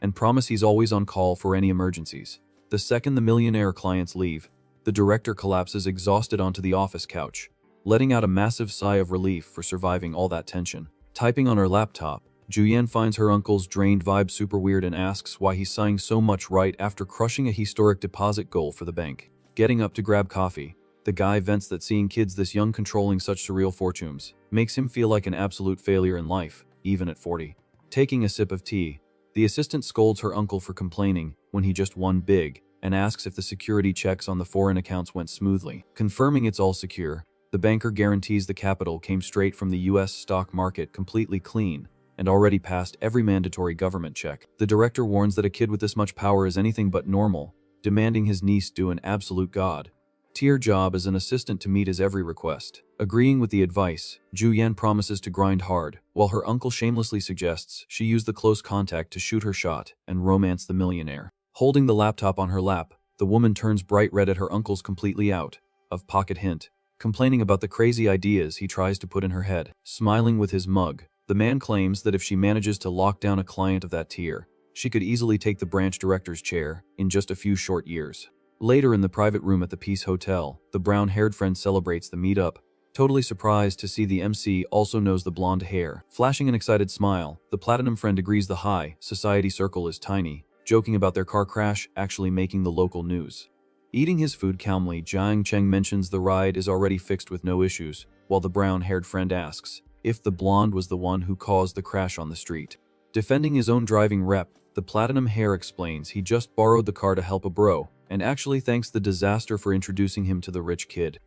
and promise he's always on call for any emergencies. The second the millionaire clients leave, the director collapses exhausted onto the office couch, letting out a massive sigh of relief for surviving all that tension. Typing on her laptop, Juyen finds her uncle's drained vibe super weird and asks why he's sighing so much right after crushing a historic deposit goal for the bank. Getting up to grab coffee, the guy vents that seeing kids this young controlling such surreal fortunes makes him feel like an absolute failure in life, even at 40. Taking a sip of tea, the assistant scolds her uncle for complaining when he just won big and asks if the security checks on the foreign accounts went smoothly. Confirming it's all secure, the banker guarantees the capital came straight from the US stock market completely clean and already passed every mandatory government check. The director warns that a kid with this much power is anything but normal, demanding his niece do an absolute god-tier job as an assistant to meet his every request. Agreeing with the advice, Juyen promises to grind hard, while her uncle shamelessly suggests she use the close contact to shoot her shot and romance the millionaire. Holding the laptop on her lap, the woman turns bright red at her uncle's completely out of pocket hint, complaining about the crazy ideas he tries to put in her head. Smiling with his mug, the man claims that if she manages to lock down a client of that tier, she could easily take the branch director's chair in just a few short years. Later in the private room at the Peace Hotel, the brown-haired friend celebrates the meetup, totally surprised to see the MC also knows the blonde hair. Flashing an excited smile, the platinum friend agrees the high society circle is tiny, joking about their car crash actually making the local news. Eating his food calmly, Jiang Cheng mentions the ride is already fixed with no issues, while the brown-haired friend asks if the blonde was the one who caused the crash on the street. Defending his own driving rep, the platinum hair explains he just borrowed the car to help a bro, and actually thanks the disaster for introducing him to the rich kid.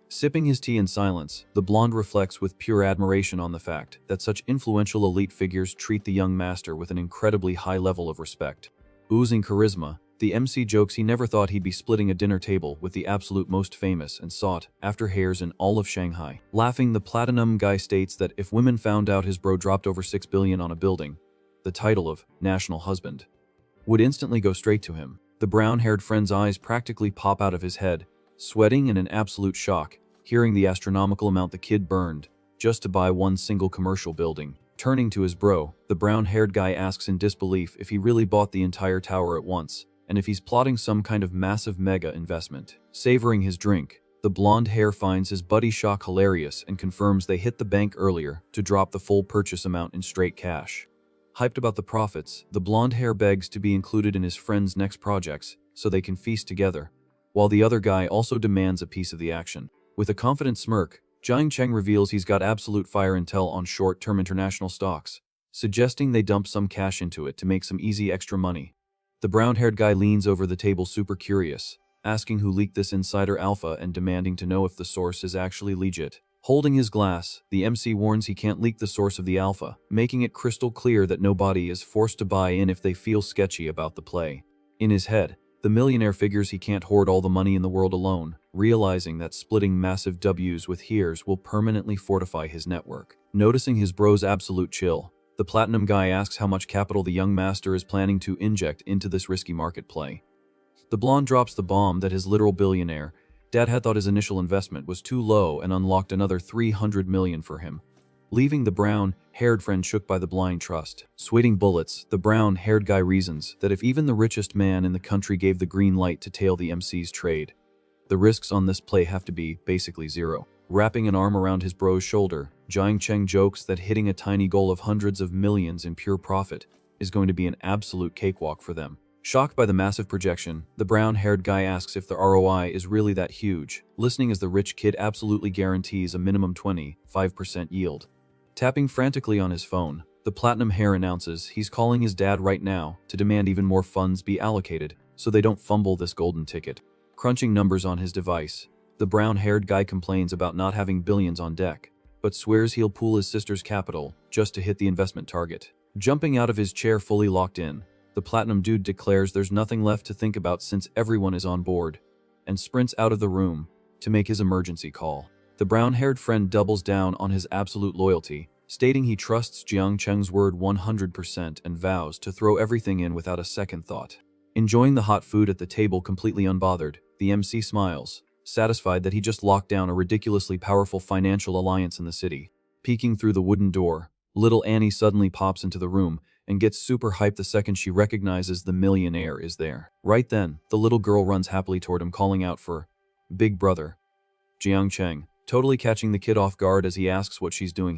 Sipping his tea in silence, the blonde reflects with pure admiration on the fact that such influential elite figures treat the young master with an incredibly high level of respect. Oozing charisma, the MC jokes he never thought he'd be splitting a dinner table with the absolute most famous and sought-after hairs in all of Shanghai. Laughing, the platinum guy states that if women found out his bro dropped over 6 billion on a building, the title of national husband, would instantly go straight to him. The brown-haired friend's eyes practically pop out of his head, sweating in an absolute shock, hearing the astronomical amount the kid burned just to buy one single commercial building. Turning to his bro, the brown-haired guy asks in disbelief if he really bought the entire tower at once, and if he's plotting some kind of massive mega investment. Savoring his drink, the blonde hair finds his buddy shock hilarious and confirms they hit the bank earlier to drop the full purchase amount in straight cash. Hyped about the profits, the blonde hair begs to be included in his friend's next projects so they can feast together, while the other guy also demands a piece of the action. With a confident smirk, Jiang Cheng reveals he's got absolute fire intel on short-term international stocks, suggesting they dump some cash into it to make some easy extra money. The brown-haired guy leans over the table super curious, asking who leaked this insider alpha and demanding to know if the source is actually legit. Holding his glass, the MC warns he can't leak the source of the alpha, making it crystal clear that nobody is forced to buy in if they feel sketchy about the play. In his head, the millionaire figures he can't hoard all the money in the world alone, realizing that splitting massive W's with hears will permanently fortify his network. Noticing his bro's absolute chill, the platinum guy asks how much capital the young master is planning to inject into this risky market play. The blonde drops the bomb that his literal billionaire dad had thought his initial investment was too low and unlocked another $300 million for him, leaving the brown-haired friend shook by the blind trust. Sweating bullets, the brown-haired guy reasons that if even the richest man in the country gave the green light to tail the MC's trade, the risks on this play have to be basically zero. Wrapping an arm around his bro's shoulder, Jiang Cheng jokes that hitting a tiny goal of hundreds of millions in pure profit is going to be an absolute cakewalk for them. Shocked by the massive projection, the brown-haired guy asks if the ROI is really that huge, listening as the rich kid absolutely guarantees a minimum 25% yield. Tapping frantically on his phone, the platinum hair announces he's calling his dad right now to demand even more funds be allocated so they don't fumble this golden ticket. Crunching numbers on his device, the brown-haired guy complains about not having billions on deck, but swears he'll pool his sister's capital just to hit the investment target. Jumping out of his chair fully locked in, the platinum dude declares there's nothing left to think about since everyone is on board, and sprints out of the room to make his emergency call. The brown-haired friend doubles down on his absolute loyalty, stating he trusts Jiang Cheng's word 100% and vows to throw everything in without a second thought. Enjoying the hot food at the table completely unbothered, the MC smiles, satisfied that he just locked down a ridiculously powerful financial alliance in the city. Peeking through the wooden door, little Annie suddenly pops into the room and gets super hyped the second she recognizes the millionaire is there. Right then, the little girl runs happily toward him, calling out for Big Brother. Jiang Cheng, totally catching the kid off guard as he asks what she's doing